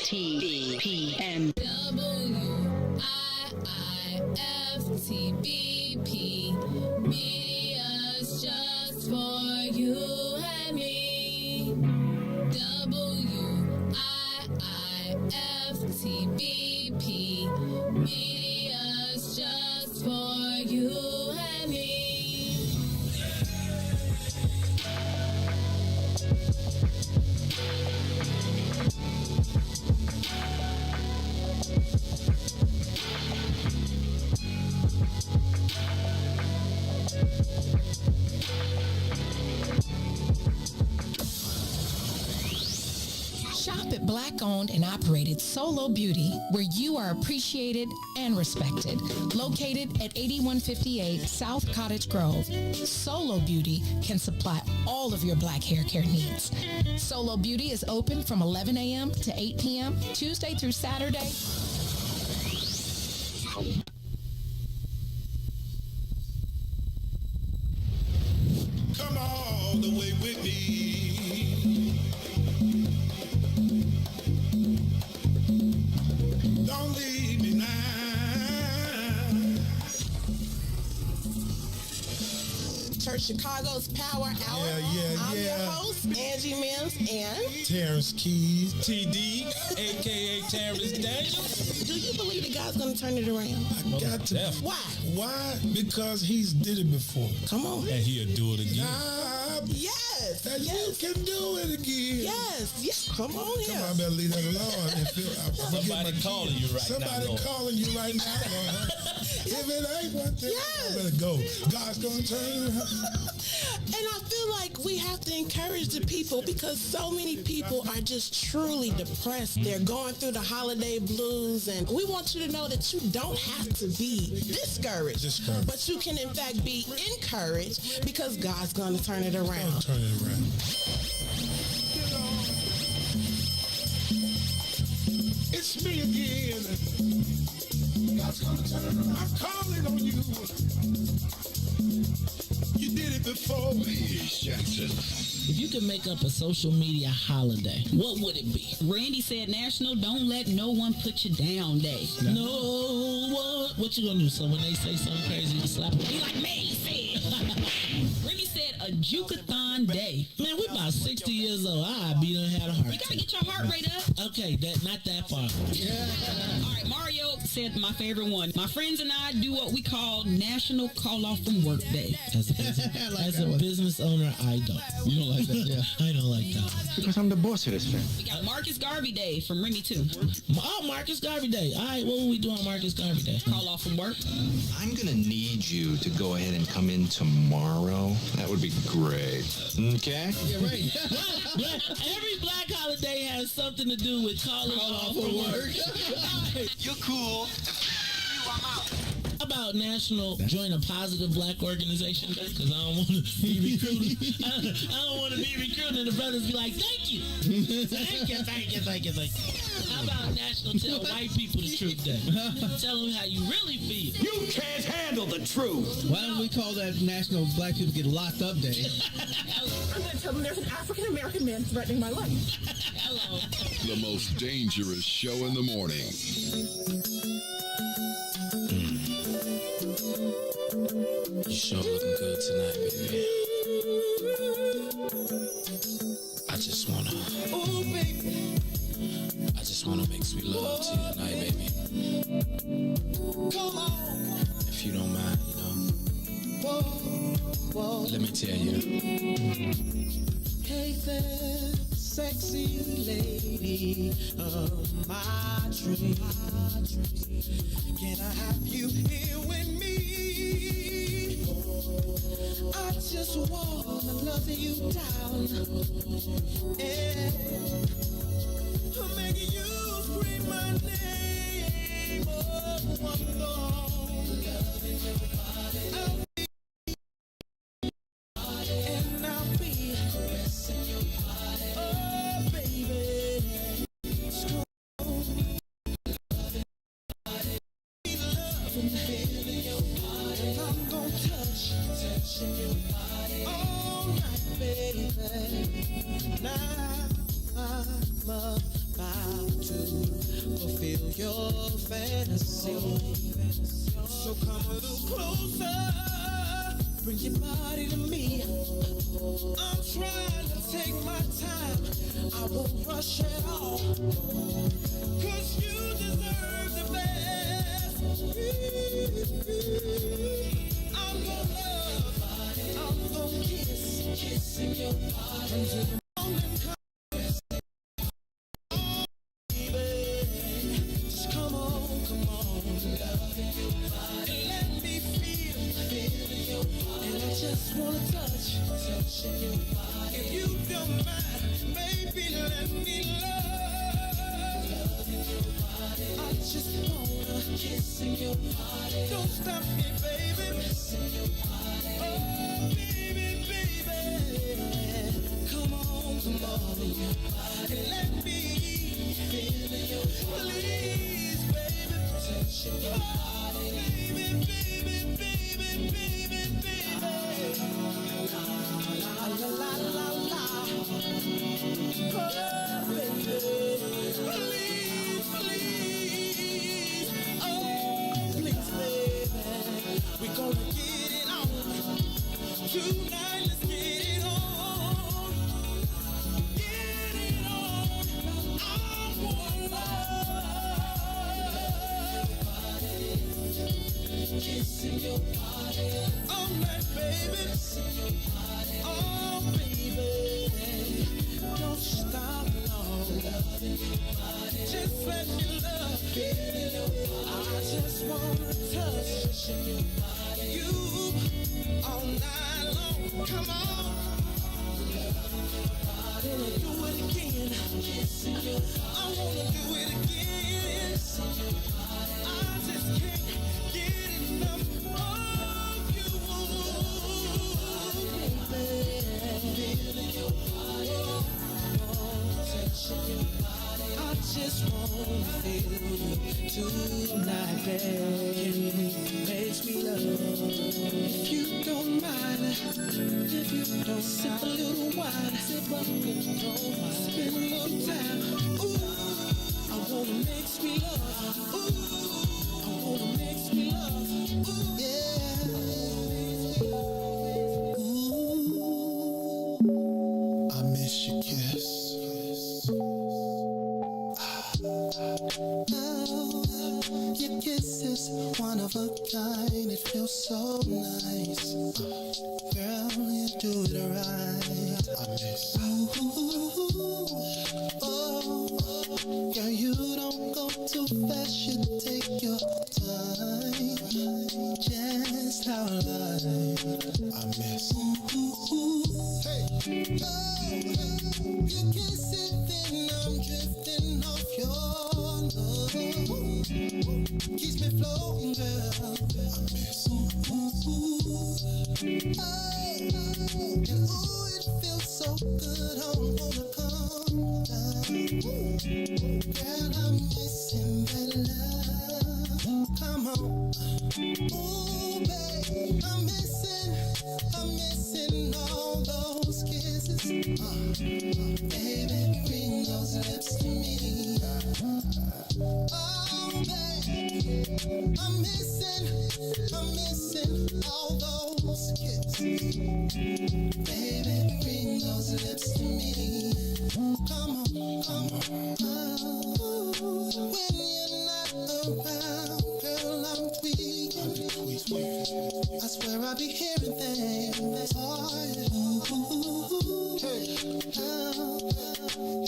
WIIFTBP. WIIFTBP. Media's just for you and me. WIIFTBP. Media's just for you and me. Shop at Black-owned and operated Solo Beauty, where you are appreciated and respected. Located at 8158 South Cottage Grove, Solo Beauty can supply all of your black hair care needs. Solo Beauty is open from 11 a.m. to 8 p.m., Tuesday through Saturday. Come all the way with me. Don't leave me now. Church Chicago's Power Hour. I'm your host, Angie Mims, and Terrence Keys. TD, a.k.a. Terrence Daniels. do you believe that God's going to turn it around? I got to. Definitely. Why? Why? Because he's did it before. Come on. And he'll do it again. Yes. Yes. That you can do it again. Yes. Come on here. Come on, I better leave that alone. Somebody calling you right now. Somebody calling you right now. If it ain't one thing, I better go. God's going to turn it around. And I feel like we have to encourage the people because so many people are just truly depressed. They're going through the holiday blues, and we want you to know that you don't have to be discouraged. But you can, in fact, be encouraged because God's going to turn it around. Turn it around. It's me again. God's going to turn it around. I'm calling on you. You did it before. Jackson. If you could make up a social media holiday, what would it be? Randy said National Don't Let No One Put You Down Day. No one. What you gonna do? So when they say something crazy, you slap them? Be like me said. Remy said a Jukathon Day. Man, we about 60 years old. I be done had a heart You gotta attack. get your heart rate up. Okay, not that far. All right, Mario said my favorite one. My friends and I do what we call National Call Off from Work Day. As a business owner, I don't. You don't like that? Yeah. I don't like that one. Because I'm the boss of this family. We got Marcus Garvey Day from Remy too. Oh, Marcus Garvey Day. All right, what will we do on Marcus Garvey Day? Call off from work. I'm going to need you to go ahead and come in tomorrow. That would be great. Okay? Yeah, right. Every black holiday has something to do with calling off from work. You're cool. How about National Join a Positive Black Organization Day? Because I don't want to be recruited. I don't want to be recruited and the brothers be like, thank you. Thank you. How about National Tell White People the Truth Day? Tell them how you really feel. You can't handle the truth. Why don't we call that National Black People Get Locked Up Day? I'm going to tell them there's an African-American man threatening my life. Hello. The most dangerous show in the morning. You sure looking good tonight, baby. I just wanna make sweet love to you tonight, baby. If you don't mind, let me tell you. Hey there, sexy lady of my dreams. Can I have you here with me? I just wanna love you down. Yeah. I'm making you scream my name. Oh, I'm gone. Loving your body. And I'll be caressing your body. Oh, baby. Strong. Feeling your body. And I'm gonna touching your body all night, baby. Now I'm about to fulfill your fantasy. So come a little closer, bring your body to me. I'm trying to take my time, I won't rush at all, 'cause you deserve the best. I'm gonna love, I'm gonna kissing your body until the morning comes. Just wanna touching your body. If you don't mind, baby, let me love your body. I just wanna kissing your body. Don't stop me, baby. Kissing your body. Oh, baby, come on, and let me feel your body. Please, baby, touching your body. Baby. La la la la la. Oh, baby. Please. Oh, please, baby. We're gonna get it on. Tonight, let's get it on. Get it on. I wanna kissing your body all night, baby. Kissing your body all baby, don't stop long. Just let me love you. I just wanna touch you all night long. Come on. I wanna do it again. I wanna do it again. I just can't get enough of you, baby. Feeling your body, touching your body. I just wanna feel you tonight, baby. Makes me love. If you don't mind, if you don't sip a little wine, sip up and don't mind, spend a little time. Ooh, I wanna mix me love. Ooh, I wanna mix me love. Ooh, yeah. Ooh, I miss your kiss. Oh, your kiss is one of a kind. It feels so nice. Girl, you do it right. I miss. Oh, girl, you don't go too fast. You take your time. Just how I like. I miss. Hey. Oh, you kiss it, then I'm drifting off your love. Keeps me floating, girl. I miss. And ooh, it feels so good. I wanna come down. Girl, I'm missing that love. Come on. Ooh, babe, I'm missing all those kisses. Baby, bring those lips to me. Oh, babe, I'm missing all those kisses. Baby, bring those lips to me. Come on, come on. Oh, when you're not around, girl, I'm tweaking. I swear I be hearing things. Oh, hey.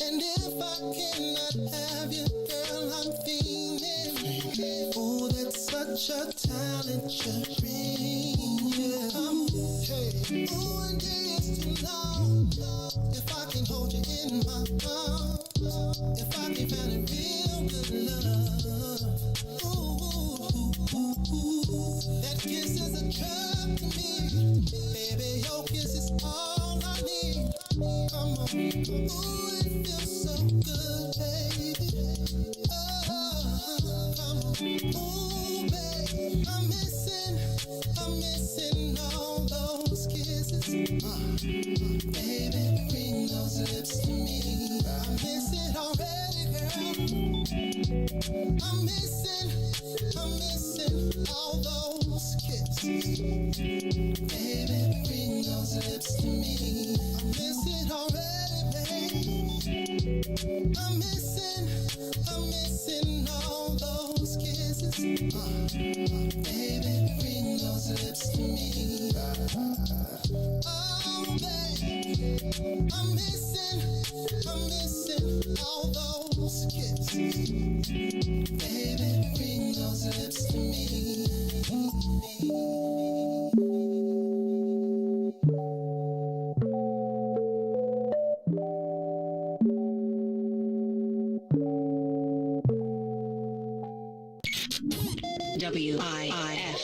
And if I cannot have you, girl, I'm feeling. Oh, that's such a talent you bring. Yeah. Hey. Oh, and it's too long. If I can hold you in my arms, if I can find a real good love. That kiss is a drug to me. Baby, your kiss is all I need. Come on. Ooh, it feels so good, baby. Oh, come on. Ooh, babe, I'm missing all those kisses. Baby, bring those lips to me. I miss it already, girl. I'm missing all those kisses. Baby, bring those lips to me. I miss it already, babe. I'm missing all those kisses. Baby, bring those lips to me. Oh, babe, I'm missing all those kisses. Baby, bring those lips to me.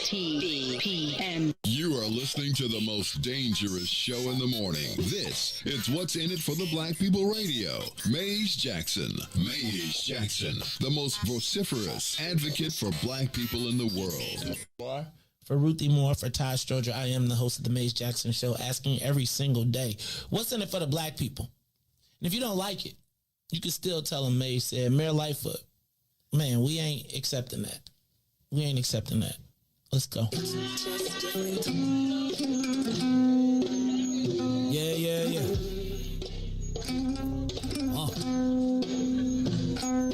WIIFTBP. You are listening to the most dangerous show in the morning. This is What's in It for the Black People Radio. Maze Jackson. Maze Jackson, the most vociferous advocate for black people in the world. For Ruthie Moore, for Todd Stroger, I am the host of the Maze Jackson Show, asking every single day, what's in it for the black people? And if you don't like it, you can still tell them Maze said, Mayor Lightfoot, man, we ain't accepting that. We ain't accepting that. Let's go. Yeah.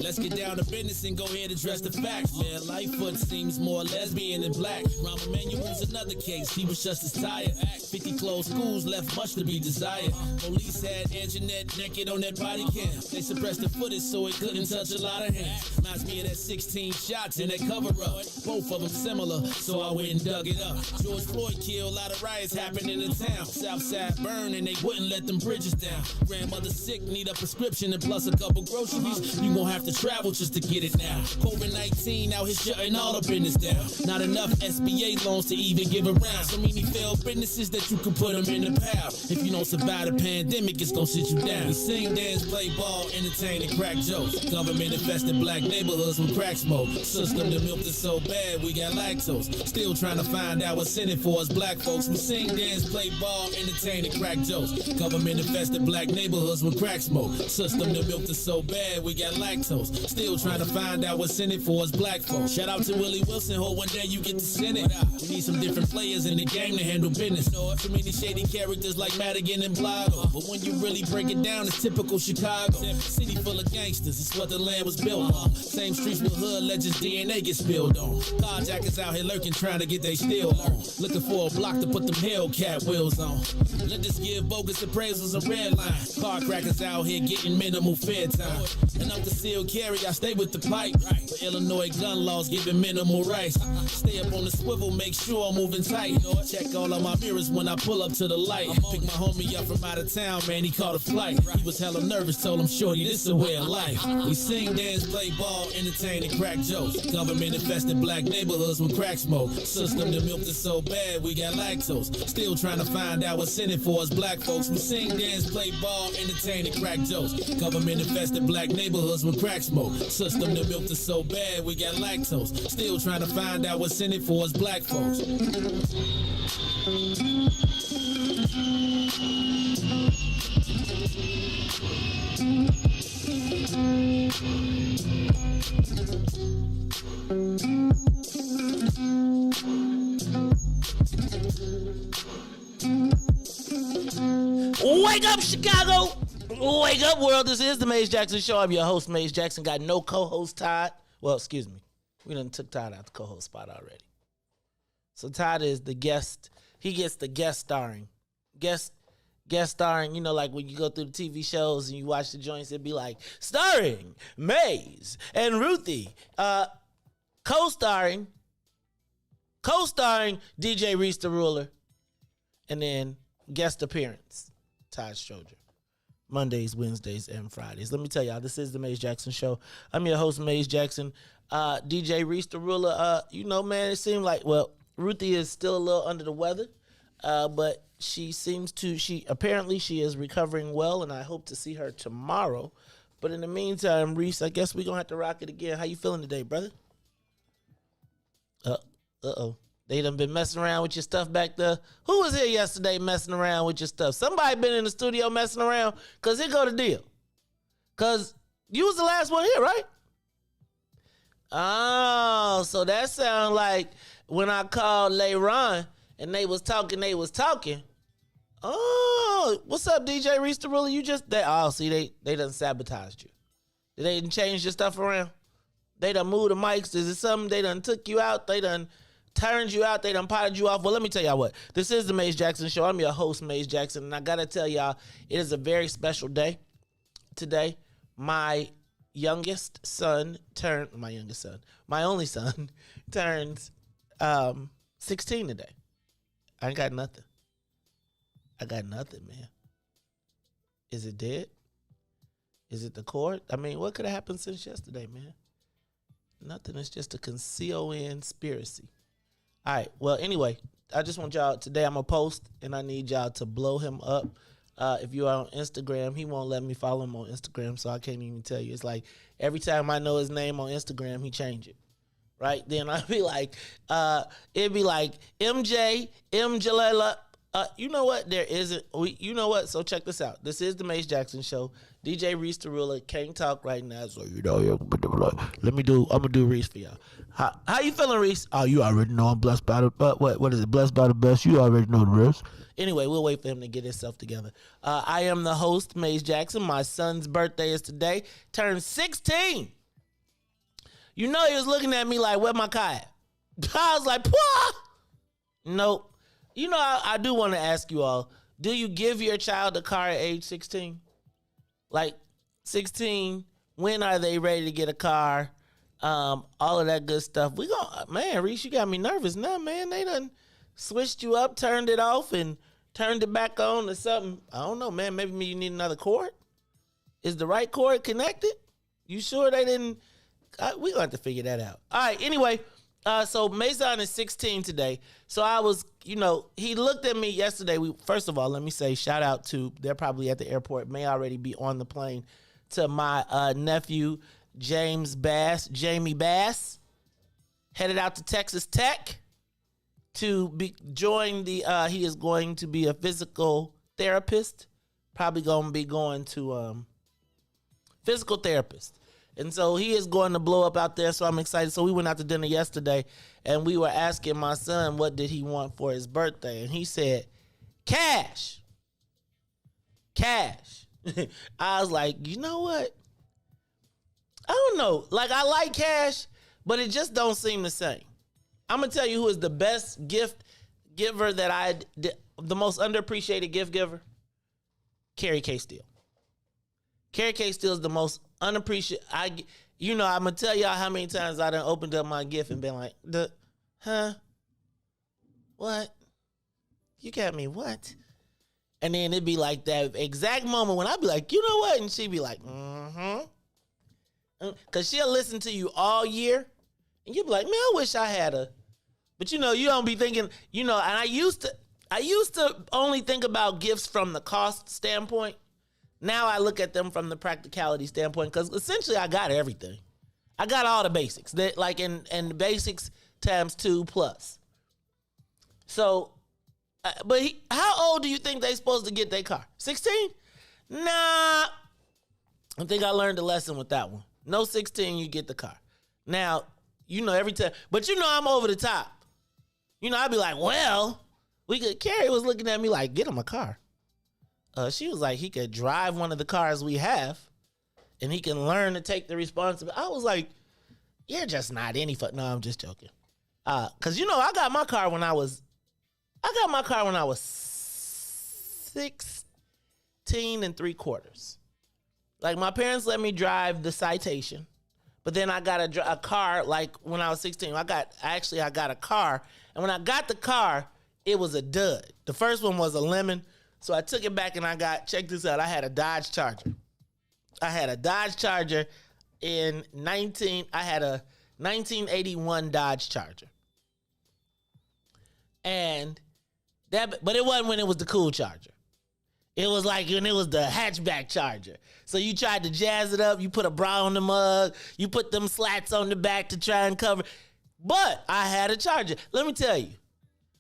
Let's get down to business and go ahead and address the facts, man. Lightfoot seems more lesbian than black. Rahm Emanuel's another case, he was just as tired. 50 closed schools left much to be desired. Police had Anjanette naked on that body cam. They suppressed the footage so it couldn't touch a lot of hands. Reminds me of that 16 shots in that cover up. Both of them similar, so I went and dug it up. George Floyd killed, a lot of riots happening in town. Southside burned and they wouldn't let them bridges down. Grandmother sick, need a prescription and plus a couple groceries. You gon' have to travel just to get it now. COVID-19 out here shutting all the business down. Not enough SBA loans to even give around. So many failed businesses that you can put them in the pile. If you don't survive the pandemic, it's gon' sit you down. We sing, dance, play ball, entertain, and crack jokes. Government infested black neighborhoods with crack smoke. System that milked us so bad, we got lactose. Still trying to find out what's in it for us black folks. We sing, dance, play ball, entertain, and crack jokes. Government infested black neighborhoods with crack smoke. System that milked us so bad, we got lactose. Still trying to find out what's in it for us black folks. Shout out to Willie Wilson, hope one day you get to send it. We need some different players in the game to handle business. Too many shady characters like Madigan and Blago. But when you really break it down, it's typical Chicago. City full of gangsters, it's what the land was built on. Same streets with hood legends, DNA get spilled on. Carjackers out here lurking, trying to get they steal on. Looking for a block to put them Hellcat wheels on. Let us give bogus appraisals a red line. Car crackers out here getting minimal fair time. And I'm concealed carry, I stay with the pipe. But Illinois gun laws giving minimal rights. Stay up on the swivel, make sure I'm moving tight. Check all of my mirrors when I pull up to the light. Pick my homie up from out of town, man, he caught a flight. He was hella nervous, told him, shorty, this a way of life. We sing, dance, play ball, entertain, and crack jokes. Government infested black neighborhoods with crack smoke. System that milked us so bad, we got lactose. Still trying to find out what's in it for us black folks. We sing, dance, play ball, entertain, and crack jokes. Government infested black neighborhoods with crack smoke. System that milked us so bad, we got lactose. Still trying to find out what's in it for us black folks. Wake up, Chicago! Wake up, world. This is the Maze Jackson Show. I'm your host, Maze Jackson. Got no co-host, Todd. Well, excuse me. We done took Todd out the co-host spot already. So Todd is the guest. He gets the guest starring. Guest starring, you know, like when you go through the TV shows and you watch the joints, it'd be like, starring Maze and Ruthie. Co-starring DJ Reese the Ruler. And then guest appearance, Todd Stroger. Mondays, Wednesdays, and Fridays. Let me tell y'all, this is the Maze Jackson Show. I'm your host, Maze Jackson. DJ Reese the Ruler, you know, man, it seemed like, well, Ruthie is still a little under the weather, but she apparently she is recovering well, and I hope to see her tomorrow. But in the meantime, Reese, I guess we're going to have to rock it again. How you feeling today, brother? Uh-oh. They done been messing around with your stuff back there. Who was here yesterday messing around with your stuff? Somebody been in the studio messing around? Because here go the deal. Because you was the last one here, right? Oh, so that sound like when I called Layron and they was talking. Oh, what's up, DJ Reese the Ruler? They done sabotaged you. They done changed your stuff around? They done moved the mics? Is it something they done took you out? They done turned you out, they done potted you off. Well, let me tell y'all what. This is the Maze Jackson Show. I'm your host, Maze Jackson, and I gotta tell y'all, it is a very special day today. My only son turns 16 today. I ain't got nothing. Man. Is it dead? Is it the cord? I mean, what could have happened since yesterday, man? Nothing. It's just a conspiracy. All right. Well, anyway, I just want y'all, today I'm going to post, and I need y'all to blow him up. If you are on Instagram, he won't let me follow him on Instagram, so I can't even tell you. It's like every time I know his name on Instagram, he change it. Right? Then I'd be like, it'd be like MJ, Jalala. You know what? You know what? So check this out. This is the Maze Jackson Show. DJ Reese the Ruler can't talk right now, so you know, I'm gonna do Reese for y'all. How you feeling, Reese? Oh, you already know I'm blessed by the what is it? Blessed by the best. You already know the rest. Anyway, we'll wait for him to get himself together. I am the host, Maze Jackson. My son's birthday is today. Turned 16. You know he was looking at me like, where my car at? I was like, Pwah! Nope. You know, I do want to ask you all, do you give your child a car at age 16? Like 16, when are they ready to get a car? All of that good stuff. Man, Reese, you got me nervous now, man. They done switched you up, turned it off, and turned it back on or something. I don't know, man. Maybe you need another cord. Is the right cord connected? You sure they didn't? We're going to have to figure that out. All right, anyway, so Mason is 16 today. So I was, he looked at me yesterday. First of all, let me say shout out to, they're probably at the airport, may already be on the plane, to my nephew, Jamie Bass, headed out to Texas Tech to join he is going to be a physical therapist, probably going to be going to physical therapist. And so he is going to blow up out there, so I'm excited. So we went out to dinner yesterday, and we were asking my son what did he want for his birthday, and he said, cash. I was like, you know what? I don't know. Like, I like cash, but it just don't seem the same. I'm going to tell you who is the best gift giver the most underappreciated gift giver. Carrie K. Steele. Carrie K. Steele is the most unappreciated. I'm going to tell y'all how many times I done opened up my gift and been like, what? You got me what? And then it'd be like that exact moment when I'd be like, you know what? And she'd be like, Because she'll listen to you all year. And you'd be like, man, I wish I had a. But, you don't be thinking, and I used to only think about gifts from the cost standpoint. Now I look at them from the practicality standpoint because essentially I got everything. I got all the basics, that like in the basics times 2+. So, but how old do you think they supposed to get their car? 16? Nah, I think I learned a lesson with that one. No 16, you get the car. Now, every time, but I'm over the top. I'd be like, well, Carrie was looking at me like, get him a car. She was like, he could drive one of the cars we have, and he can learn to take the responsibility. I was like, you're just not any fun. No, I'm just joking. Cause I got my car when I was 16 3/4. Like my parents let me drive the Citation, but then I got a car like when I was 16. I got a car, and when I got the car, it was a dud. The first one was a lemon. So I took it back and check this out, I had a Dodge Charger. I had a 1981 Dodge Charger. And but it wasn't when it was the cool Charger. It was like when it was the hatchback Charger. So you tried to jazz it up, you put a bra on the mug, you put them slats on the back to try and cover. But I had a Charger. Let me tell you.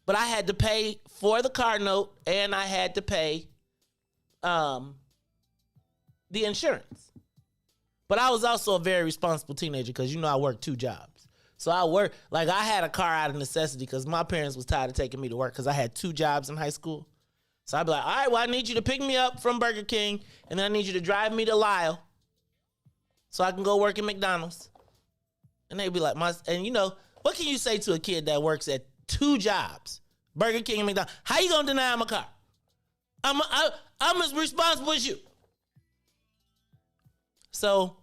But I had to pay for the car note, and I had to pay the insurance. But I was also a very responsible teenager because, I worked 2 jobs. So I had a car out of necessity because my parents was tired of taking me to work because I had 2 jobs in high school. So I'd be like, all right, well, I need you to pick me up from Burger King, and then I need you to drive me to Lyle so I can go work at McDonald's. And they'd be like, what can you say to a kid that works at 2 jobs, Burger King and McDonald's? How you gonna deny him a car? I'm as responsible as you. So,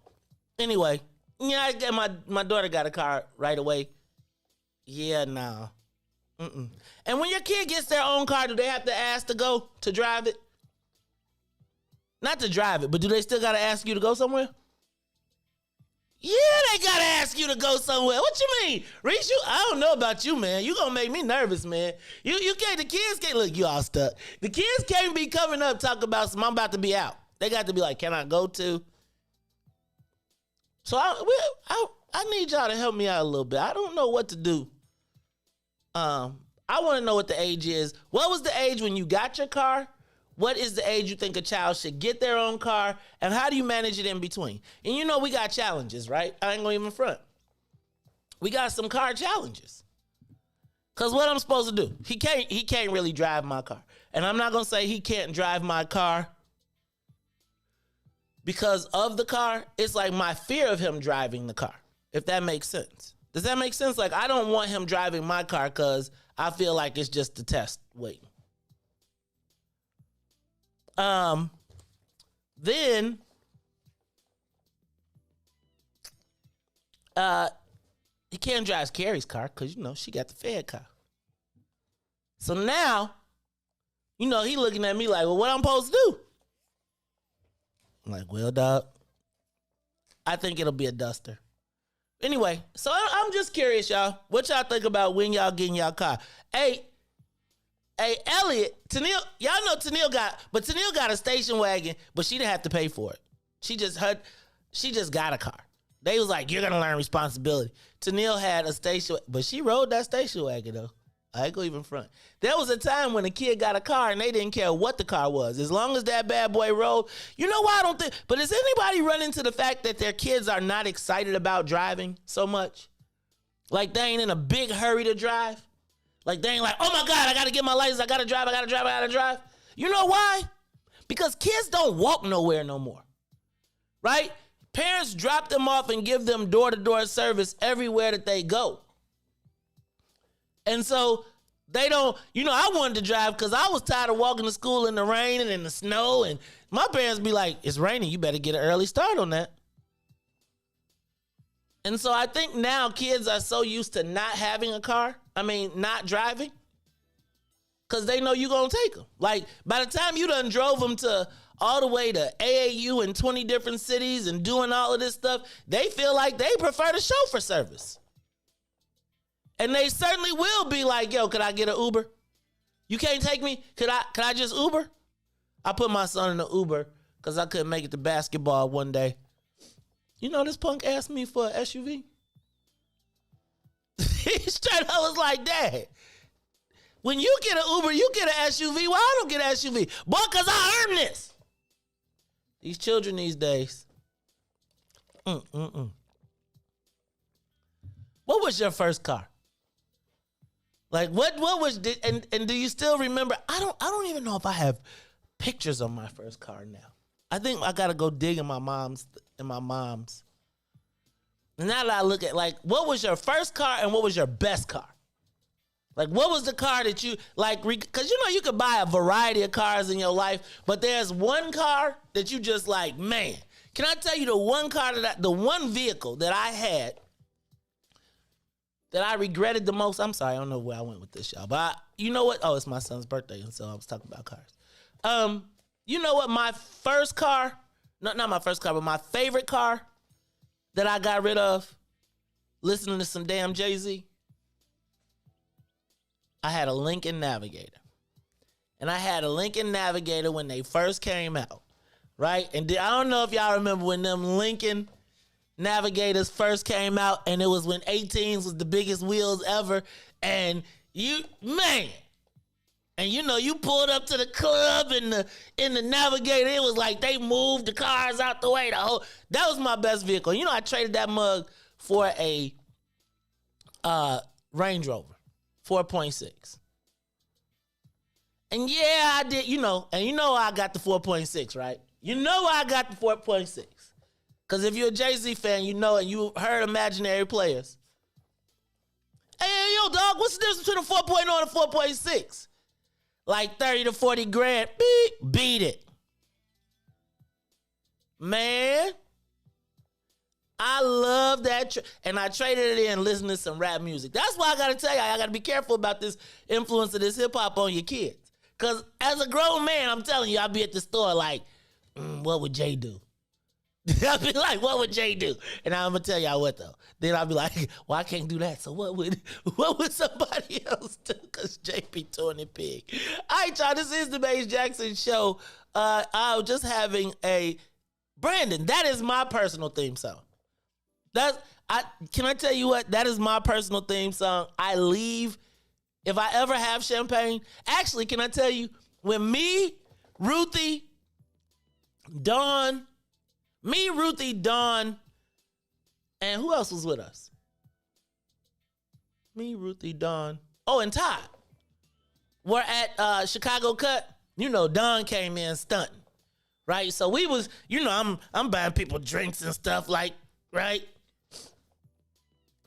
anyway, I get my daughter got a car right away. Yeah, no. And when your kid gets their own car, do they have to ask to go to drive it? Not to drive it, but do they still gotta ask you to go somewhere? Yeah, they gotta ask you to go somewhere. What you mean? Reese, I don't know about you, man. You gonna make me nervous, man. You can't, the kids can't, look, you all stuck. The kids can't be coming up talking about I'm about to be out. They got to be like, can I go to? So I need y'all to help me out a little bit. I don't know what to do. I want to know what the age is. What was the age when you got your car? What is the age you think a child should get their own car? And how do you manage it in between? And we got challenges, right? I ain't gonna even front. We got some car challenges. Cause what I'm supposed to do? He can't really drive my car. And I'm not gonna say he can't drive my car because of the car. It's like my fear of him driving the car if that makes sense. Does that make sense? Like, I don't want him driving my car because I feel like it's just a test waiting. Then he can't drive Carrie's car because, you know, she got the Fed car. So now, you know, he looking at me like, well, what I'm supposed to do? I'm like, well, dog, I think it'll be a Duster. Anyway, so I'm just curious, y'all. What y'all think about when y'all getting y'all car? Hey, Elliot, Tennille, y'all know Tennille got a station wagon, but she didn't have to pay for it. She just got a car. They was like, you're gonna learn responsibility. Tennille had a station, but she rode that station wagon though. I ain't gonna even front. There was a time when a kid got a car and they didn't care what the car was. As long as that bad boy rode. You know why I don't think, but does anybody run into the fact that their kids are not excited about driving so much? Like they ain't in a big hurry to drive? Like they ain't like, oh my God, I gotta get my license, I gotta drive. You know why? Because kids don't walk nowhere no more, right? Parents drop them off and give them door-to-door service everywhere that they go. And so they don't, you know, I wanted to drive because I was tired of walking to school in the rain and in the snow. And my parents be like, it's raining, you better get an early start on that. And so I think now kids are so used to not having a car, not driving, because they know you're going to take them. Like, by the time you done drove them to all the way to AAU in 20 different cities and doing all of this stuff, they feel like they prefer the chauffeur service. And they certainly will be like, yo, could I get an Uber? You can't take me? Could I just Uber? I put my son in an Uber because I couldn't make it to basketball one day. You know, this punk asked me for an SUV. He straight up was like, Dad, when you get an Uber, you get an SUV. Why I don't get an SUV? Boy, because I earned this. These children these days. What was your first car? Like what was and do you still remember? I don't even know if I have pictures of my first car now. I think I gotta go dig in my mom's. And now that I look at, like, what was your first car and what was your best car? Like, what was the car that you, like, because you know you could buy a variety of cars in your life, but there's one car that you just like, man, can I tell you the one vehicle that I had that I regretted the most? I'm sorry, I don't know where I went with this, y'all, but you know what? Oh, it's my son's birthday, and so I was talking about cars. You know what? My first car, not my first car, but my favorite car that I got rid of listening to some damn Jay-Z, I had a Lincoln Navigator. And I had a Lincoln Navigator when they first came out, right? And I don't know if y'all remember when them Lincoln Navigators first came out, and it was when 18s was the biggest wheels ever. And and you know, you pulled up to the club in the Navigator. It was like they moved the cars out the way. That was my best vehicle. You know, I traded that mug for a Range Rover 4.6. And yeah, I did, you know, and you know I got the 4.6, right? You know I got the 4.6. Because if you're a Jay-Z fan, you know, and you heard Imaginary Players. Hey, yo, dog, what's the difference between a 4.0 and a 4.6? Like 30 to 40 grand. Beat it. Man, I love that. And I traded it in listening to some rap music. That's why I got to tell you, I got to be careful about this influence of this hip-hop on your kids. Because as a grown man, I'm telling you, I'll be at the store like, what would Jay do? I'll be like, what would Jay do? And I'm going to tell y'all what, though. Then I'll be like, well, I can't do that. So what would somebody else do? Because Jay be doing it big. All right, y'all, this is the Maze Jackson Show. I was just having Brandon, that is my personal theme song. Can I tell you what? That is my personal theme song. I leave, if I ever have champagne. Actually, can I tell you, when Ruthie, Dawn, and who else was with us? Ruthie, Dawn. Oh, and Todd. We're at Chicago Cut. You know, Dawn came in stunting, right? So we was, you know, I'm buying people drinks and stuff, like, right?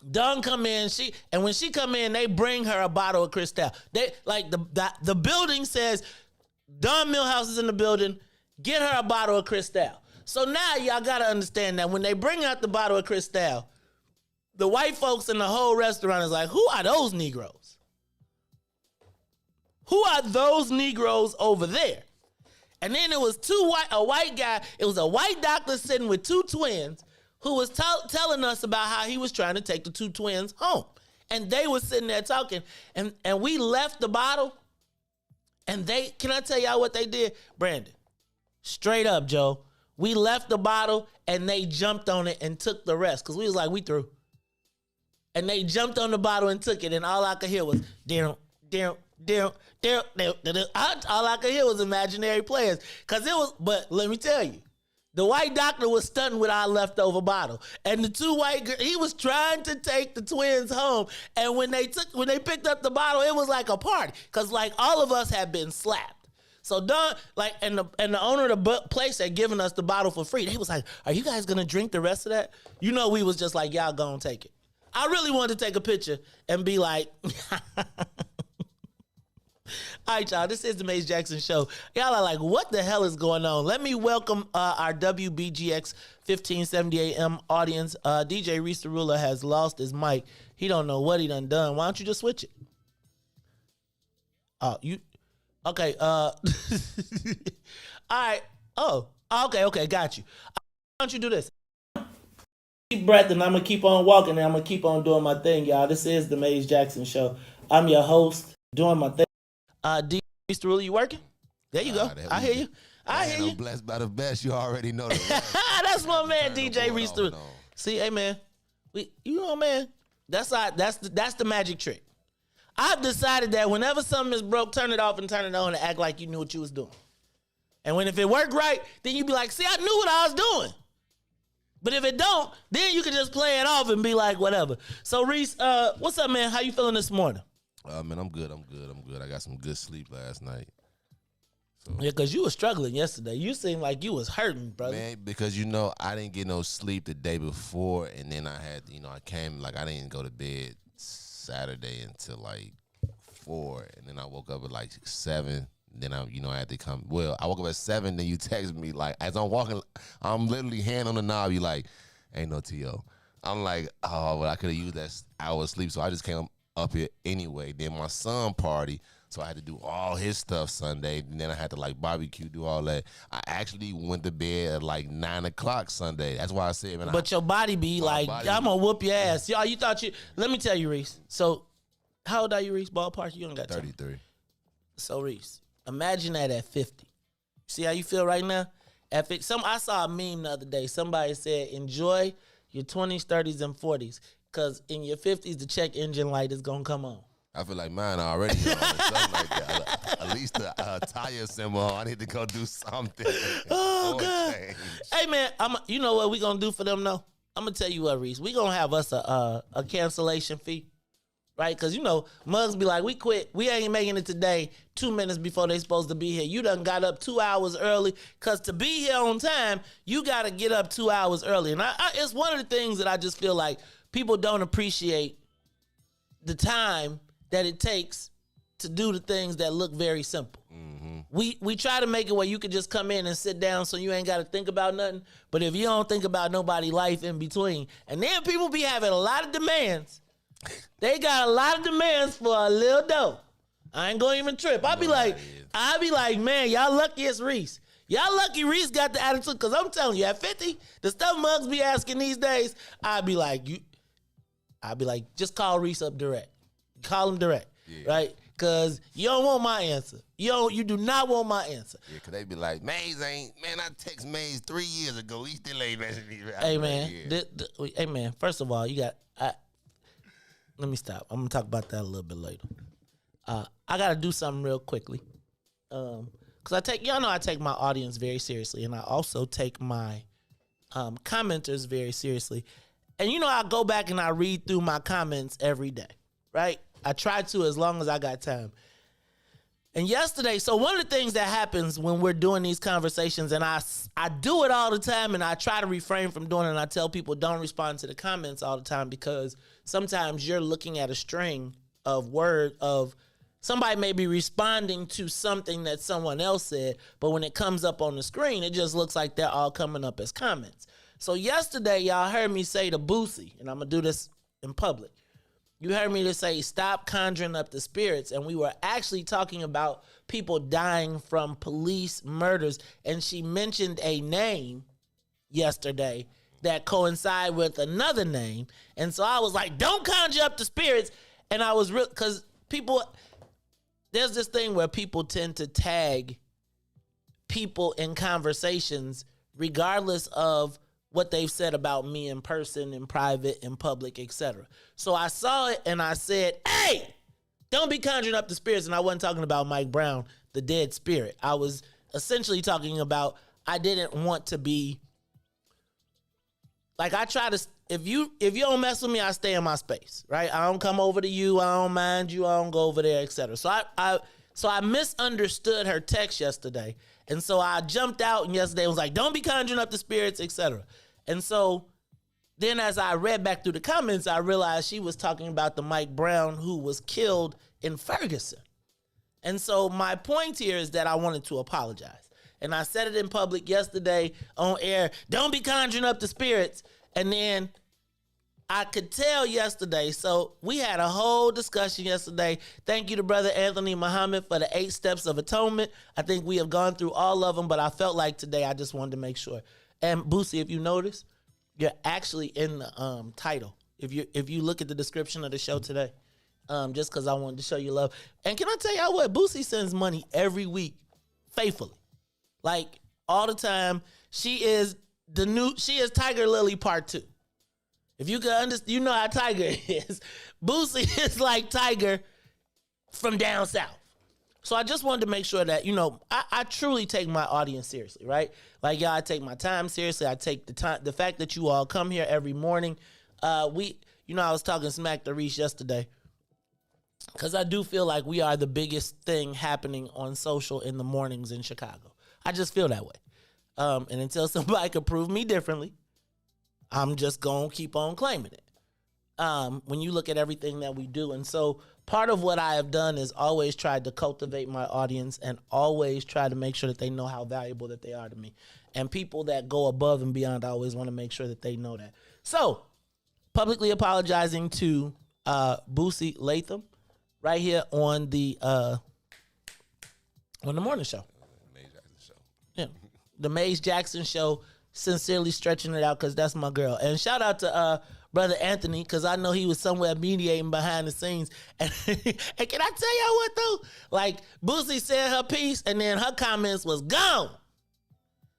Dawn come in, when she come in, they bring her a bottle of Cristal. They like the building says, Dawn Millhouse is in the building. Get her a bottle of Cristal. So now y'all gotta understand that when they bring out the bottle of Cristal, the white folks in the whole restaurant is like, who are those Negroes? Who are those Negroes over there? And then it was a white guy. It was a white doctor sitting with two twins who was telling us about how he was trying to take the two twins home. And they were sitting there talking. And we left the bottle. And can I tell y'all what they did? Brandon, straight up, Joe. We left the bottle and they jumped on it and took the rest. Because we was like, we through. And they jumped on the bottle and took it. And all I could hear was, all I could hear was imaginary players. But let me tell you, the white doctor was stunting with our leftover bottle. And the two white girls, he was trying to take the twins home. And when they picked up the bottle, it was like a party. Because like all of us had been slapped. So Don, like, and the owner of the place had given us the bottle for free. They was like, are you guys gonna drink the rest of that? You know, we was just like, y'all gonna take it. I really wanted to take a picture and be like, all right, y'all, this is the Maze Jackson Show. Y'all are like, what the hell is going on? Let me welcome our WBGX 1570 AM audience. DJ Reese the Ruler has lost his mic. He don't know what he done. Why don't you just switch it? Okay. All right. Oh, okay, got you. Why don't you do this? Deep breath, and I'm going to keep on walking, and I'm going to keep on doing my thing, y'all. This is the Maze Jackson Show. I'm your host, doing my thing. DJ Reese the Ruler, you working? There you go. I hear you. I'm blessed by the best. You already know that. That's my man, DJ Reese the Ruler. See, hey, man. Man, that's the magic trick. I've decided that whenever something is broke, turn it off and turn it on and act like you knew what you was doing. And if it worked right, then you be like, see, I knew what I was doing. But if it don't, then you can just play it off and be like, whatever. So, Reese, what's up, man? How you feeling this morning? Man, I'm good. I got some good sleep last night. So. Yeah, because you were struggling yesterday. You seemed like you was hurting, brother. Man, because, I didn't get no sleep the day before, and then I had, I came, I didn't go to bed Saturday until, 4, and then I woke up at, 7. Then I had to come. Well, I woke up at 7. Then you text me as I'm walking. I'm literally hand on the knob. You like, ain't no TO. I'm like, oh, well, I could have used that hour of sleep, so I just came up here anyway. Then my son party, so I had to do all his stuff Sunday. And then I had to barbecue, do all that. I actually went to bed at 9 o'clock Sunday. That's why I said, man. But your body be I'm gonna whoop your ass. Y'all, you thought you? Let me tell you, Reese. So, how old are you, Reese? Ballpark? You don't got 33. So, Reese. Imagine that at 50. See how you feel right now? At 50, I saw a meme the other day. Somebody said, enjoy your 20s, 30s, and 40s, because in your 50s, the check engine light is going to come on. I feel like mine already on. Something like that. At least the tire symbol. I need to go do something. Oh, God. Hey, man, you know what we going to do for them, though? I'm going to tell you what, Reese. We going to have us a cancellation fee. Right? Because, mugs be like, we quit. We ain't making it today 2 minutes before they supposed to be here. You done got up 2 hours early. Because to be here on time, you got to get up 2 hours early. And it's one of the things that I just feel like people don't appreciate the time that it takes to do the things that look very simple. Mm-hmm. We try to make it where you could just come in and sit down so you ain't got to think about nothing. But if you don't think about nobody's life in between, and then people be having a lot of demands. They got a lot of demands for a little dough. I ain't gonna even trip. I be like, man, y'all lucky it's Reese. Y'all lucky Reese got the attitude, because I'm telling you, at 50, the stuff mugs be asking these days, I'd be like, just call Reese up direct. Call him direct, right? Because you don't want my answer. You do not want my answer. Yeah, because they be like, Maze ain't, man, I text Maze 3 years ago. He still ain't messaging me. Hey, man, hey, man, first of all, let me stop. I'm going to talk about that a little bit later. I got to do something real quickly. Because I take my audience very seriously, and I also take my commenters very seriously. And I go back and I read through my comments every day, right? I try to as long as I got time. And yesterday, so one of the things that happens when we're doing these conversations, and I do it all the time, and I try to refrain from doing it, and I tell people don't respond to the comments all the time because sometimes you're looking at a string of somebody may be responding to something that someone else said, but when it comes up on the screen, it just looks like they're all coming up as comments. So yesterday, y'all heard me say to Boosie, and I'm going to do this in public. You heard me to say, stop conjuring up the spirits. And we were actually talking about people dying from police murders. And she mentioned a name yesterday that coincided with another name. And so I was like, don't conjure up the spirits. And I was because there's this thing where people tend to tag people in conversations regardless of what they've said about me in person, in private, in public, etc. So I saw it and I said, hey, don't be conjuring up the spirits. And I wasn't talking about Mike Brown, the dead spirit. I was essentially talking about I didn't want to be, like I try to, if you don't mess with me, I stay in my space, right? I don't come over to you, I don't mind you, I don't go over there, etc. So I misunderstood her text yesterday. And so I jumped out and yesterday was like, don't be conjuring up the spirits, etc. And so then as I read back through the comments, I realized she was talking about the Mike Brown who was killed in Ferguson. And so my point here is that I wanted to apologize. And I said it in public yesterday on air, don't be conjuring up the spirits. And then I could tell yesterday, so we had a whole discussion yesterday. Thank you to Brother Anthony Muhammad for the 8 steps of atonement. I think we have gone through all of them, but I felt like today I just wanted to make sure. And Boosie, if you notice, you're actually in the title. If you look at the description of the show today, just because I wanted to show you love. And can I tell y'all what? Boosie sends money every week, faithfully, like all the time. She is Tiger Lily Part 2. If you can understand, you know how Tiger is. Boosie is like Tiger from down south. So I just wanted to make sure that, I truly take my audience seriously, right? Like, y'all, I take my time seriously. I take the fact that you all come here every morning. I was talking smack to Reese yesterday because I do feel like we are the biggest thing happening on social in the mornings in Chicago. I just feel that way. And until somebody can prove me differently, I'm just going to keep on claiming it. When you look at everything that we do. And so part of what I have done is always tried to cultivate my audience and always try to make sure that they know how valuable that they are to me. And people that go above and beyond, I always want to make sure that they know that. So publicly apologizing to Boosie Latham right here on the morning show. Yeah, the Maze Jackson show. Sincerely stretching it out because that's my girl. And shout out to Brother Anthony because I know he was somewhere mediating behind the scenes. And can I tell y'all what though? Like Boosie said her piece and then her comments was gone.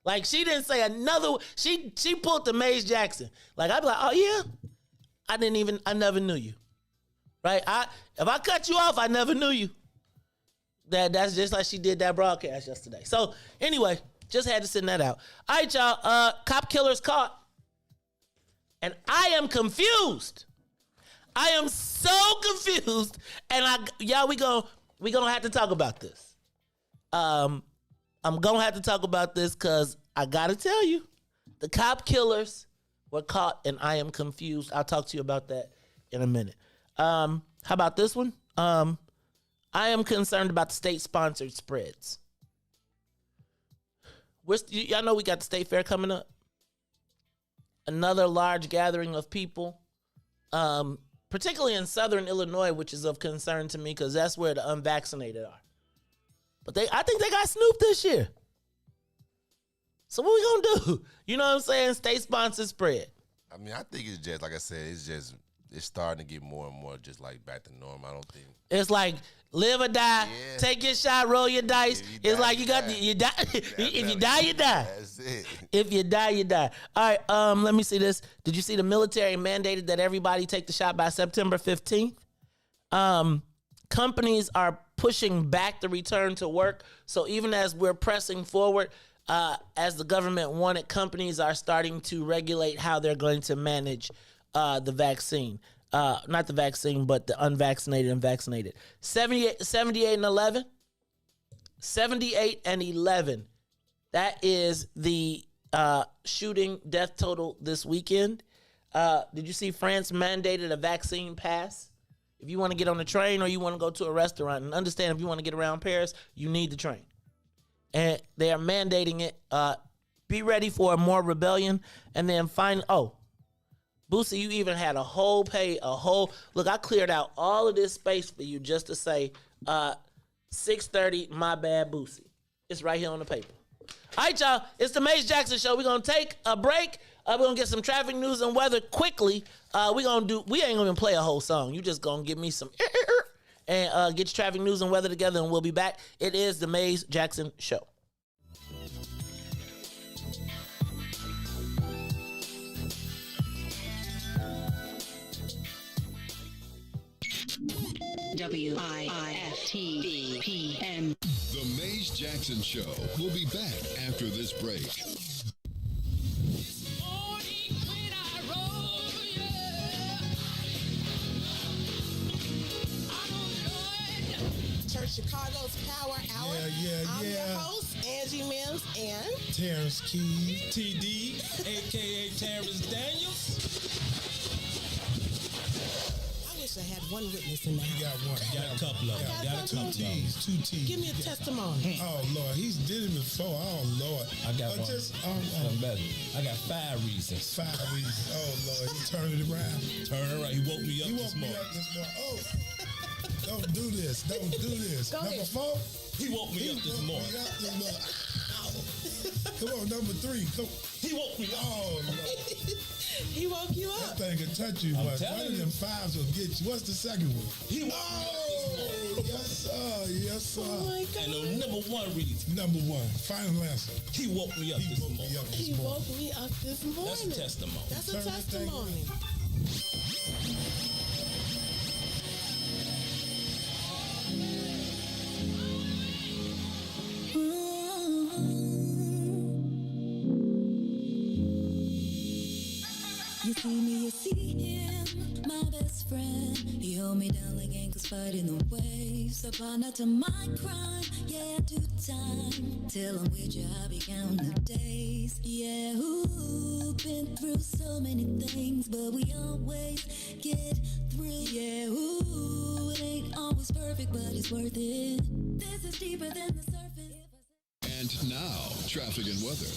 Like she didn't say another. She pulled the Maze Jackson. Like I'd be like, oh yeah, I never knew you. Right? If I cut you off, I never knew you. That's just like she did that broadcast yesterday. So anyway. Just had to send that out. All right, y'all. Cop killers caught. And I am confused. I am so confused. And we gonna have to talk about this. I'm gonna have to talk about this because I gotta tell you, the cop killers were caught and I am confused. I'll talk to you about that in a minute. How about this one? I am concerned about the state-sponsored spreads. Y'all know we got the state fair coming up. Another large gathering of people, particularly in southern Illinois, which is of concern to me because that's where the unvaccinated are. But I think they got Snoop this year. So what we gonna do? You know what I'm saying? State-sponsored spread. I mean, I think it's just, like I said, it's starting to get more and more just like back to normal. I don't think. It's like live or die, take your shot, roll your dice. It's like you die. If you die, you die. That's it. If you die, you die. All right, let me see this. Did you see the military mandated that everybody take the shot by September 15th? Companies are pushing back the return to work. So even as we're pressing forward, as the government wanted, companies are starting to regulate how they're going to manage the vaccine. Not the vaccine, but the unvaccinated and vaccinated. 78 and 11. 78-11. That is the shooting death total this weekend. Did you see France mandated a vaccine pass? If you want to get on the train or you want to go to a restaurant, and understand if you want to get around Paris, you need the train. And they are mandating it. Be ready for more rebellion. And then Boosie, you even had look, I cleared out all of this space for you just to say 6:30, my bad Boosie. It's right here on the paper. All right, y'all, it's the Maze Jackson Show. We're going to take a break. We're going to get some traffic news and weather quickly. We ain't going to even play a whole song. You just going to give me some and get your traffic news and weather together, and we'll be back. It is the Maze Jackson Show. WIIFTBP. The Maze Jackson Show will be back after this break. Church Chicago's Power Hour. I'm your host, Angie Mims, and Terrence Keys. TD, a.k.a. Terrence Daniels. I wish I had one witness in the house. You got one. Got a couple of them. Got a couple Two T's. Give me a testimony. Oh, Lord. He's did it before. Oh, Lord. I got one. Something better. I got 5 reasons. 5 reasons. Oh, Lord. He turned it around. Turn it around. He woke me up this morning. Oh. Don't do this. Don't do this. Go Number ahead. 4. He woke me up this morning. Come on, number 3. Come. He woke me up. Oh, Lord. He woke you up. That thing can touch you. One of them 5s will get you. What's the second one? He woke me up this morning. Yes, sir. Yes, sir. Oh, my God. And the number 1 reason. Number 1. Final answer. He woke me up this morning. He woke me up this morning. That's a testimony. That's a testimony. You see me, you see him, my best friend. He hold me down like ankles fighting the waves. A partner to my crime, yeah, I do time. Till I'm with you, I be counting the days. Yeah, ooh, been through so many things, but we always get through. Yeah, ooh, it ain't always perfect, but it's worth it. This is deeper than the surface. And now, traffic and weather.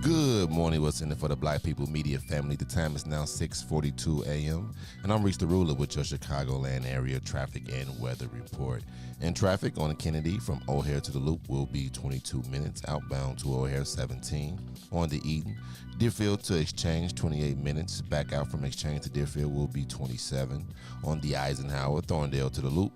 Good morning. What's in it for the Black People Media family? The time is now 6:42 a.m. and I'm Reese the Ruler with your Chicagoland area traffic and weather report. And traffic on Kennedy from O'Hare to the Loop will be 22 minutes. Outbound to O'Hare, 17. On the Eden, Deerfield to Exchange, 28 minutes. Back out from Exchange to Deerfield will be 27. On the Eisenhower, Thorndale to the Loop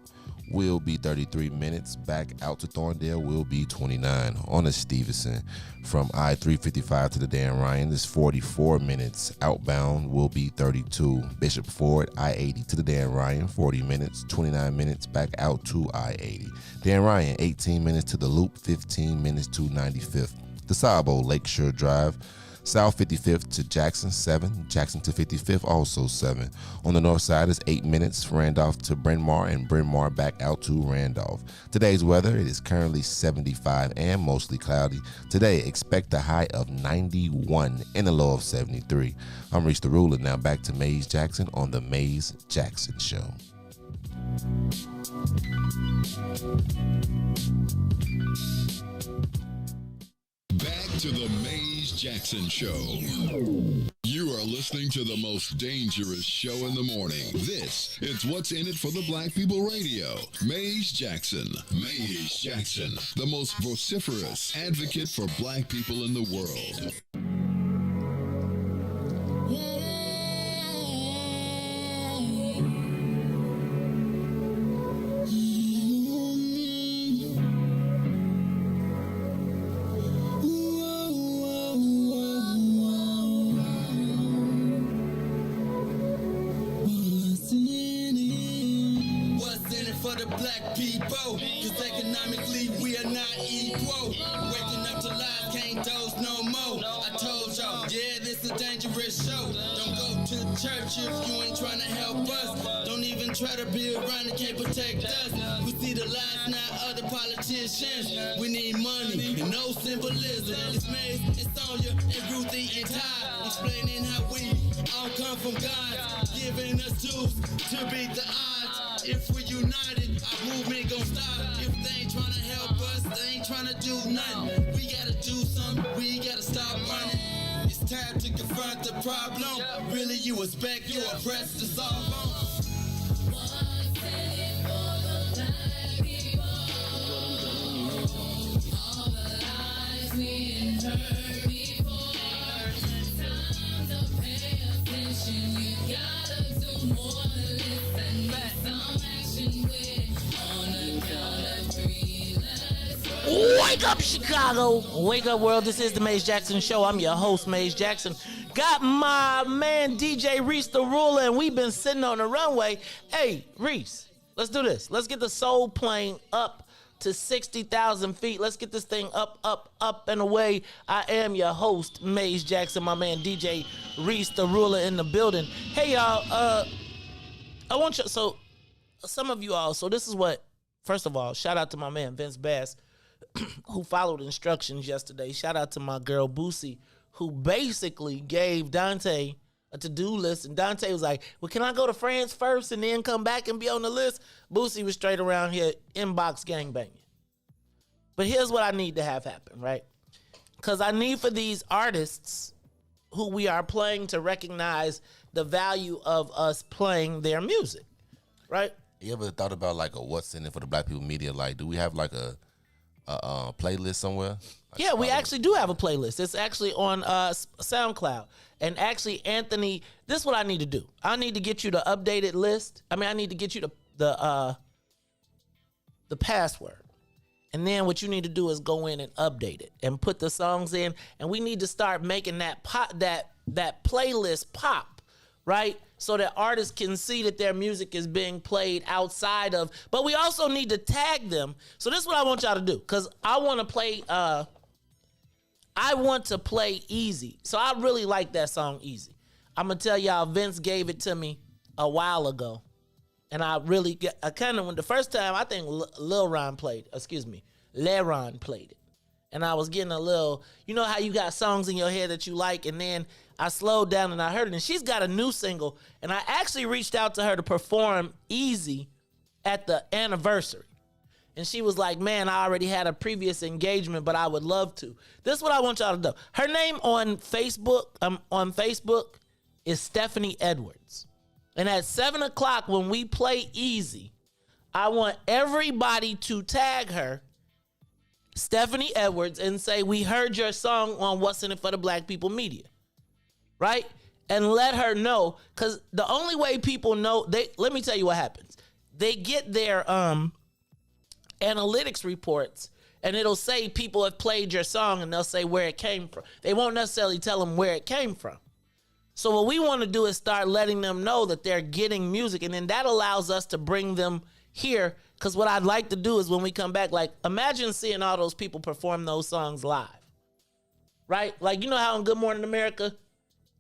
will be 33 minutes. Back out to Thorndale will be 29. On the Stevenson from I-355 to the Dan Ryan is 44 minutes. Outbound will be 32. Bishop Ford, I-80 to the Dan Ryan, 40 minutes. 29 minutes back out to I-80. Dan Ryan, 18 minutes to the Loop, 15 minutes to 95th. DeSable, Lakeshore Drive, South 55th to Jackson, 7. Jackson to 55th, also 7. On the north side is 8 minutes. Randolph to Bryn Mawr, and Bryn Mawr back out to Randolph. Today's weather, it is currently 75 and mostly cloudy. Today, expect a high of 91 and a low of 73. I'm Reese the Ruler. Now back to Maze Jackson on the Maze Jackson Show. Back to the Maze Jackson Show. You are listening to the most dangerous show in the morning. This is What's in it for the Black People Radio. Maze Jackson. Maze Jackson, the most vociferous advocate for black people in the world. For the black people, cause economically we are not equal. Waking up to lies, can't doze no more. I told y'all, yeah, this a dangerous show. Don't go to church if you ain't trying to help us. Don't even try to be around and can't protect us. We see the lies, not other politicians. We need money and no symbolism. It's Maze, it's Sonia, and Ruthie, and Todd, explaining how we all come from God, giving us tools to beat the odds. If we're united, our movement gon' stop. If they ain't trying to help us, they ain't trying to do nothing. We gotta do something, we gotta stop running. It's time to confront the problem. Really, you expect your oppressed to solve them. Wake up, Chicago. Wake up, world. This is the Maze Jackson Show. I'm your host, Maze Jackson. Got my man, DJ Reese the Ruler, and we've been sitting on the runway. Hey, Reese, let's do this. Let's get the soul plane up to 60,000 feet. Let's get this thing up, up, up, and away. I am your host, Maze Jackson, my man, DJ Reese the Ruler in the building. Hey, y'all, I want you, so some of you all, so this is what, first of all, shout out to my man, Vince Bass, who followed instructions yesterday. Shout out to my girl Boosie, who basically gave Dante a to-do list. And Dante was like, well, can I go to France first and then come back and be on the list? Boosie was straight around here inbox gangbanging. But here's what I need to have happen, right? Because I need for these artists who we are playing to recognize the value of us playing their music, right? You ever thought about like a what's in it for the Black People Media? Like, do we have like a playlist somewhere? Like yeah, we actually do have a playlist. It's actually on SoundCloud. And actually, Anthony, this is what I need to do. I need to get you the updated list. I mean, I need to get you the password. And then what you need to do is go in and update it and put the songs in. And we need to start making that that playlist pop, right? So that artists can see that their music is being played outside of, but we also need to tag them. So this is what I want y'all to do, because I want to play Easy. So I really like that song Easy. I'm gonna tell y'all, Vince gave it to me a while ago. And I kind of, when the first time, I think Leron played it. And I was getting a little, you know how you got songs in your head that you like, and then I slowed down and I heard it. And she's got a new single, and I actually reached out to her to perform Easy at the anniversary. And she was like, man, I already had a previous engagement, but I would love to. This is what I want y'all to do. Her name on Facebook is Stephanie Edwards. And at 7 o'clock when we play Easy, I want everybody to tag her, Stephanie Edwards, and say, we heard your song on What's in It for the Black People Media, right? And let her know, because the only way people know, let me tell you what happens. They get their analytics reports, and it'll say people have played your song, and they'll say where it came from. They won't necessarily tell them where it came from. So what we want to do is start letting them know that they're getting music, and then that allows us to bring them here. Because what I'd like to do is when we come back, like, imagine seeing all those people perform those songs live, right? Like, you know how on Good Morning America,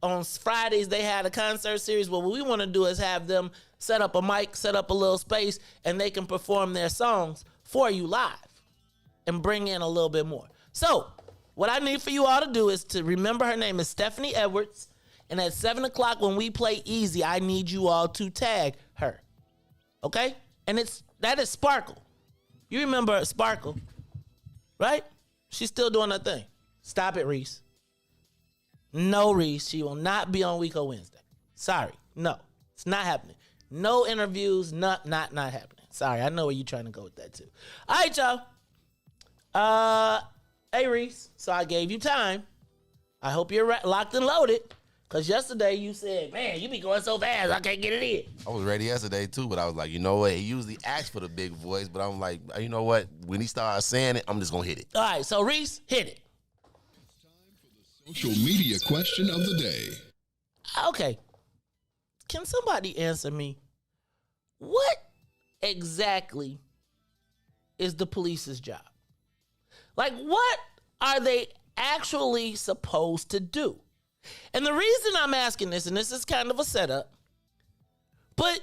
on Fridays, they had a concert series? Well, what we want to do is have them set up a mic, set up a little space, and they can perform their songs for you live and bring in a little bit more. So what I need for you all to do is to remember her name is Stephanie Edwards. And at 7 o'clock when we play Easy, I need you all to tag her. Okay? And that is Sparkle. You remember Sparkle, right? She's still doing her thing. Stop it, Reese. No, Reese. She will not be on Weeko Wednesday. Sorry. No. It's not happening. No interviews. Not happening. Sorry. I know where you're trying to go with that, too. All right, y'all. Hey, Reese. So I gave you time. I hope you're locked and loaded. Because yesterday you said, man, you be going so fast, I can't get it in. I was ready yesterday, too, but I was like, you know what? He usually asks for the big voice, but I'm like, you know what? When he starts saying it, I'm just going to hit it. All right, so Reese, hit it. Social media question of the day. Okay. Can somebody answer me? What exactly is the police's job? Like, what are they actually supposed to do? And the reason I'm asking this, and this is kind of a setup, but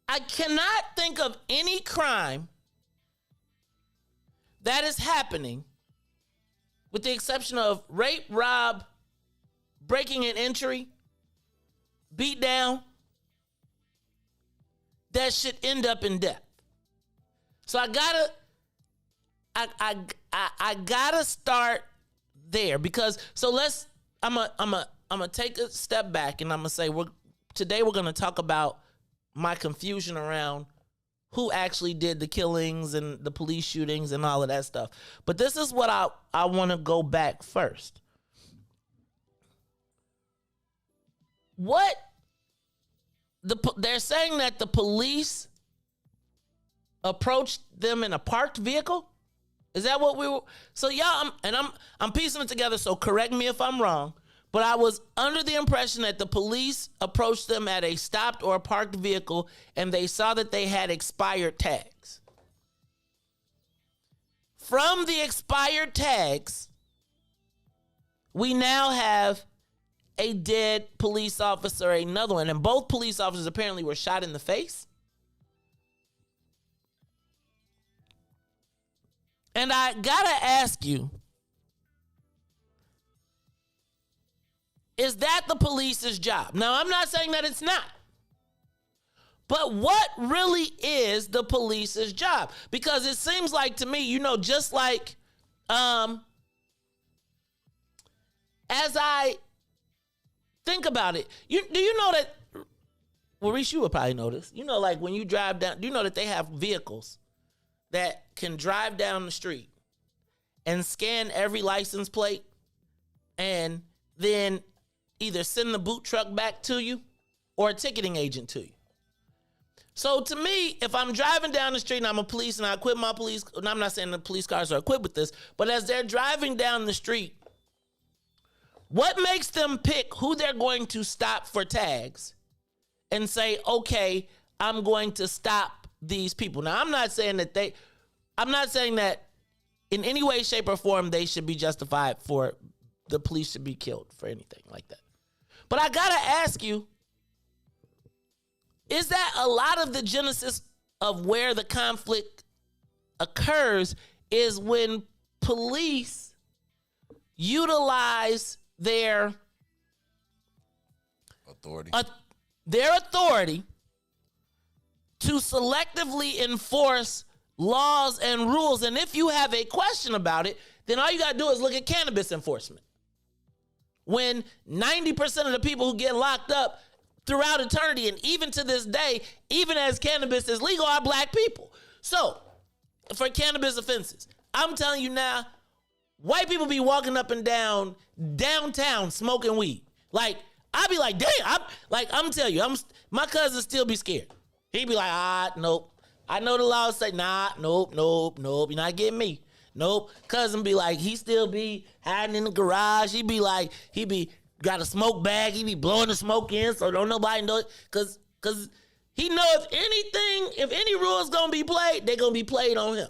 I cannot think of any crime that is happening, with the exception of rape, rob, breaking and entry, beat down, that should end up in death. So I gotta start there, because I'm gonna take a step back, and I'm gonna say today we're gonna talk about my confusion around who actually did the killings and the police shootings and all of that stuff. But this is what I want to go back first. They're saying that the police approached them in a parked vehicle? Is that what we were? So y'all, I'm piecing it together, so correct me if I'm wrong, but I was under the impression that the police approached them at a stopped or parked vehicle, and they saw that they had expired tags. From the expired tags, we now have a dead police officer, another one, and both police officers apparently were shot in the face. And I gotta ask you, is that the police's job? Now, I'm not saying that it's not. But what really is the police's job? Because it seems like to me, just like as I think about it, do you know that, well, Reese, you would probably know this. Like when you drive down, do you know that they have vehicles that can drive down the street and scan every license plate and then either send the boot truck back to you or a ticketing agent to you? So to me, if I'm driving down the street and I'm a police and I equip my police, and I'm not saying the police cars are equipped with this, but as they're driving down the street, what makes them pick who they're going to stop for tags and say, okay, I'm going to stop these people? Now, I'm not saying that in any way, shape, or form they should be justified for the police should be killed for anything like that. But I gotta ask you, is that a lot of the genesis of where the conflict occurs is when police utilize their authority to selectively enforce laws and rules. And if you have a question about it, then all you got to do is look at cannabis enforcement. When 90% of the people who get locked up throughout eternity, and even to this day, even as cannabis is legal, are black people. So, for cannabis offenses, I'm telling you now, white people be walking up and down downtown smoking weed. Like, I be like, damn, I'm telling you, my cousin still be scared. He be like, nope. I know the law say, nope, you're not getting me. Nope. Cousin be like, he still be hiding in the garage. He be got a smoke bag. He be blowing the smoke in so don't nobody know it. Cause he know if any rules gonna be played, they gonna be played on him.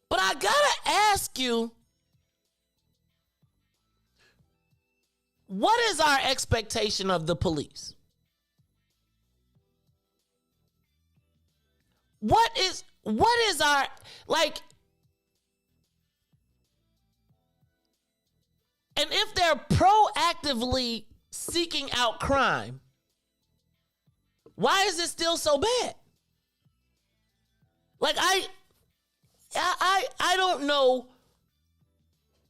But I gotta ask you, what is our expectation of the police? What is our, like, and if they're proactively seeking out crime, why is it still so bad? Like, I don't know.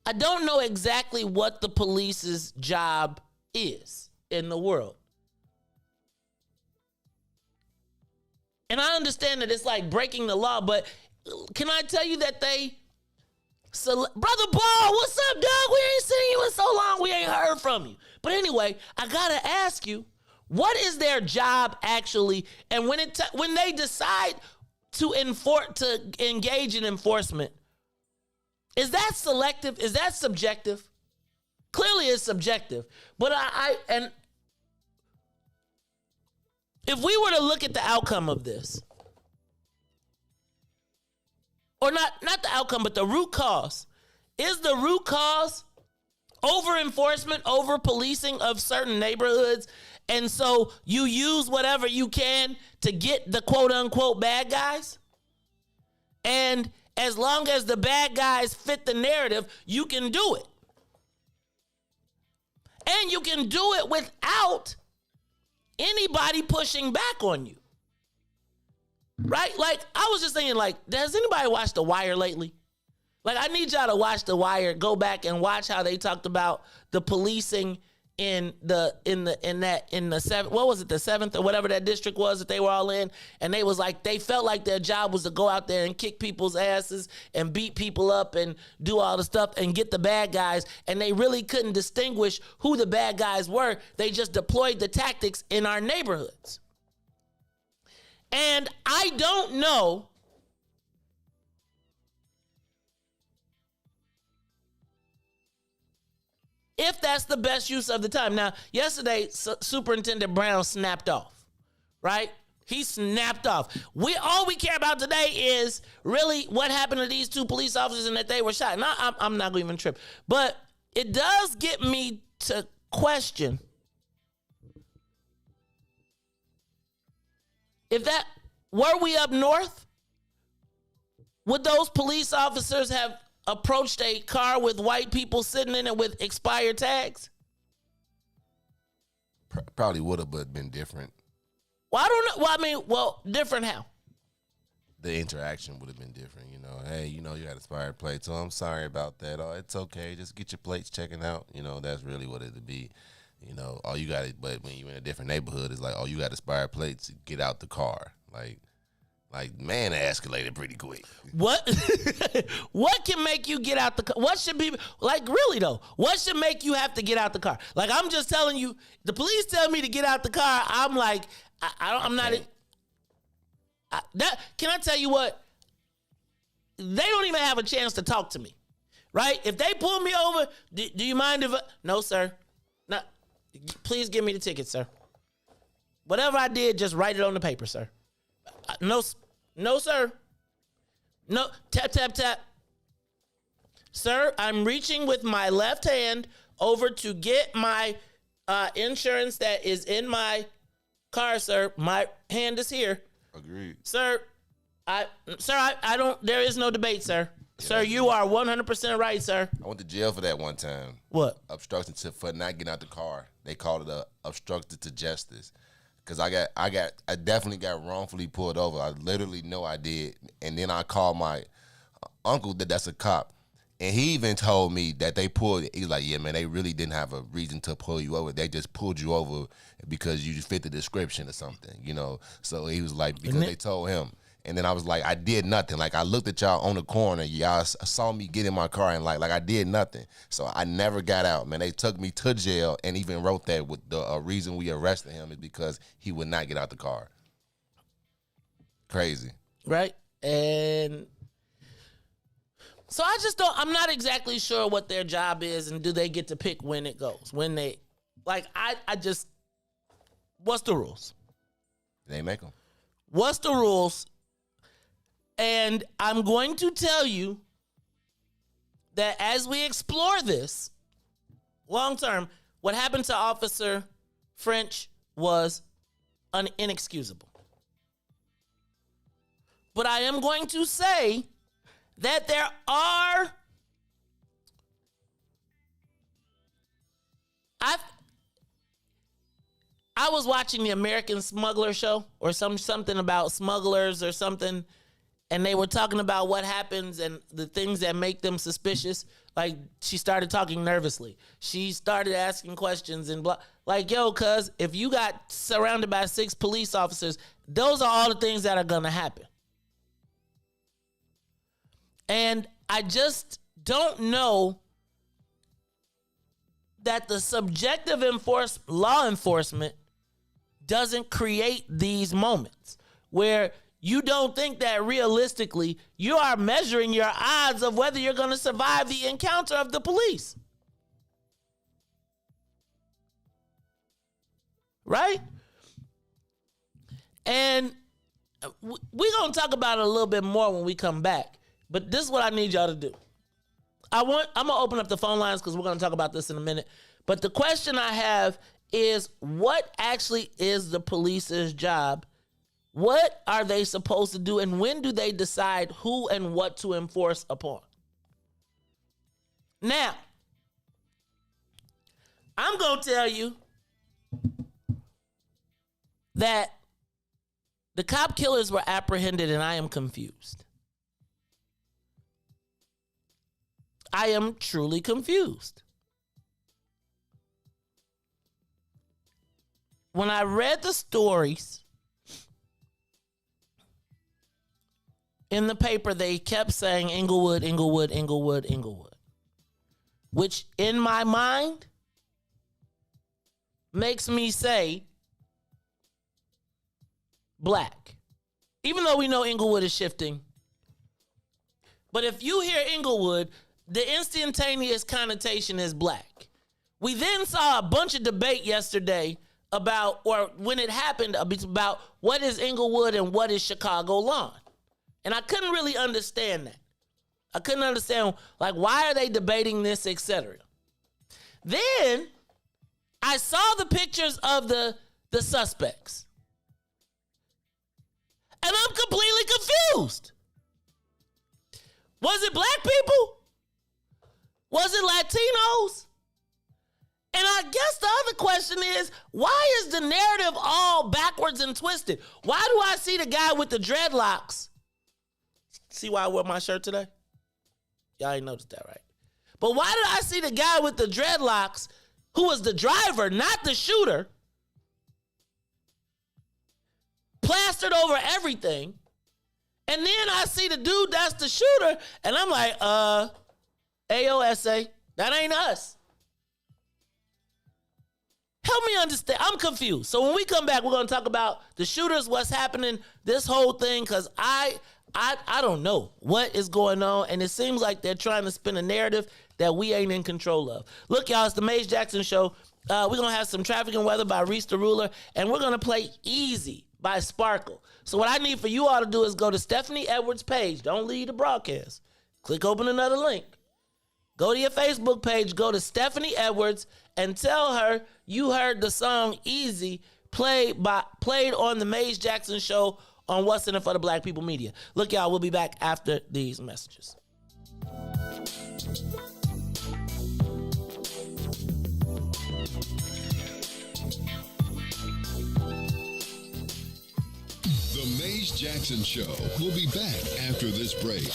I don't know exactly what the police's job is in the world. And I understand that it's like breaking the law, but can I tell you that Brother Ball, what's up, dog? We ain't seen you in so long. We ain't heard from you. But anyway, I gotta ask you, what is their job actually? And when they decide to engage in enforcement, is that selective? Is that subjective? Clearly, it's subjective. But if we were to look at the outcome of this, or not the outcome, but the root cause, is the root cause over enforcement, over policing of certain neighborhoods? And so you use whatever you can to get the quote unquote bad guys? And as long as the bad guys fit the narrative, you can do it. And you can do it without anybody pushing back on you. Right? Like, I was just thinking, like, has anybody watched The Wire lately? Like, I need y'all to watch The Wire, go back and watch how they talked about the policing in the seventh, what was it, the seventh or whatever that district was that they were all in, and they was like, they felt like their job was to go out there and kick people's asses and beat people up and do all the stuff and get the bad guys, and they really couldn't distinguish who the bad guys were. They just deployed the tactics in our neighborhoods. And I don't know if that's the best use of the time. Now, yesterday, Superintendent Brown snapped off, right? He snapped off. All we care about today is really what happened to these two police officers and that they were shot. And I'm not going to even trip. But it does get me to question if that, were we up north, would those police officers have approached a car with white people sitting in it with expired tags? Probably would have, but been different. Well, I don't know. Well, different how? The interaction would have been different, you know. Hey, you got expired plates. Oh, I'm sorry about that. Oh, it's okay. Just get your plates checking out. That's really what it'd be. All you got it. But when you're in a different neighborhood, it's like, oh, you got expired plates. Get out the car. Like, man, it escalated pretty quick. What can make you get out the car? What should be, like, really, though? What should make you have to get out the car? Like, I'm just telling you, the police tell me to get out the car. I'm like, I'm not. Can I tell you what? They don't even have a chance to talk to me, right? If they pull me over, do you mind if no, sir. No, please give me the ticket, sir. Whatever I did, just write it on the paper, sir. No, sir. No, tap, tap, tap. Sir, I'm reaching with my left hand over to get my insurance that is in my car, sir. My hand is here. Agreed. Sir, I don't, there is no debate, sir. Yeah. Sir, you are 100% right, sir. I went to jail for that one time. What? Obstruction for not getting out the car. They called it a obstruction to justice. Cause I definitely got wrongfully pulled over. I literally know I did. And then I called my uncle that's a cop. And he even told me that they pulled, he's like, yeah, man, they really didn't have a reason to pull you over. They just pulled you over because you fit the description or something, So he was like, because they told him. And then I was like, I did nothing. Like, I looked at y'all on the corner. Y'all saw me get in my car and like I did nothing. So I never got out, man. They took me to jail and even wrote that with the reason we arrested him is because he would not get out the car. Crazy. Right? And so I'm not exactly sure what their job is and do they get to pick when it goes. When they, like, what's the rules? They make them. What's the rules? And I'm going to tell you that as we explore this long term, what happened to Officer French was inexcusable. But I am going to say that there are, I was watching the American Smuggler show or something about smugglers or something, and they were talking about what happens and the things that make them suspicious. Like, she started talking nervously. She started asking questions and blah. Like, yo, cuz, if you got surrounded by 6 police officers, those are all the things that are going to happen. And I just don't know that the subjective law enforcement doesn't create these moments where you don't think that realistically you are measuring your odds of whether you're going to survive the encounter of the police. Right? And we're going to talk about it a little bit more when we come back. But this is what I need y'all to do. I'm going to open up the phone lines because we're going to talk about this in a minute. But the question I have is, what actually is the police's job? What are they supposed to do? And when do they decide who and what to enforce upon? Now, I'm going to tell you that the cop killers were apprehended, and I am confused. I am truly confused. When I read the stories in the paper, they kept saying Inglewood, Inglewood, Inglewood, Inglewood, which in my mind makes me say Black, even though we know Inglewood is shifting. But if you hear Inglewood, the instantaneous connotation is Black. We then saw a bunch of debate yesterday about, or when it happened, about what is Inglewood and what is Chicago lawn. And I couldn't really understand that. I couldn't understand, like, why are they debating this, etc. Then I saw the pictures of the suspects. And I'm completely confused. Was it Black people? Was it Latinos? And I guess the other question is, why is the narrative all backwards and twisted? Why do I see the guy with the dreadlocks? See why I wore my shirt today? Y'all ain't noticed that, right? But why did I see the guy with the dreadlocks, who was the driver, not the shooter, plastered over everything? And then I see the dude that's the shooter, and I'm like, AOSA, that ain't us. Help me understand. I'm confused. So when we come back, we're going to talk about the shooters, what's happening, this whole thing, because I don't know what is going on, and it seems like they're trying to spin a narrative that we ain't in control of. Look, y'all, it's the Maze Jackson Show. We're going to have some traffic and weather by Reese the Ruler, and we're going to play Easy by Sparkle. So what I need for you all to do is go to Stephanie Edwards' page. Don't leave the broadcast. Click open another link. Go to your Facebook page, go to Stephanie Edwards, and tell her you heard the song Easy played on the Maze Jackson Show on What's in It for the Black People Media. Look, y'all, we'll be back after these messages. The Maze Jackson Show will be back after this break.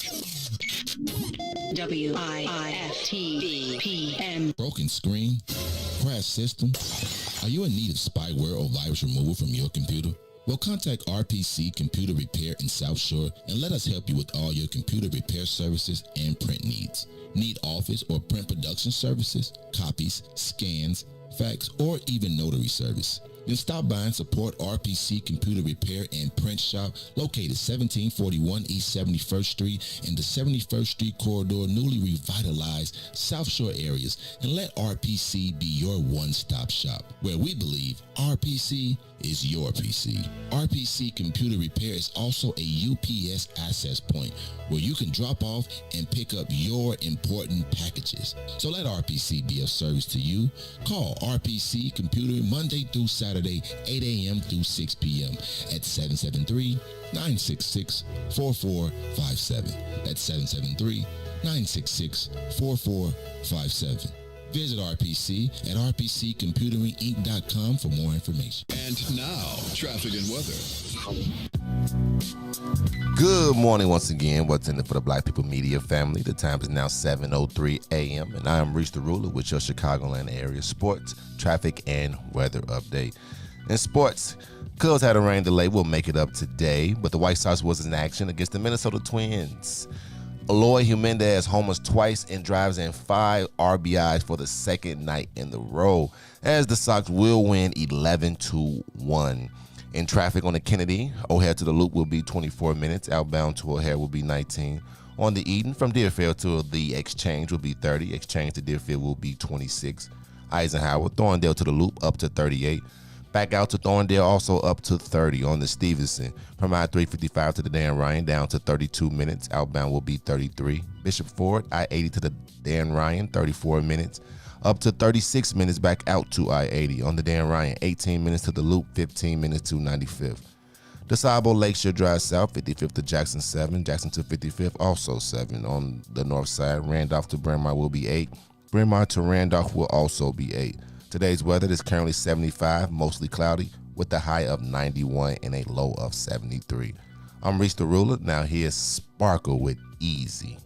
WIIFTBP. Broken screen? Crash system? Are you in need of spyware or virus removal from your computer? Well, contact RPC Computer Repair in South Shore and let us help you with all your computer repair services and print needs. Need office or print production services, copies, scans, fax, or even notary service? Then stop by and support RPC Computer Repair and Print Shop, located 1741 East 71st Street in the 71st Street corridor, newly revitalized South Shore areas, and let RPC be your one-stop shop, where we believe RPC is your PC. RPC Computer Repair is also a UPS access point where you can drop off and pick up your important packages. So let RPC be of service to you. Call RPC Computer Monday through Saturday, 8 a.m. through 6 p.m. at 773-966-4457. That's 773-966-4457. Visit RPC at rpccomputeringinc.com for more information. And now, traffic and weather. Good morning once again. What's in it for the Black People Media family? The time is now 7:03 a.m. and I am Reese the Ruler with your Chicagoland area sports, traffic, and weather update. In sports, Cubs had a rain delay. We'll make it up today, but the White Sox was in action against the Minnesota Twins. Eloy Jimenez homers twice and drives in 5 RBIs for the second night in the row, as the Sox will win 11-1. In traffic on the Kennedy, O'Hare to the Loop will be 24 minutes. Outbound to O'Hare will be 19. On the Eden, from Deerfield to the Exchange will be 30. Exchange to Deerfield will be 26. Eisenhower, Thorndale to the Loop up to 38. Back out to Thorndale, also up to 30 on the Stevenson. From I-355 to the Dan Ryan, down to 32 minutes. Outbound will be 33. Bishop Ford, I-80 to the Dan Ryan, 34 minutes. Up to 36 minutes back out to I-80 on the Dan Ryan. 18 minutes to the Loop, 15 minutes to 95th. DeSable Lakeshore Drive South, 55th to Jackson 7. Jackson to 55th, also 7 on the north side. Randolph to Bryn Mawr will be 8. Bryn Mawr to Randolph will also be 8. Today's weather is currently 75, mostly cloudy, with a high of 91 and a low of 73. I'm Reese the Ruler. Now here's Sparkle with Easy.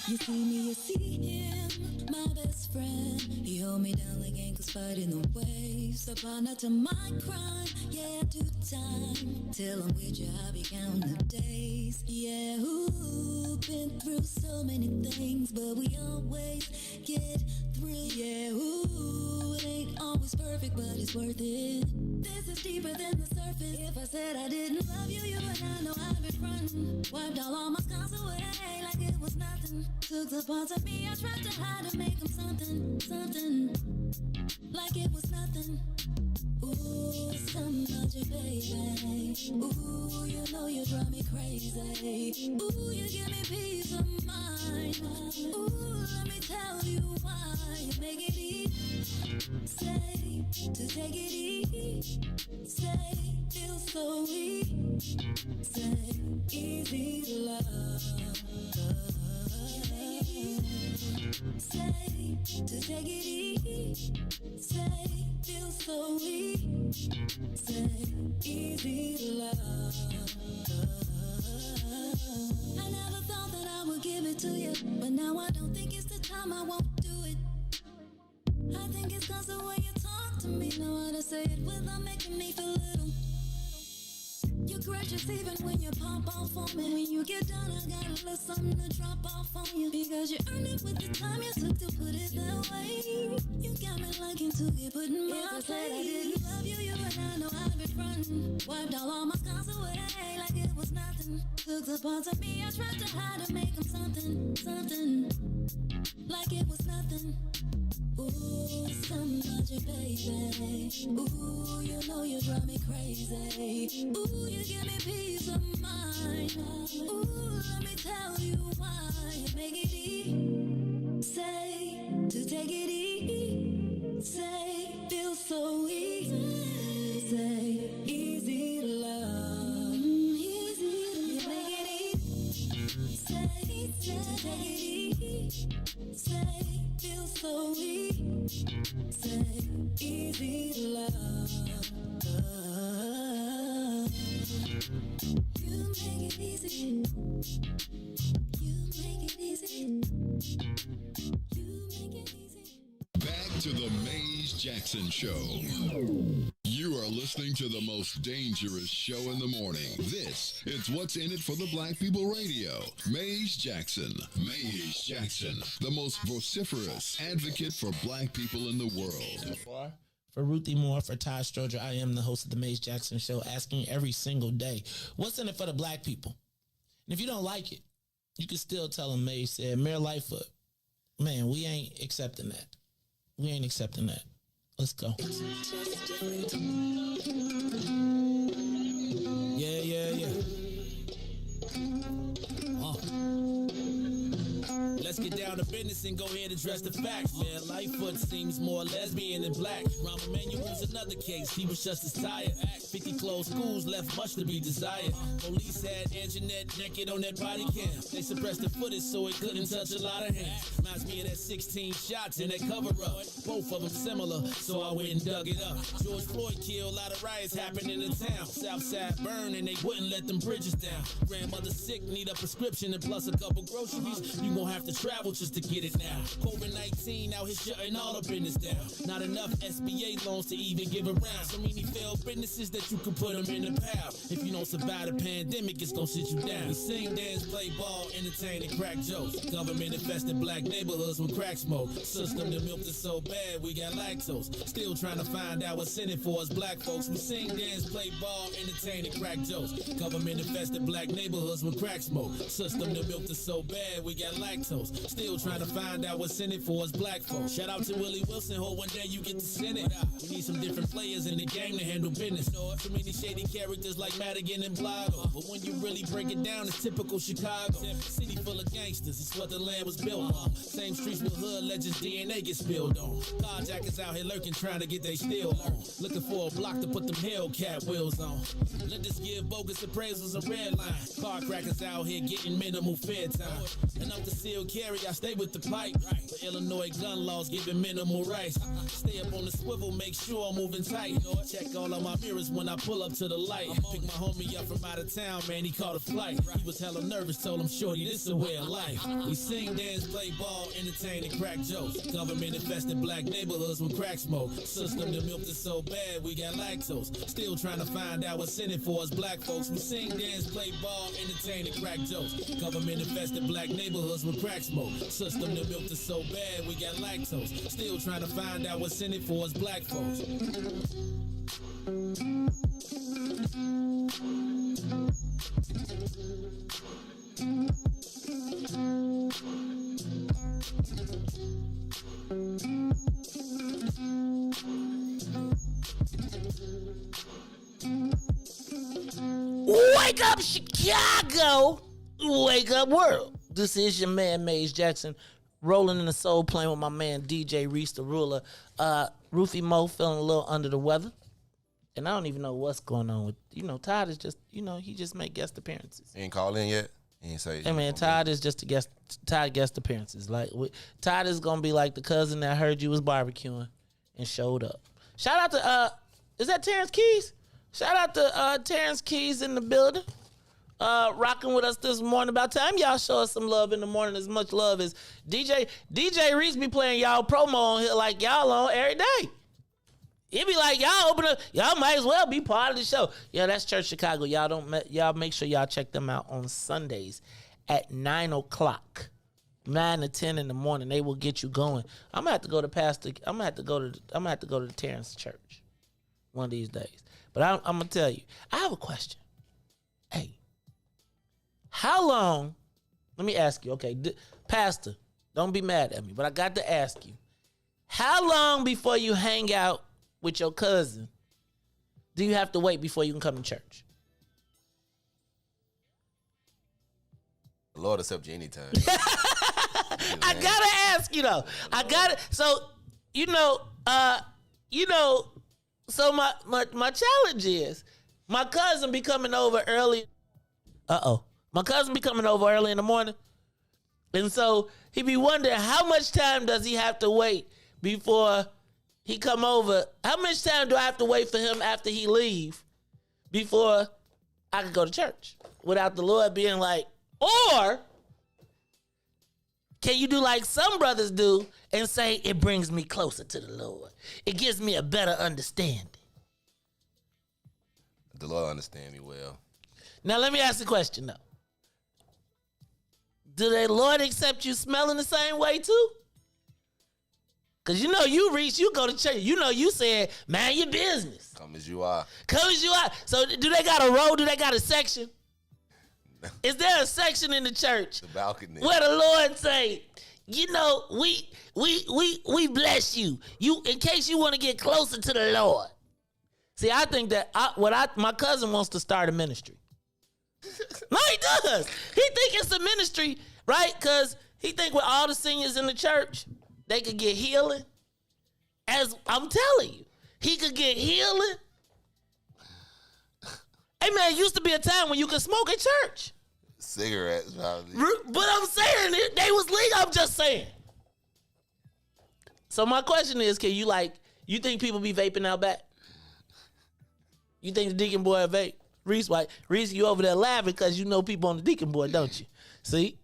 You see me, you see him, my best friend. He hold me down like ankles fighting the waves. Upon to my crime, yeah, I do time. Till I'm with you, I'll be counting the days. Yeah, ooh, been through so many things, but we always get through. Yeah, ooh, it ain't always perfect, but it's worth it. This is deeper than the surface. If I said I didn't love you, you and I know I've been frontin'. Wiped all my scars away like it was nothing. Took the parts of me I tried to hide and make them something, something, like it was nothing. Ooh, something about you, baby. Ooh, you know you drive me crazy. Ooh, you give me peace of mind. Ooh, let me tell you why. You make it easy, say, to take it easy, say, feel so easy, say, easy to love. Say, to take it easy, say, feel so easy, say, easy to love. I never thought that I would give it to you, but now I don't think it's the time, I won't do it. I think it's cause the way you talk to me, know how to say it without making me feel little. You're gracious even when you pop off on me. When you get done, I got a little something to drop off on you. Because you earned it with the time you took to put it that way. You got me liking to get put in my place. I didn't love you, you and I know I've been frontin'. Wiped all my scars away like it was nothing. Took the parts of me I tried to hide and make them something, something, like it was nothing. Ooh, something about you, baby. Ooh, you know you drive me crazy. Ooh, you give me peace of mind. Ooh, let me tell you why. You make it easy, say, to take it easy, say, feel so easy, say, easy to love. Easy, you make it easy, say, to take it easy, say, feel so easy, say, easy to love. You make it easy. You make it easy. You make it easy. Back to the Maze Jackson Show. You are listening to the most dangerous show in the morning. This is What's in It for the Black People Radio. Maze Jackson. Maze Jackson, the most vociferous advocate for black people in the world. For Ruthie Moore, for Todd Stroger, I am the host of the Maze Jackson Show, asking every single day, what's in it for the black people? And if you don't like it, you can still tell them Maze said, Mayor Lightfoot, man, we ain't accepting that. We ain't accepting that. Let's go. Yeah. Let's get down to business and go ahead and address the facts, man. Lightfoot seems more lesbian than black. Rahm Emanuel's another case. He was just as tired. 50 closed schools left much to be desired. Police had Anjanette naked on that body cam. They suppressed the footage so it couldn't touch a lot of hands. Reminds me of that 16 shots in that cover up. Both of them similar, so I went and dug it up. George Floyd killed, a lot of riots happened in the town. Southside burned and they wouldn't let them bridges down. Grandmother sick, need a prescription and plus a couple groceries. You gon' have to travel just to get it now. COVID-19 out here shutting all the business down. Not enough SBA loans to even give around. So many failed businesses that you can put them in the pile. If you don't survive the pandemic, it's gonna sit you down. We sing, dance, play ball, entertain, and crack jokes. Government infested black neighborhoods with crack smoke. System that milked us so bad, we got lactose. Still trying to find out what's in it for us black folks. We sing, dance, play ball, entertain, and crack jokes. Government infested black neighborhoods with crack smoke. System that milked us so bad, we got lactose. Still trying to find out what's in it for us black folks. Shout out to Willie Wilson, hope one day you get to send it. We need some different players in the game to handle business. Too many shady characters like Madigan and Blago. But when you really break it down, it's typical Chicago. City full of gangsters, it's what the land was built on. Same streets with hood legends, DNA get spilled on. Carjackers out here lurking, trying to get they steel on. Looking for a block to put them Hellcat wheels on. Let us give bogus appraisals a red line. Car crackers out here getting minimal fair time. And I'm concealed carry, I stay with the pipe. The Illinois gun laws giving minimal rights. Stay up on the swivel, make sure I'm moving tight. Check all of my mirrors when I pull up to the light. Pick my homie up from out of town, man, he caught a flight. He was hella nervous, told him, shorty, this a way of life. We sing, dance, play ball, entertain, and crack jokes. Government infested black neighborhoods with crack smoke. System that milked us so bad, we got lactose. Still trying to find out what's in it for us black folks. We sing, dance, play ball, entertain, and crack jokes. Government infested black neighborhoods with crack smoke. System that milked us so bad, we got lactose. Still trying to find out what's in it for us black folks. Wake up, Chicago! Wake up, world! This is your man, Maze Jackson, rolling in the soul, playing with my man, DJ Reese the Ruler. Ruthie Mo feeling a little under the weather. And I don't even know what's going on with, Todd is just, he just make guest appearances. He ain't called in yet? He ain't say. Hey, man, Todd is just Todd guest appearances. Todd is going to be like the cousin that heard you was barbecuing and showed up. Shout out to, is that Terrence Keys? Shout out to Terrence Keys in the building. Rocking with us this morning. About time y'all show us some love in the morning. As much love as DJ Reese be playing y'all promo on here like y'all on every day. It be like y'all open up, y'all might as well be part of the show. Yeah, that's Church Chicago. Y'all make sure y'all check them out on Sundays at 9 o'clock. 9 to 10 in the morning. They will get you going. I'm gonna have to go to the Terrence church one of these days. But I'm gonna tell you, I have a question. Hey, how long? Let me ask you. Okay, Pastor, don't be mad at me, but I got to ask you. How long before you hang out with your cousin do you have to wait before you can come to church? The Lord accept you anytime. I gotta ask you though. So so my challenge is my cousin be coming over early. My cousin be coming over early in the morning. And so he be wondering how much time does he have to wait before he come over? How much time do I have to wait for him after he leave before I can go to church without the Lord being like, or can you do like some brothers do and say, it brings me closer to the Lord? It gives me a better understanding. The Lord understand me well. Now let me ask the question though. Do the Lord accept you smelling the same way too? Because you reach, you go to church. You said, man, your business. Come as you are. Come as you are. So do they got a row? Do they got a section? Is there a section in the church? The balcony. Where the Lord say, we bless you. In case you want to get closer to the Lord. See, I think that my cousin wants to start a ministry. No, he does. He think it's a ministry, right? Because he think with all the seniors in the church, they could get healing. As I'm telling you, he could get healing. Hey, man, it used to be a time when you could smoke at church. Cigarettes, probably. But I'm saying they was legal. I'm just saying. So my question is, you think people be vaping out back? You think the deacon boy vape? Reese White. Reese, you over there laughing because you know people on the deacon board, don't you? See?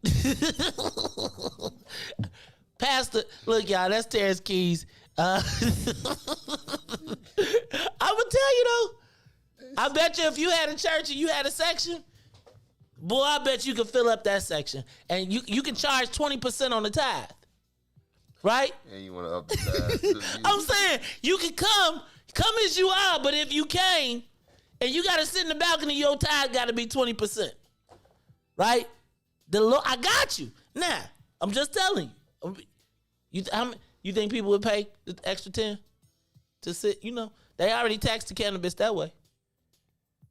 Pastor, look, y'all, that's Terrence Keys. I'm going to tell you, though, I bet you if you had a church and you had a section, boy, I bet you could fill up that section. And you can charge 20% on the tithe. Right? And you want to up the tithe. I'm saying, you can come as you are, but if you came and you got to sit in the balcony, your tithe got to be 20%. Right? The Lord, I got you. Now, I'm just telling you. You think people would pay the extra 10 to sit? You know, they already taxed the cannabis that way.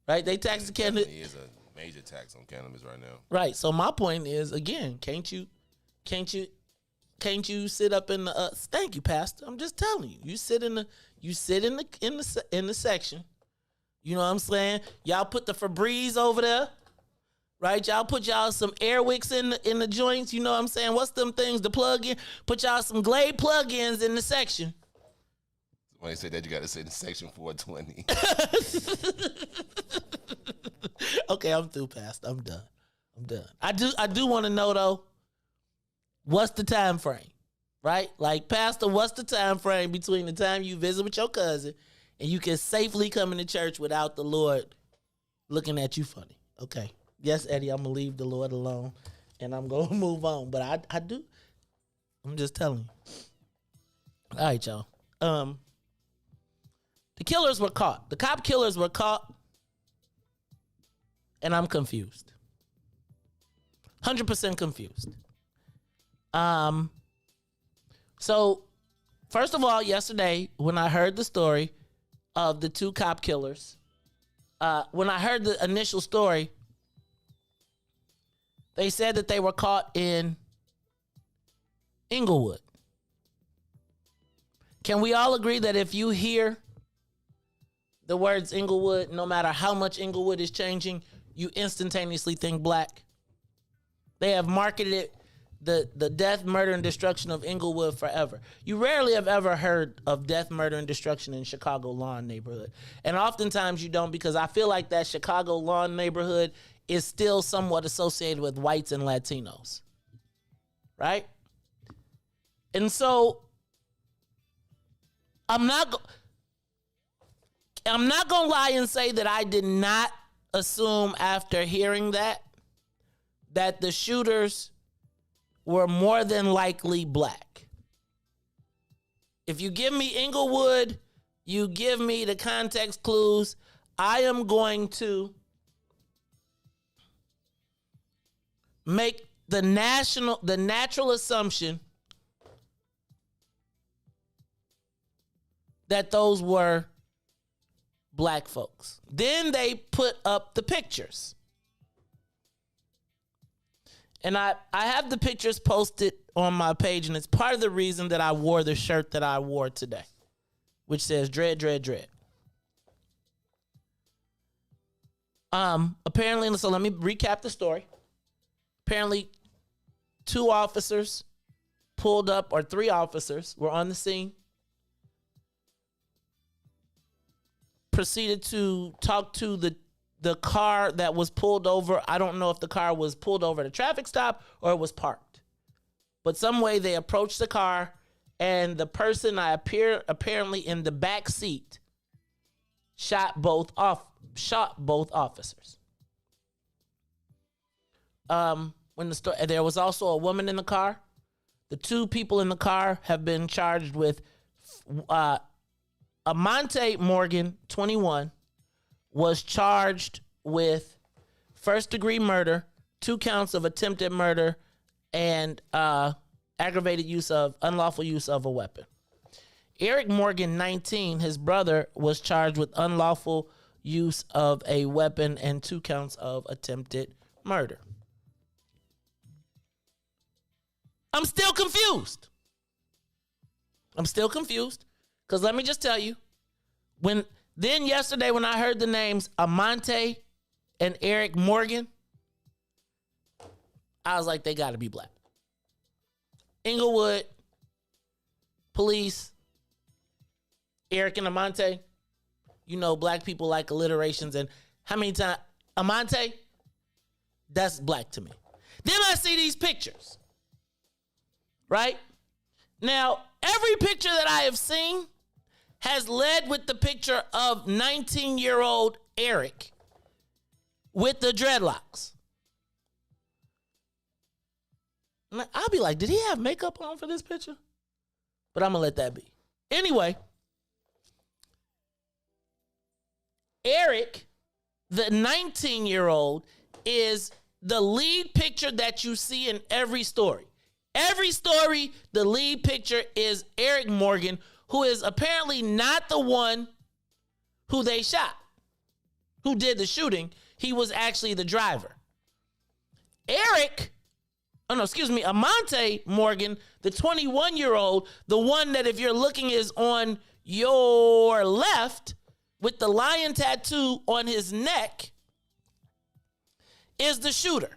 Right? They taxed the cannabis. It is a major tax on cannabis right now. Right. So my point is, again, can't you sit up in the thank you, Pastor. I'm just telling you. You sit in the section. You know what I'm saying? Y'all put the Febreze over there. Right? Y'all put y'all some Airwicks in the joints. You know what I'm saying? What's them things to plug in? Put y'all some Glade plug-ins in the section. When they say that, you got to say in section 420. Okay, I'm through, Pastor. I'm done. I do want to know, though, what's the time frame? Right? Like, Pastor, what's the time frame between the time you visit with your cousin and you can safely come into church without the Lord looking at you funny? Okay. Yes, Eddie, I'm going to leave the Lord alone and I'm going to move on. But I do. I'm just telling you. All right, y'all. The killers were caught. The cop killers were caught. And I'm confused. 100% confused. So, first of all, yesterday, when I heard the story of the two cop killers, when I heard the initial story, they said that they were caught in Inglewood. Can we all agree that if you hear the words Inglewood, no matter how much Inglewood is changing, you instantaneously think black? They have marketed it the death, murder, and destruction of Inglewood forever. You rarely have ever heard of death, murder, and destruction in Chicago Lawn neighborhood. And oftentimes you don't, because I feel like that Chicago Lawn neighborhood is still somewhat associated with whites and Latinos. Right? And so I'm not going to lie and say that I did not assume after hearing that the shooters were more than likely black. If you give me Inglewood, you give me the context clues, I am going to make the natural assumption that those were black folks. Then they put up the pictures. And I have the pictures posted on my page, and it's part of the reason that I wore the shirt that I wore today, which says Dread, Dread, Dread. Apparently, so let me recap the story. Apparently, 2 officers pulled up, or 3 officers were on the scene, proceeded to talk to the car that was pulled over. I don't know if the car was pulled over at a traffic stop or it was parked. But some way they approached the car, and the person apparently in the back seat shot both officers. There was also a woman in the car. The 2 people in the car have been charged with Amonte Morgan, 21, was charged with first-degree murder, 2 counts of attempted murder, and aggravated unlawful use of a weapon. Eric Morgan, 19, his brother, was charged with unlawful use of a weapon and 2 counts of attempted murder. I'm still confused. Because let me just tell you, yesterday when I heard the names Amonte and Eric Morgan, I was like, they got to be black. Inglewood, police, Eric and Amonte, you know, black people like alliterations, and How many times? Amante? That's black to me. Then I see these pictures. Right? Now, every picture that I have seen has led with the picture of 19-year-old Eric with the dreadlocks. I'll be like, did he have makeup on for this picture? But I'm going to let that be. Anyway, Eric, the 19-year-old, is the lead picture that you see in every story. Every story, the lead picture is Eric Morgan, who is apparently not the one who they shot, who did the shooting. He was actually the driver. Amante Morgan, the 21-year-old, the one that if you're looking is on your left with the lion tattoo on his neck, is the shooter.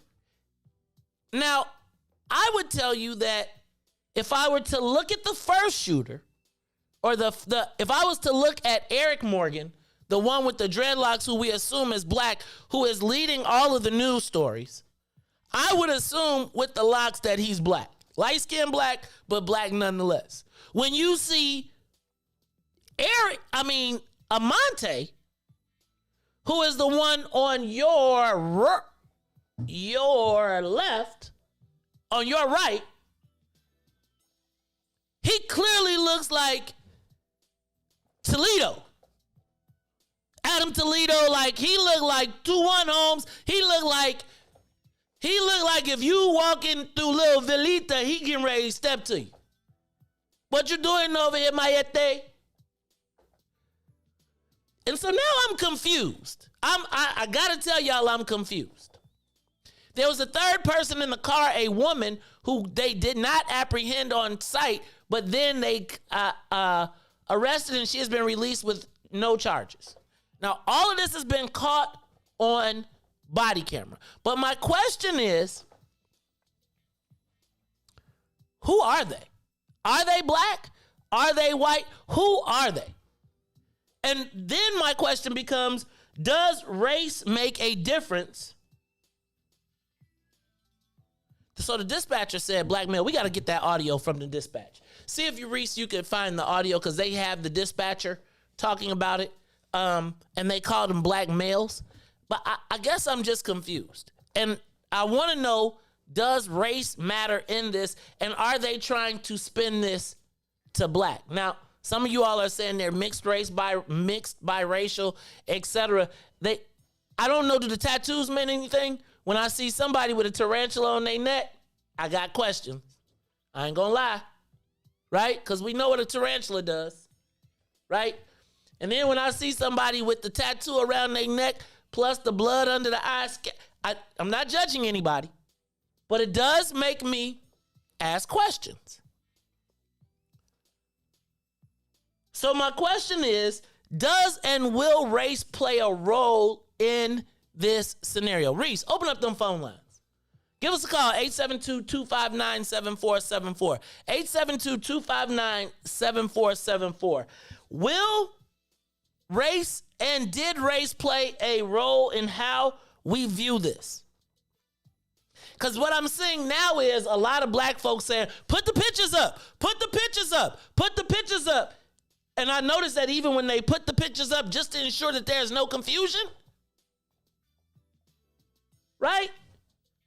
Now, I would tell you that if I were to look at the first shooter, or if I was to look at Eric Morgan, the one with the dreadlocks who we assume is black, who is leading all of the news stories, I would assume with the locks that he's black. Light-skinned black, but black nonetheless. When you see Amante, who is the one on your left, on your right, he clearly looks like Toledo. Adam Toledo, like he looked like 2-1 Homes. He looked like if you walking through Little Velita, he getting ready to step to you. What you doing over here, Mayete? And so now I'm confused. I gotta tell y'all I'm confused. There was a third person in the car, a woman who they did not apprehend on site, but then they arrested and she has been released with no charges. Now, all of this has been caught on body camera. But my question is, who are they? Are they black? Are they white? Who are they? And then my question becomes, does race make a difference? So the dispatcher said, black male, we got to get that audio from the dispatch. See if you can find the audio, because they have the dispatcher talking about it. And they called them black males. But I guess I'm just confused. And I want to know, does race matter in this? And are they trying to spin this to black? Now, some of you all are saying they're mixed race, mixed biracial, etc. I don't know, do the tattoos mean anything? When I see somebody with a tarantula on their neck, I got questions. I ain't gonna lie, right? Because we know what a tarantula does, right? And then when I see somebody with the tattoo around their neck, plus the blood under the eyes, I'm not judging anybody, but it does make me ask questions. So my question is, does and will race play a role in this scenario? Reese, open up them phone lines. Give us a call, 872-259-7474. 872-259-7474. Will race and did race play a role in how we view this? Because what I'm seeing now is a lot of black folks saying, put the pictures up, put the pictures up, put the pictures up. And I noticed that even when they put the pictures up just to ensure that there's no confusion, right?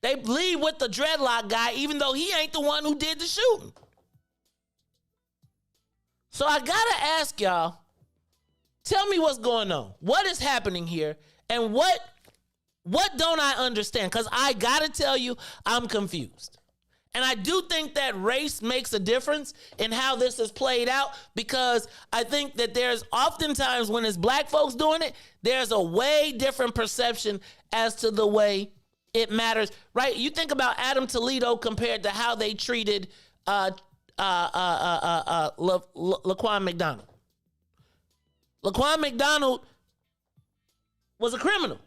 They leave with the dreadlock guy, even though he ain't the one who did the shooting. So I gotta ask y'all, tell me what's going on. What is happening here? And what don't I understand? Because I gotta tell you, I'm confused. And I do think that race makes a difference in how this is played out, because I think that there's oftentimes when it's black folks doing it, there's a way different perception as to the way it matters, right? You think about Adam Toledo compared to how they treated Laquan McDonald. Laquan McDonald was a criminal.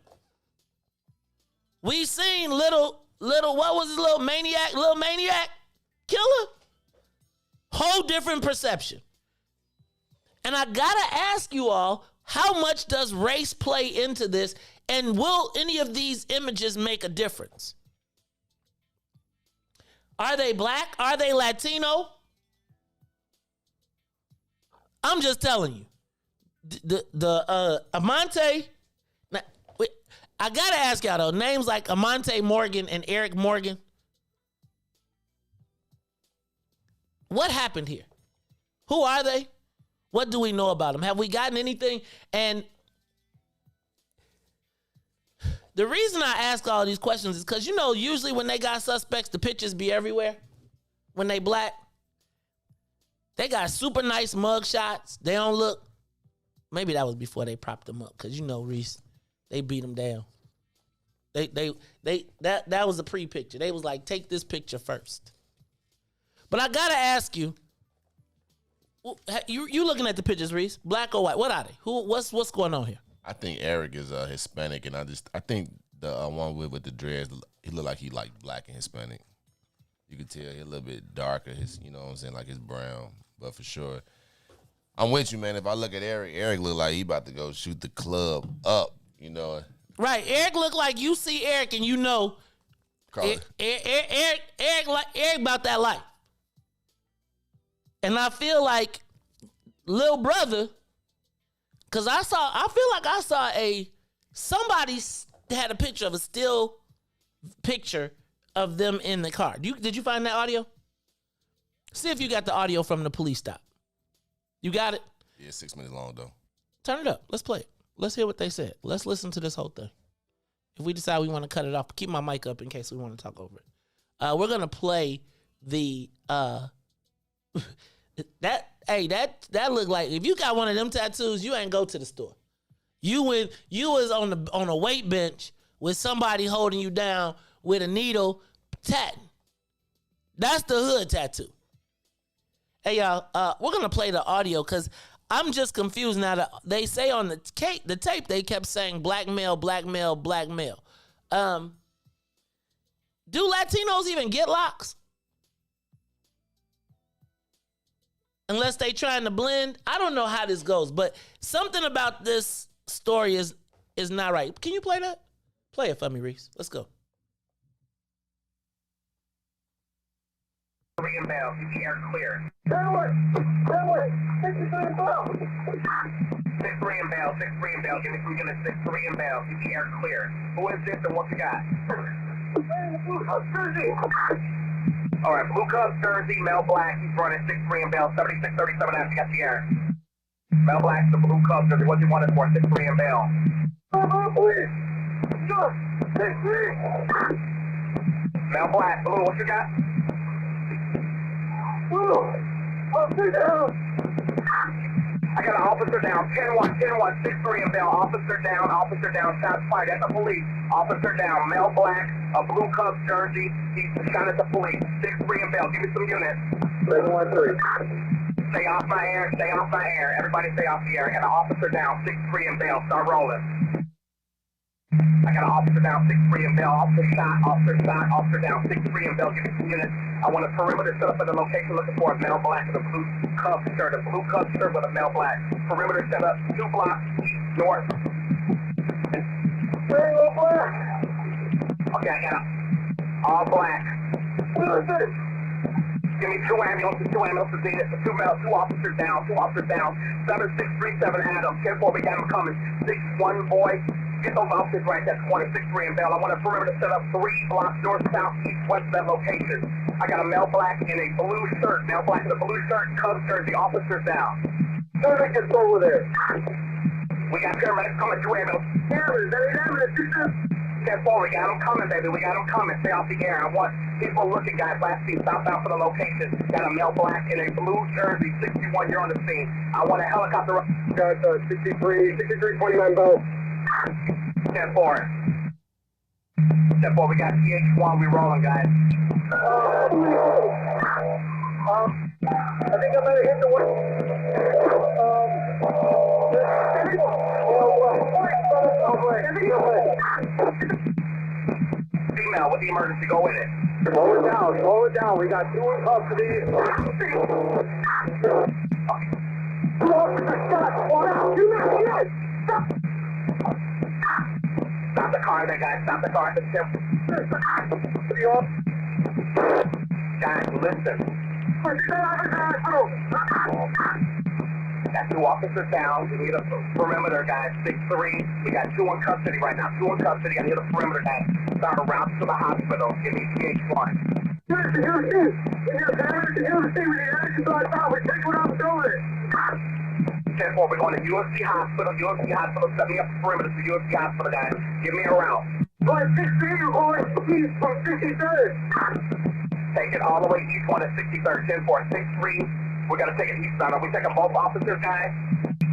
We seen little, what was his little maniac killer? Whole different perception. And I gotta ask you all, how much does race play into this And will any of these images make a difference? Are they black? Are they Latino? I'm just telling you. The Amante, now, I gotta ask y'all though, names like Amante Morgan and Eric Morgan, what happened here? Who are they? What do we know about them? Have we gotten anything? And the reason I ask all these questions is because, you know, usually when they got suspects, the pictures be everywhere. When they black, they got super nice mug shots. They don't look, maybe that was before they propped them up, because, you know, Reese, they beat them down. That was a pre-picture. They was like, take this picture first. But I gotta ask you, you looking at the pictures, Reese? Black or white? What are they? What's going on here? I think Eric is Hispanic, and I think the one with the dreads, he look like he like black and Hispanic. You could tell he a little bit darker. You know what I'm saying, like his brown. But for sure, I'm with you, man. If I look at Eric look like he about to go shoot the club up. You know, right? Eric look like, you see Eric and you know, Eric about that life. And I feel like little brother. Cause I feel like I saw somebody had a picture of a still picture of them in the car. Did you find that audio? See if you got the audio from the police stop. You got it? Yeah, 6 minutes long though. Turn it up. Let's play it. Let's hear what they said. Let's listen to this whole thing. If we decide we want to cut it off, keep my mic up in case we want to talk over it. We're gonna play the that look like, if you got one of them tattoos, you ain't go to the store. You was on a weight bench with somebody holding you down with a needle tatting. That's the hood tattoo. Hey y'all, we're gonna play the audio because I'm just confused now. They say on the tape they kept saying black male, black male, black male. Do Latinos even get locks? Unless they trying to blend. I don't know how this goes, but something about this story is not right. Can you play that? Play it for me, Reese. Let's go. Inbound, keep the air clear. Downward. 63 inbound. 63 inbound, 63 inbound. Give me some units, 63 inbound. Keep the air clear. Who is this and what you got? All right, Blue Cubs jersey, Mel Black. He's running 6-3 inbound, 76-37 after you got the air. Mel Black's the Blue Cubs jersey. What do you want it for? 6-3 inbound. Please. Sure. 6-3. Mel Black, Blue, what you got? Blue. I'll sit down. I got an officer down. 10-1, 6-3 inbound. Officer down, shots fired at the police. Officer down, Mel Black, a Blue Cubs jersey. He's shot at the police. 6-3 inbound. Give me some units. 7-1-3. Stay off my air. Everybody stay off the air. I got an officer down. 6-3 inbound. Start rolling. I got an officer down. 6-3 inbound. Officer down. 6-3 inbound. Give me some units. I want a perimeter set up at the location looking for a Mel Black with a Blue Cubs shirt. A Blue Cubs shirt with a Mel Black. Perimeter set up 2 blocks north. Mel Black. Okay, I got it. All black. Give me 2 ambulances, Zenith, 2 officers down, 7637 Adam, 10-4, we got him coming, 6-1 boy, get those officers right, that's 6-3 and Bell. I want a perimeter set up 3 blocks north, south, east, west of that location. I got a Mel Black in a blue shirt, Cubs jersey, officers down. Paramedics gets over there. We got paramedics coming, 2 ambulances. 10-4, we got them coming, baby. Stay off the air. I want people looking, guys. Last scene, southbound for the location. Got a Mel Black in a blue jersey. 61, you're on the scene. I want a helicopter. Got 6329 bow. 10-4. 10-4, we got TH1. We rolling, guys. I think I better hit the one. Female with the emergency, go in it. Slow it down. We got 2 in custody. 2 officers shot. 1 out. 2 minutes. Stop. Stop the car there, guys. Stop the car. Guys, listen. Got 2 officers down. We need a perimeter, guys. 6-3. We got 2 in custody right now. 2 in custody. I need a perimeter, guys. Start a route to the hospital. Give me PH1. Here's the we're going to UFC Hospital. UFC Hospital. Set me up a perimeter to UFC Hospital, guys. Give me a route. Going 6-3, boys. Please, from 63rd. Take it all the way east one to 63rd. 10-4. 6-3. We're going to take it eastbound. Are we taking both officers, guys?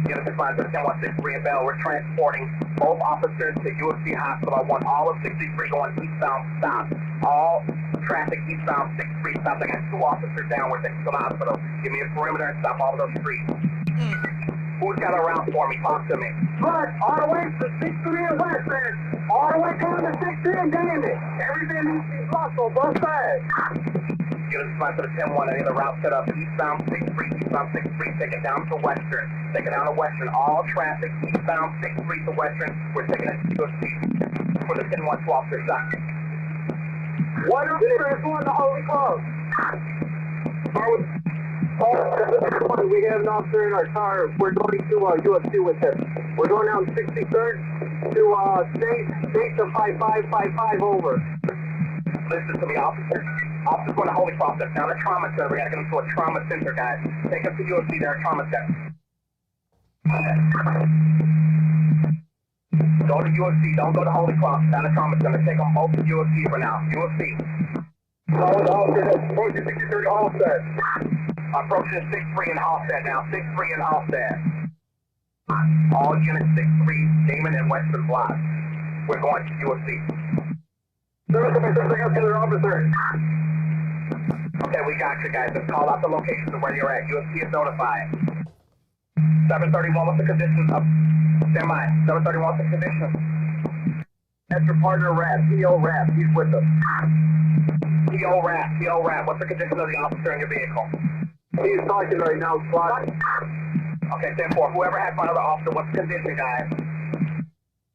Get us to 10-1-6-3 in Bell. We're transporting both officers to UFC Hospital. I want all of 63 going eastbound. Stop. All traffic eastbound 63 stops. I got 2 officers down. We're taking to the hospital. Give me a perimeter and stop all of those streets. Who's got a route for me? Talk to me. Good. All the way to 63 and West End. All the way down to 63 and Dandy. Everything needs to be blocked on both sides. Get us to the 10-1. I need a route set up. Eastbound 63, eastbound 63. Take it down to Western. Take it down to Western. All traffic eastbound 63 to Western. We're taking it to UFC for the 10-1 to officer stop. One officer is going to Holy Cross. We have an officer in our car. We're going to UFC with him. We're going down 63rd to state to 5555 over. Listen to me, officer. Officer's going to Holy Cross. That's down a trauma center. We got to get him to a trauma center, guys. Take him to UFC. They're a trauma center. Go to UFC. Don't go to Holy Cross. Down a trauma center. Take them both to UFC for now. UFC. Approaching 63 Halstead. Approaching 6-3 in Halstead now. 6-3 in Halstead. All units 6-3, Damon and Western Block. We're going to UFC. Officer. Okay, we got you guys. Just call out the locations of where you're at. UFC is notified. 731, what's the conditions of... Stand by. 731, what's the conditions? That's your partner, Rap. P.O. Rap. He's with us. P.O. Rap. P.O. Rap. What's the condition of the officer in your vehicle? He's talking right now, squad. Okay, 10-4. Whoever has my other officer, what's the condition, guys?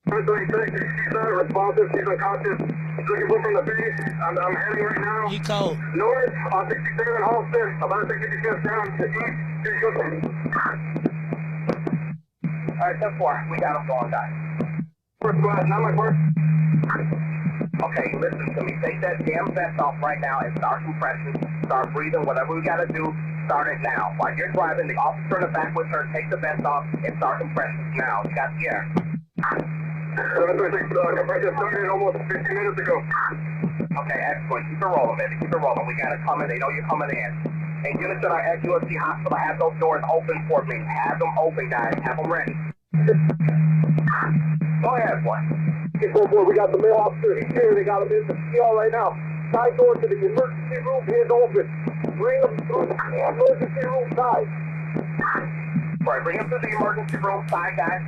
736. She's not responsive. She's unconscious. She's looking for from the base. I'm heading right now. You cold. North on 67 Halstead. About 60 steps down to east. Here's your thing. Alright, 10-4. We got him going, guys. First squad, not my first. Okay, listen to me. Take that damn vest off right now and start compression. Start breathing. Whatever we gotta do, start it now. While you're driving, the officer in the back with her, take the vest off and start compression now. You got the air. 736, compression started almost 15 minutes ago. Okay, excellent. Keep it rolling, baby. Keep it rolling. We got it coming. They know you're coming in. And units that are at UFC Hospital, have those doors open for me. Have them open, guys. Have them ready. Go ahead, boy. Okay, boy, we got the male officer here. They got him in the CR right now. Side door to the emergency room is open. Bring him through the emergency room side. Right, bring him through the emergency room side, guys.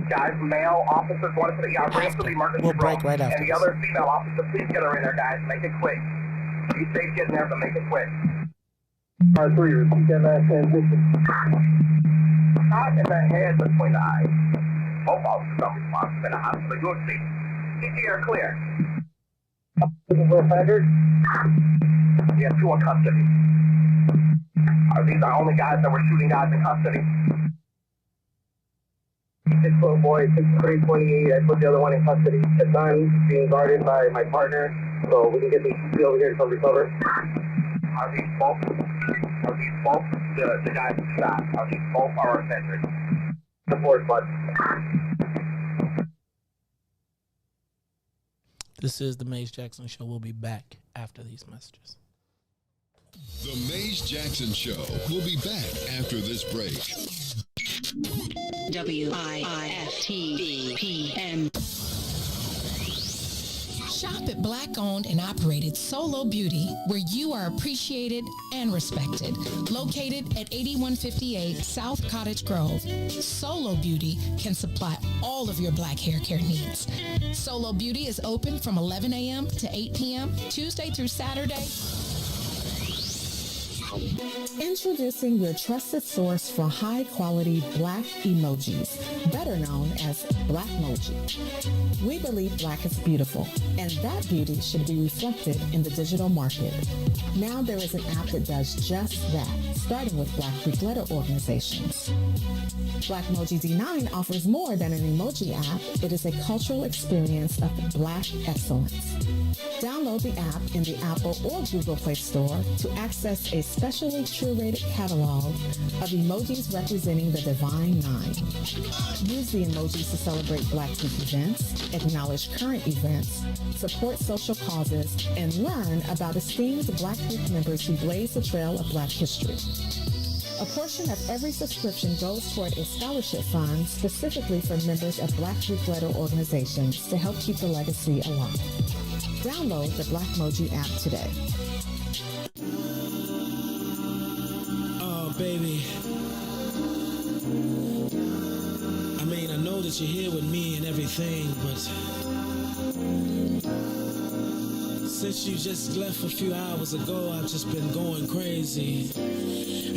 Guys, male officer going to the ER. Bring him to the emergency room. Break right after and the other female officer, please get her in there, guys. Make it quick. Be safe getting there, but make it quick. R3, repeat that last transition. Shot in the head between the eyes. Both officers are responsible in the hospital. You'll see. Keep the air clear. Looking for offenders? Yeah, 2 in custody. These are only guys that were shooting guys in custody. 6-foot boy, 6'3", I put the other one in custody. The son being guarded by my partner, so we can get these two over here to recover. Are these both the guys who shot? Are these both our offenders? The fourth bud. This is the Maze Jackson Show. We'll be back after these messages. The Maze Jackson Show will be back after this break. WIIFTBP. Shop at Black-owned and operated Solo Beauty, where you are appreciated and respected. Located at 8158 South Cottage Grove, Solo Beauty can supply all of your black hair care needs. Solo Beauty is open from 11 a.m. to 8 p.m., Tuesday through Saturday. Introducing your trusted source for high-quality black emojis, better known as Blackmoji. We believe black is beautiful, and that beauty should be reflected in the digital market. Now there is an app that does just that, starting with Black Greek letter organizations. Blackmoji D9 offers more than an emoji app. It is a cultural experience of black excellence. Download the app in the Apple or Google Play Store to access a specially curated catalog of emojis representing the Divine Nine. Use the emojis to celebrate Black Greek events, acknowledge current events, support social causes, and learn about esteemed Black Greek members who blaze the trail of Black history. A portion of every subscription goes toward a scholarship fund specifically for members of Black Greek letter organizations to help keep the legacy alive. Download the Blackmoji app today. Oh, baby. I mean, I know that you're here with me and everything, but since you just left a few hours ago, I've just been going crazy.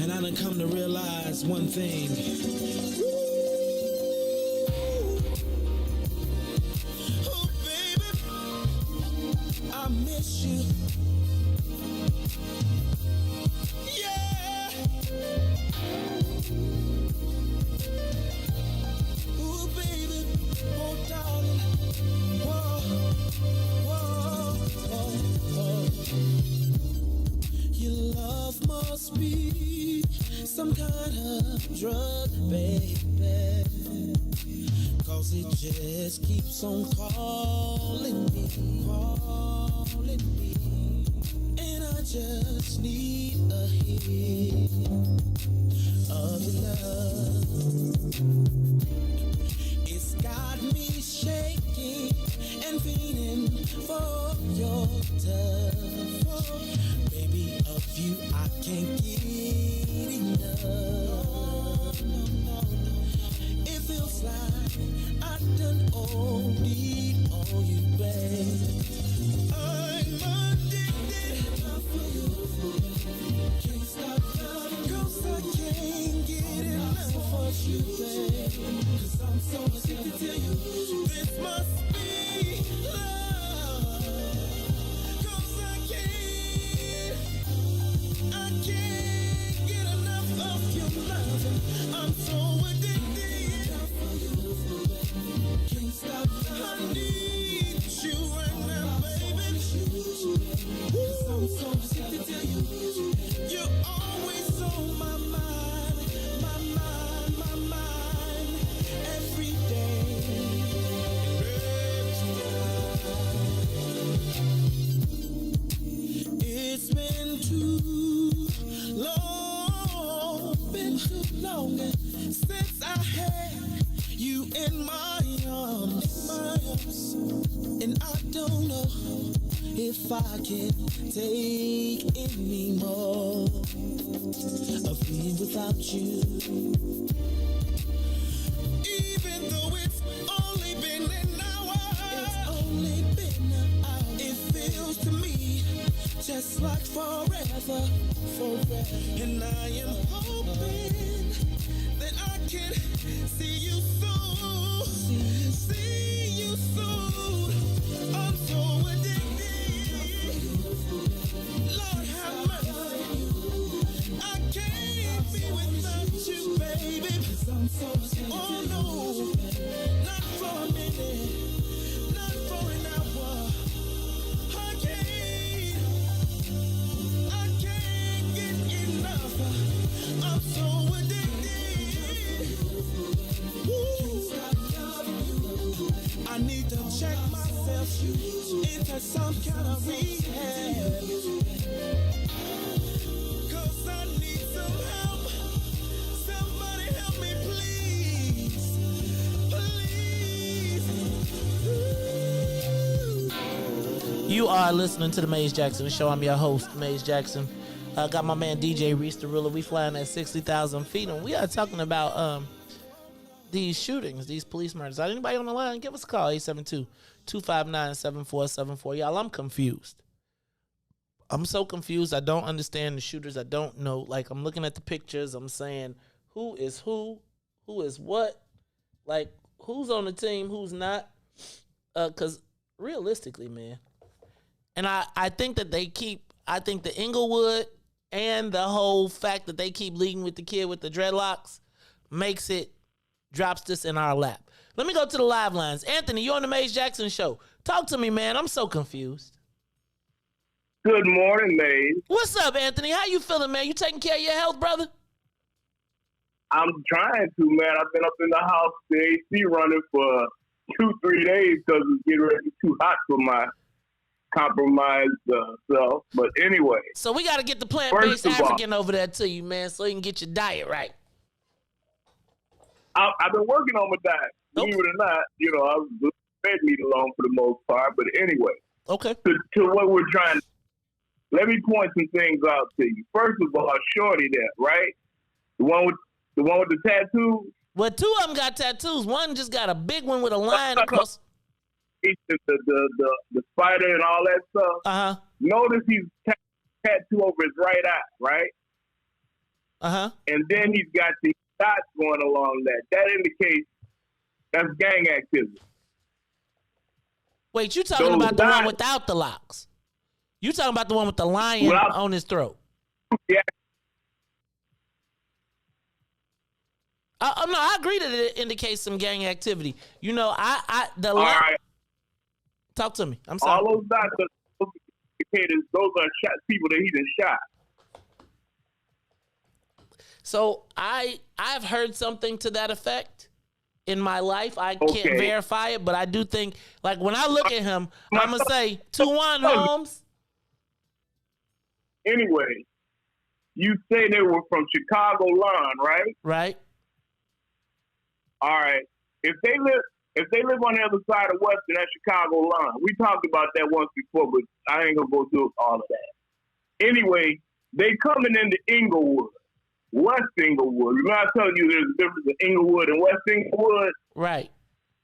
And I done come to realize one thing. Oh, baby, I miss you. Yeah. Oh, baby, oh, darling. Whoa, whoa, oh, oh. Your love must be some kind of drug, baby, 'cause it just keeps on calling me, and I just need a hit of your love. It's got me shaking and feeling for your touch. Baby, of you I can't get enough. It feels like I done OD'd on you, babe. I'm addicted. Can't stop loving, 'cause I can't get enough of you, babe. 'Cause I'm so addicted to you. This must be love. 'Cause I can't get enough of your love. I'm so addicted. Can't stop. I need you right now, baby. I'm so addicted to you. You're always on my mind, my mind, my mind, every day. It's been too long since I had you in my arms, and I don't know if I can take any more of being without you. Even though it's only been an hour, it feels to me just like forever. And I am hoping that I can see you soon. See you soon. I'm so addicted. Lord have mercy. I can't be without you, baby. Oh no, not for a minute, not for an hour. I can't get enough. I'm so addicted. Ooh. I need to check myself into some kind of rehab, 'cause I need some help. Somebody help me, please. Please. You are listening to the Maze Jackson Show. I'm your host, Maze Jackson. I got my man DJ Reese the Ruler. We flying at 60,000 feet, and we are talking about these shootings, these police murders. Anybody on the line? Give us a call, 872-259-7474. Y'all, I'm confused. I'm so confused. I don't understand the shooters. I don't know. Like, I'm looking at the pictures. I'm saying who is who is what, like who's on the team, who's not. Because realistically, man, and I think that I think the Inglewood and the whole fact that they keep leading with the kid with the dreadlocks drops this in our lap. Let me go to the live lines. Anthony, you on the Maze Jackson show. Talk to me, man. I'm so confused. Good morning, Maze. What's up, Anthony? How you feeling, man? You taking care of your health, brother? I'm trying to, man. I've been up in the house, the AC running for 2-3 days because it's getting ready too hot for my compromised self. But anyway. So we got to get the plant-based African over there to you, man, so you can get your diet right. I've been working on my diet. Believe it or not, I was fed meat alone for the most part. But anyway. Okay. To what we're trying to, let me point some things out to you. First of all, Shorty there, right? The one with the tattoo. Well, 2 of them got tattoos. One just got a big one with a line across. The spider and all that stuff. Uh-huh. Notice he's tattoo over his right eye, right? Uh-huh. And then he's got the dots going along that. That indicates that's gang activity. Wait, you talking about the one without the locks? You talking about the one with the lion on his throat? Yeah. No, I agree that it indicates some gang activity. All right. Talk to me. I'm sorry. All those dots are indicators. Those are people that he done shot. So I've heard something to that effect in my life. I can't verify it, but I do think, like, when I look at him, I'm gonna say 2-1 Holmes. Anyway, you say they were from Chicago line, right? Right. All right. If they live on the other side of Western, that Chicago line. We talked about that once before, but I ain't gonna go through all of that. Anyway, they coming into Inglewood, West Inglewood. Remember I told you there's a difference in Inglewood and West Inglewood? Right.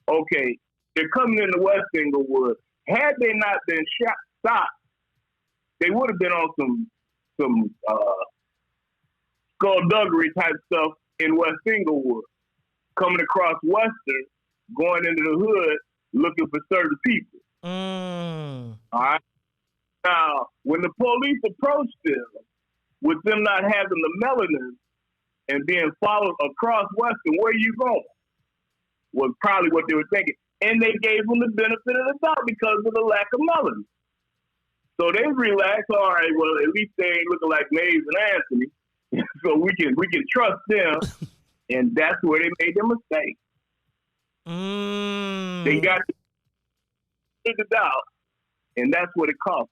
Okay. They're coming into West Inglewood. Had they not been stopped, they would have been on some skullduggery type stuff in West Inglewood. Coming across Western, going into the hood, looking for certain people. All right. Now, when the police approached them, with them not having the melanin and being followed across Western, where you going? Was probably what they were thinking. And they gave them the benefit of the doubt because of the lack of melanin. So they relaxed. All right, well, at least they ain't looking like Maze and Anthony. So we can trust them. And that's where they made their mistake. They got the doubt, and that's what it cost.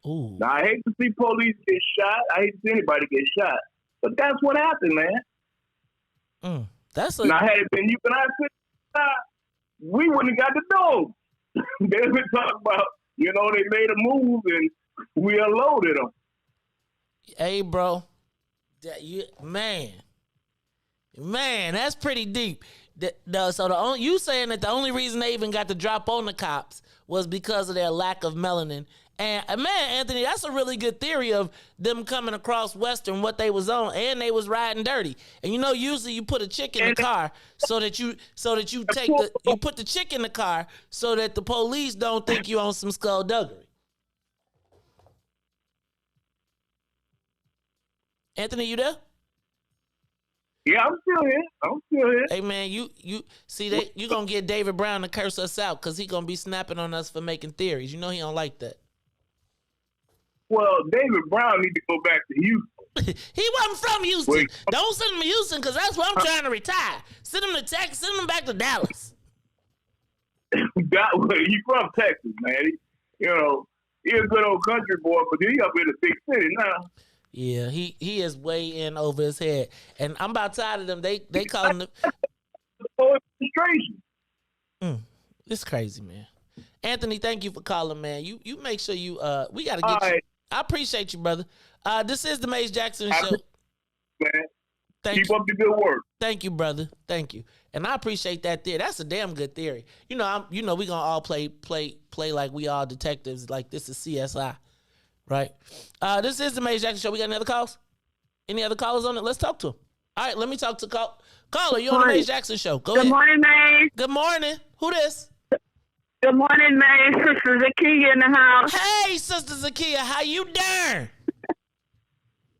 Ooh. Now, I hate to see police get shot. I hate to see anybody get shot. But that's what happened, man. Now, had it been you and I, we wouldn't have got the dogs. They've been talking about, they made a move, and we unloaded them. Hey, bro. Man, that's pretty deep. So you saying that the only reason they even got the drop on the cops was because of their lack of melanin. And man, Anthony, that's a really good theory of them coming across Western, what they was on, and they was riding dirty. And usually you put a chick in the car so that you put the chick in the car so that the police don't think you on some skullduggery. Anthony, you there? Yeah, I'm still here. Hey, man, you see, you going to get David Brown to curse us out because he going to be snapping on us for making theories. He don't like that. Well, David Brown need to go back to Houston. He wasn't from Houston. Don't send him to Houston because that's where I'm trying to retire. Send him to Texas. Send him back to Dallas. You from Texas, man. He's a good old country boy, but he up in the big city now. Yeah, he is way in over his head. And I'm about tired of them. They call him administration. It's crazy, man. Anthony, thank you for calling, man. You make sure we got to get you. Right. I appreciate you, brother. This is the Maze Jackson show. Man. Keep up the good work. Thank you, brother. Thank you. And I appreciate that theory. That's a damn good theory. We gonna all play like we all detectives, like this is CSI. Right. This is the Maze Jackson Show. We got any other calls? Any other callers on it? Let's talk to them. All right, let me talk to caller. You're on the Maze Jackson Show. Go ahead. Good morning, Maze. Good morning. Who this? Good morning, Maze. Sister Zakiya in the house. Hey, Sister Zakiya, how you doing?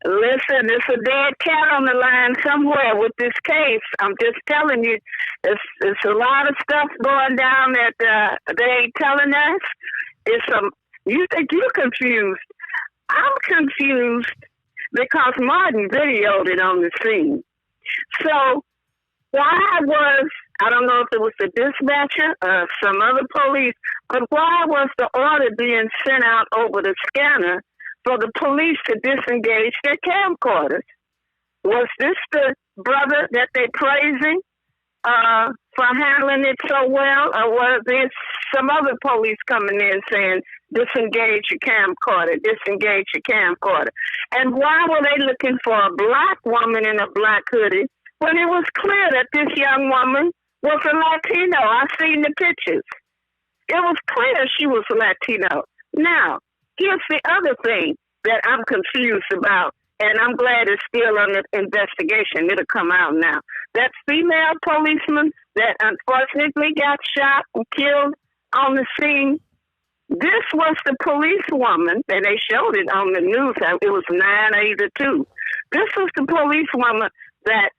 Listen, it's a dead cat on the line somewhere with this case. I'm just telling you, it's a lot of stuff going down that they ain't telling us. You think you're confused. I'm confused because Martin videoed it on the scene. So I don't know if it was the dispatcher or some other police, but why was the order being sent out over the scanner for the police to disengage their camcorders? Was this the brother that they're praising for handling it so well, or was there some other police coming in saying, disengage your camcorder, disengage your camcorder? And why were they looking for a black woman in a black hoodie when it was clear that this young woman was a Latino? I seen the pictures. It was clear she was Latino. Now, here's the other thing that I'm confused about, and I'm glad it's still under investigation. It'll come out now. That female policeman that unfortunately got shot and killed on the scene, this was the policewoman, and they showed it on the news. It was 982. This was the policewoman that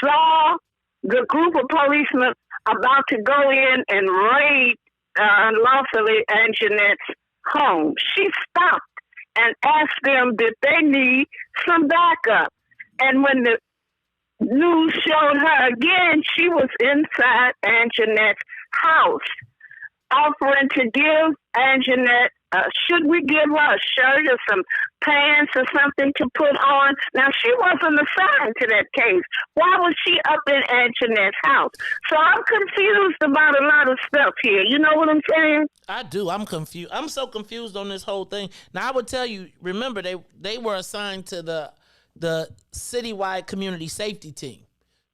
saw the group of policemen about to go in and raid unlawfully Anjanette's home. She stopped and asked them did they need some backup. And when the news showed her again, she was inside Anjanette's house, offering to give Anjanette, should we give her a shirt or some pants or something to put on? Now, she wasn't assigned to that case. Why was she up in Anjanette's house? So I'm confused about a lot of stuff here. You know what I'm saying? I do. I'm confused. I'm so confused on this whole thing. Now, I would tell you, remember, they were assigned to the citywide community safety team,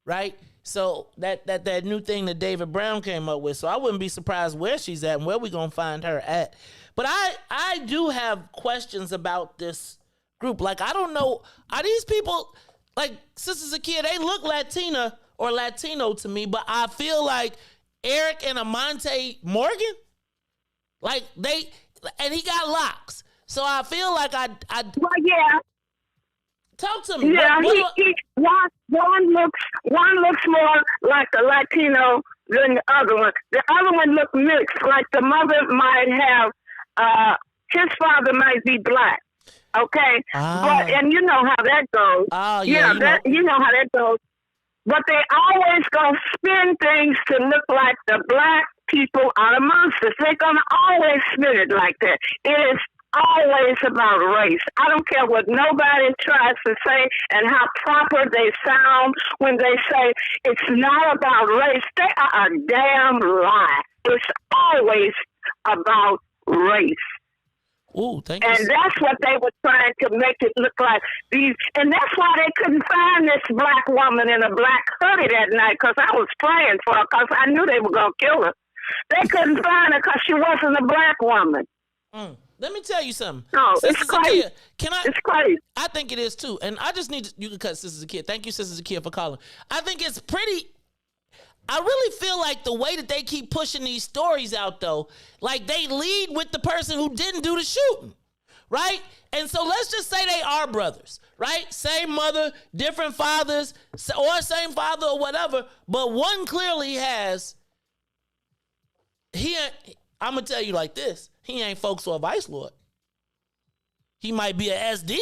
right? So that new thing that David Brown came up with. So I wouldn't be surprised where she's at and where we gonna find her at. But I do have questions about this group. Like, I don't know, are these people, like Sister Zakiya, they look Latina or Latino to me, but I feel like Eric and Amante Morgan, like and he got locks. So I feel like I well, yeah. Talk to me. Yeah, one looks more like a Latino than the other one. The other one looked mixed, like the mother might have, his father might be black. Okay, and you know how that goes. You know how that goes. But they always gonna spin things to look like the black people are the monsters. They're gonna always spin it like that. It is always about race. I don't care what nobody tries to say and how proper they sound when they say it's not about race. They are a damn lie. It's always about race. Ooh, thank you. And that's what they were trying to make it look like. And that's why they couldn't find this black woman in a black hoodie that night, because I was praying for her, because I knew they were going to kill her. They couldn't find her because she wasn't a black woman. Let me tell you something. No, it's crazy. It's crazy. I think it is too. And I just need you can cut Sister Zakiya. Thank you, Sister Zakiya, for calling. I think it's pretty. I really feel like the way that they keep pushing these stories out, though, like they lead with the person who didn't do the shooting, right? And so let's just say they are brothers, right? Same mother, different fathers, or same father or whatever, but one clearly has, I'm going to tell you like this, he ain't folks or a vice lord. He might be a SD,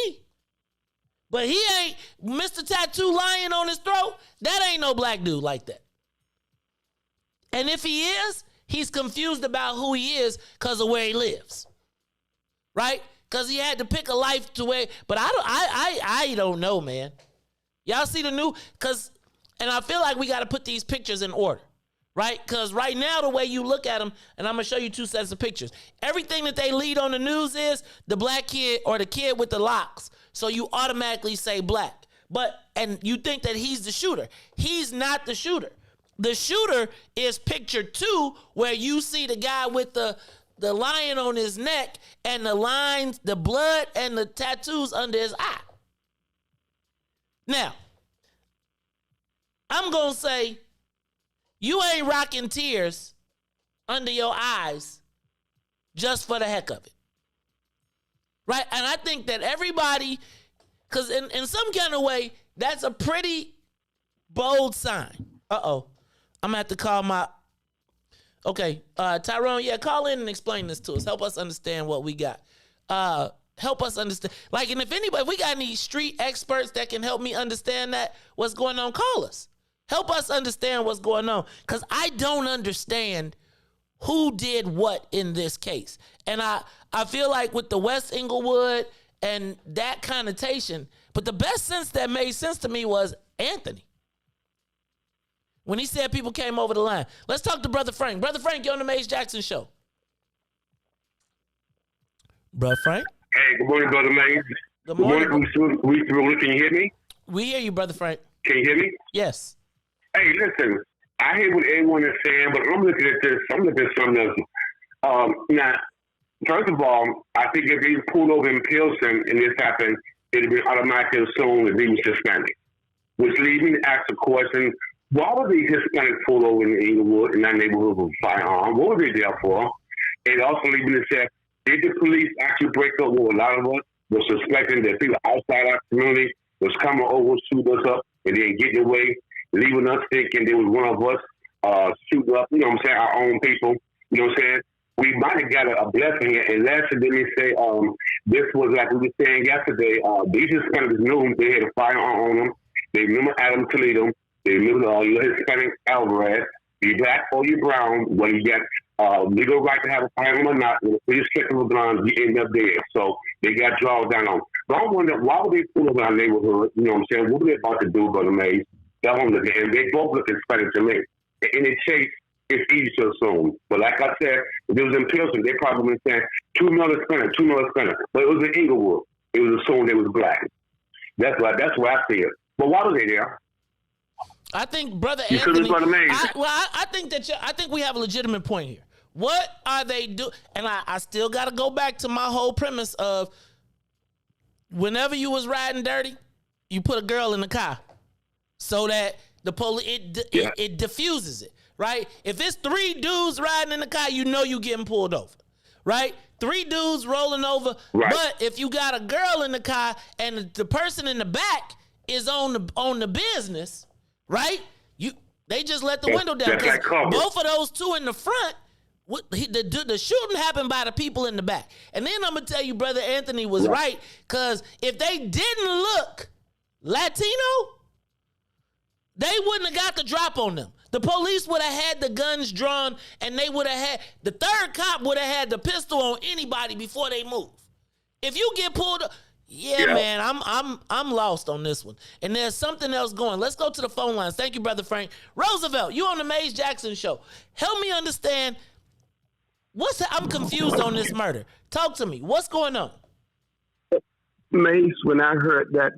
but he ain't Mr. Tattoo lying on his throat. That ain't no black dude like that. And if he is, he's confused about who he is because of where he lives, right? Because he had to pick a life to where. But I don't know, man. Y'all see the new? And I feel like we got to put these pictures in order, right? Because right now the way you look at them, and I'm gonna show you two sets of pictures. Everything that they lead on the news is the black kid or the kid with the locks. So you automatically say black, and you think that he's the shooter. He's not the shooter. The shooter is picture 2, where you see the guy with the the lion on his neck and the lines, the blood and the tattoos under his eye. Now, I'm going to say you ain't rocking tears under your eyes just for the heck of it. Right? And I think that everybody, because in some kind of way, that's a pretty bold sign. Uh-oh. I'm going to have to call my... Okay, Tyrone, call in and explain this to us. Help us understand what we got. Help us understand. Like, and if we got any street experts that can help me understand what's going on, call us. Help us understand what's going on. Because I don't understand who did what in this case. And I feel like with the West Inglewood and that connotation, but the best sense that made sense to me was Anthony. When he said people came over the line. Let's talk to Brother Frank. Brother Frank, you're on the Mace Jackson Show. Brother Frank? Hey, good morning, Brother Mace. Good morning. Can you hear me? We hear you, Brother Frank. Can you hear me? Yes. Hey, listen, I hear what everyone is saying, but I'm looking at this. I'm looking at something else. Now, first of all, I think if he was pulled over in Pilsen and this happened, it would be automatically assumed that he was Hispanic. Which leads me to ask the question, why were these Hispanics pulled over in Inglewood in that neighborhood with a firearm? What were they there for? It also leads me to say, did the police actually break up with a lot of us? Was suspecting that people outside our community was coming over, shoot us up, and then getting away, leaving us thinking there was one of us shooting up, you know what I'm saying, our own people, you know what I'm saying? We might have got a blessing here. And lastly, let me say, this was like we were saying yesterday, these Hispanics knew they had a firearm on them. They remember Adam Toledo. They remember your Hispanic Alvarez. You black or you brown, when you got legal right to have a firearm or not, when the police check of a gun, you end up dead. So they got draws down on. But I wonder, why would they pull up in our neighborhood? You know what I'm saying? What were they about to do, Brother Mays? That one look, and they both look Hispanic to me. In a chase, it's easy to assume. But like I said, if it was in Pilsen, they probably been saying 2 million Hispanic. But it was in Inglewood. It was assumed they was black. That's why I see it. But why were they there? I think Brother Anthony. I think we have a legitimate point here. What are they doing? And I still got to go back to my whole premise of whenever you was riding dirty, you put a girl in the car so that the police it diffuses it, right? If it's 3 dudes riding in the car, you know you getting pulled over, right? 3 dudes rolling over, right. But if you got a girl in the car and the person in the back is on the business. Right? They just let the window down. Both of those 2 in the front, the shooting happened by the people in the back. And then I'm going to tell you, Brother Anthony was right, because if they didn't look Latino, they wouldn't have got the drop on them. The police would have had the guns drawn, and they would have had, the third cop would have had the pistol on anybody before they move. If you get pulled up, man, I'm lost on this one. And there's something else going. Let's go to the phone lines. Thank you, Brother Frank. Roosevelt, you on the Mace Jackson Show. Help me understand. I'm confused on this murder. Talk to me. What's going on? Mace, when I heard that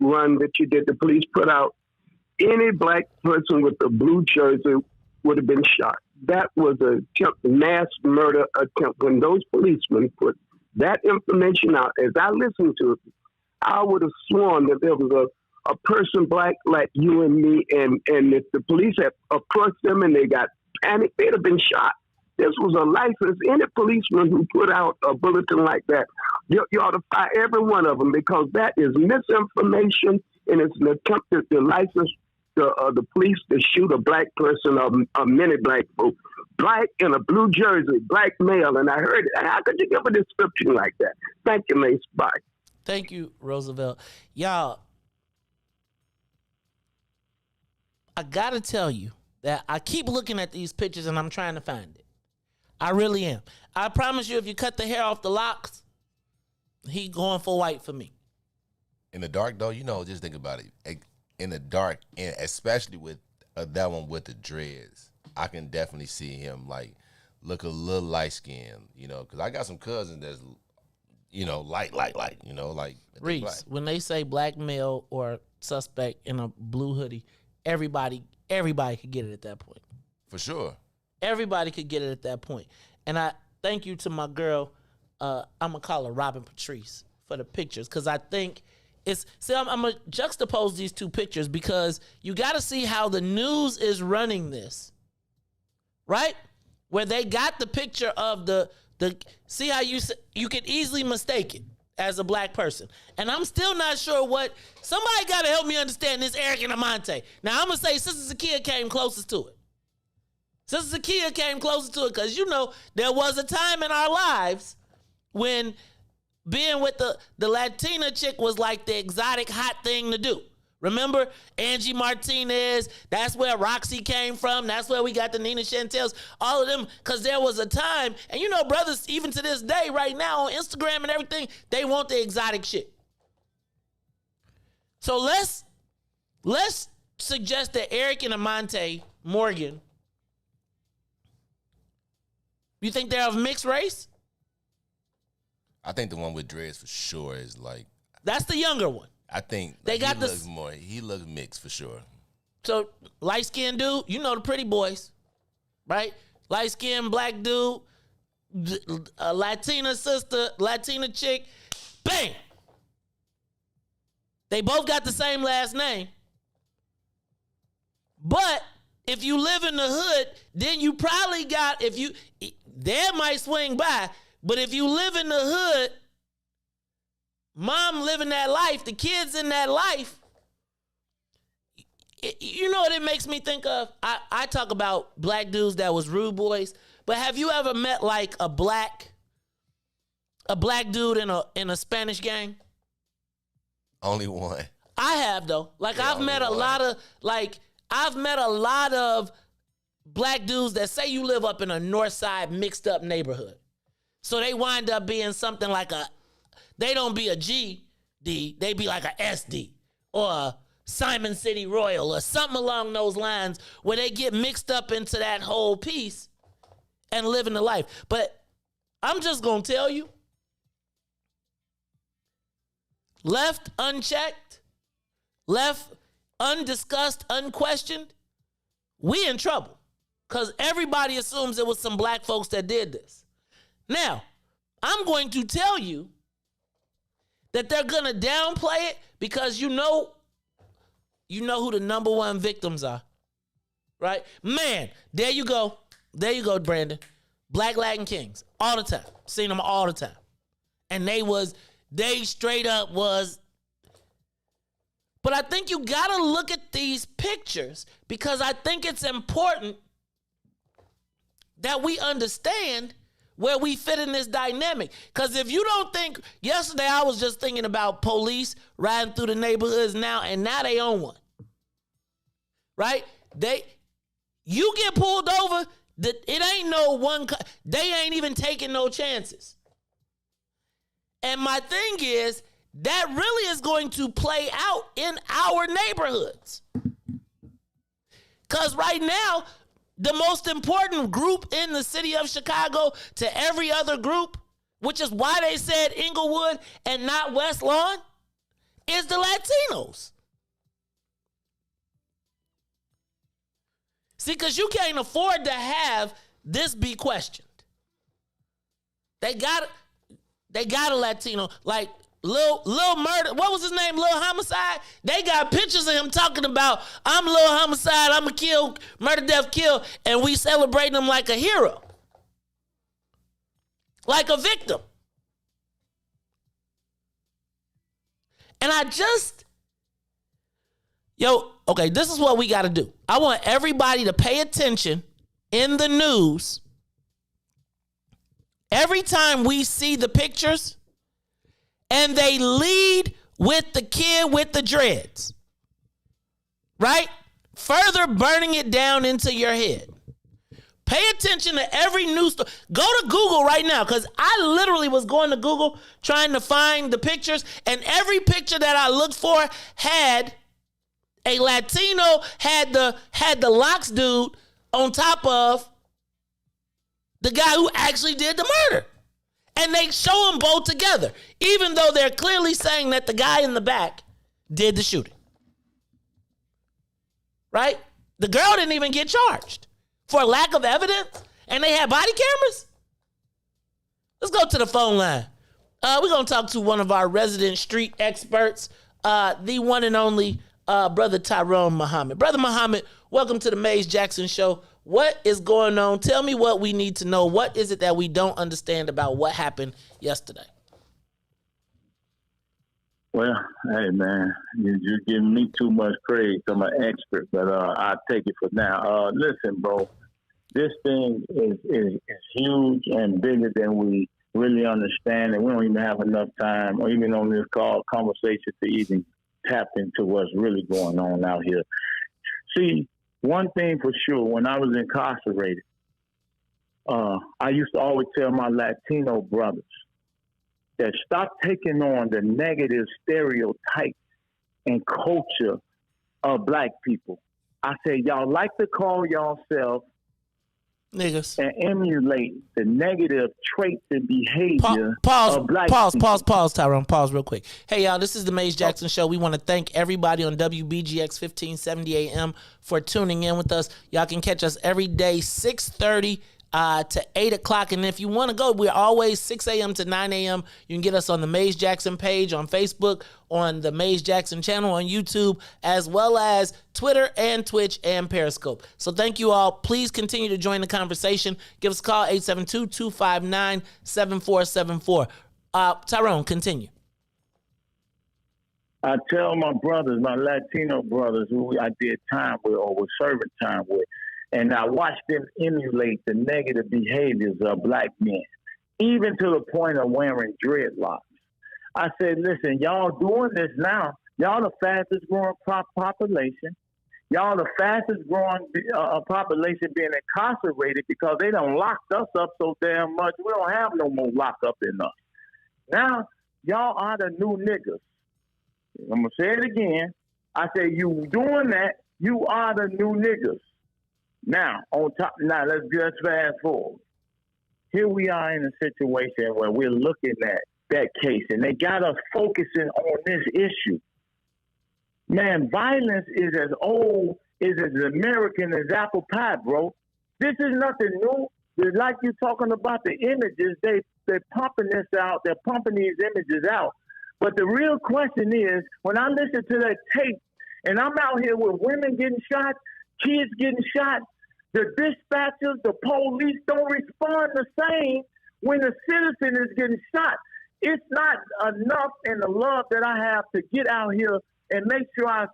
run that you did, the police put out, any black person with a blue jersey would have been shot. That was a mass murder attempt. When those policemen put that information out, as I listened to it, I would have sworn that there was a person black like you and me, and if the police had approached them and they got panicked, they'd have been shot. This was a license. Any policeman who put out a bulletin like that, you ought to fire every one of them, because that is misinformation, and it's an attempt to license the police to shoot a black person or many black folk. Black in a blue jersey, black male, and I heard it. How could you give a description like that? Thank you, Mace. Bye. Thank you, Roosevelt. Y'all, I gotta tell you that I keep looking at these pictures and I'm trying to find it. I really am. I promise you, if you cut the hair off the locks, he going for white for me. In the dark, though, just think about it. In the dark, and especially with that one with the dreads, I can definitely see him look a little light skinned, because I got some cousins that's, light, like Reese. When they say black male or suspect in a blue hoodie, everybody could get it at that point. For sure. Everybody could get it at that point. And I thank you to my girl, I'm going to call her Robin Patrice, for the pictures, because I think it's... See, I'm going to juxtapose these two pictures because you got to see how the news is running this, right? Where they got the picture of the see how you could easily mistake it as a black person. And I'm still not sure what... Somebody got to help me understand this Eric and Amante. Now, I'm going to say Sister Zakiya came closest to it. Sister Zakiya came closer to it because, you know, there was a time in our lives when being with the Latina chick was like the exotic hot thing to do. Remember Angie Martinez? That's where Roxy came from. That's where we got the Nina Chantels, all of them, because there was a time, and you know, brothers, even to this day, right now on Instagram and everything, they want the exotic shit. So let's suggest that Eric and Amante Morgan, you think they're of mixed race? I think the one with dreads for sure is like... That's the younger one. I think they got looks more. He looks mixed for sure. So light-skinned dude, you know the pretty boys, right? Light-skinned black dude, a Latina sister, Latina chick, bang! They both got the same last name. But if you live in the hood, then you probably got, dad might swing by, but if you live in the hood, mom living that life, the kids in that life, you know what it makes me think of? I talk about black dudes that was rude boys, but have you ever met like a black dude in a Spanish gang? Only one. I have though. Like yeah, I've met a lot of black dudes that say you live up in a north side mixed up neighborhood. So they wind up being something like they don't be a GD, they be like a SD or a Simon City Royal or something along those lines where they get mixed up into that whole piece and living the life. But I'm just going to tell you, left unchecked, left undiscussed, unquestioned, we in trouble because everybody assumes it was some black folks that did this. Now, I'm going to tell you that they're going to downplay it because you know who the number one victims are, right? Man, there you go. There you go, Brandon. Black Latin Kings, all the time. Seen them all the time. And they straight up was. But I think you got to look at these pictures because I think it's important that we understand where we fit in this dynamic. Because if you don't think, yesterday I was just thinking about police riding through the neighborhoods now, and now they own one. Right? You get pulled over, it ain't no one, they ain't even taking no chances. And my thing is, that really is going to play out in our neighborhoods. Because right now, the most important group in the city of Chicago to every other group, which is why they said Inglewood and not West Lawn, is the Latinos. See, because you can't afford to have this be questioned. They got a Latino, like Lil Murder, what was his name? Lil Homicide? They got pictures of him talking about, I'm Lil Homicide, I'm a kill, murder, death, kill, and we celebrating him like a hero. Like a victim. And okay, this is what we got to do. I want everybody to pay attention in the news. Every time we see the pictures, and they lead with the kid with the dreads, right? Further burning it down into your head. Pay attention to every news story. Go to Google right now, because I literally was going to Google trying to find the pictures, and every picture that I looked for had a Latino, had the locks dude on top of the guy who actually did the murder. And they show them both together, even though they're clearly saying that the guy in the back did the shooting. Right? The girl didn't even get charged. for lack of evidence, and they had body cameras? Let's go to the phone line. We're going to talk to one of our resident street experts, the one and only Brother Tyrone Muhammad. Brother Muhammad, welcome to the Maze Jackson Show. What is going on? Tell me what we need to know. What is it that we don't understand about what happened yesterday? Well, hey, man, you're giving me too much praise. I'm an expert, but I'll take it for now. Listen, bro, this thing is huge and bigger than we really understand, and we don't even have enough time or even on this conversation to even tap into what's really going on out here. See, one thing for sure, when I was incarcerated, I used to always tell my Latino brothers that stop taking on the negative stereotypes and culture of black people. I say, y'all like to call yourself niggas and emulate the negative traits and behavior of black people. Pause, Tyrone. Pause real quick. Hey, y'all, this is the Maze Jackson Show. We want to thank everybody on WBGX 1570 AM for tuning in with us. Y'all can catch us every day, 6:30 to 8 o'clock. And if you want to go, we're always 6 a.m. to 9 a.m. You can get us on the Maze Jackson page on Facebook, on the Maze Jackson channel on YouTube, as well as Twitter and Twitch and Periscope. So thank you all. Please continue to join the conversation. Give us a call, 872-259-7474. Tyrone, continue. I tell my brothers, my Latino brothers who I did time with or was serving time with, and I watched them emulate the negative behaviors of black men, even to the point of wearing dreadlocks. I said, listen, y'all doing this now. Y'all the fastest growing population. Y'all the fastest growing population being incarcerated because they done locked us up so damn much. We don't have no more lockup in us. Now, y'all are the new niggas. I'm going to say it again. I say, you doing that, you are the new niggas. Now, let's just fast forward. Here we are in a situation where we're looking at that case, and they got us focusing on this issue. Man, violence is as old, is as American as apple pie, bro. This is nothing new. It's like you're talking about the images. They're pumping this out. They're pumping these images out. But the real question is, when I listen to that tape, and I'm out here with women getting shot, kids getting shot, the dispatchers, the police don't respond the same when a citizen is getting shot. It's not enough in the love that I have to get out here and make sure our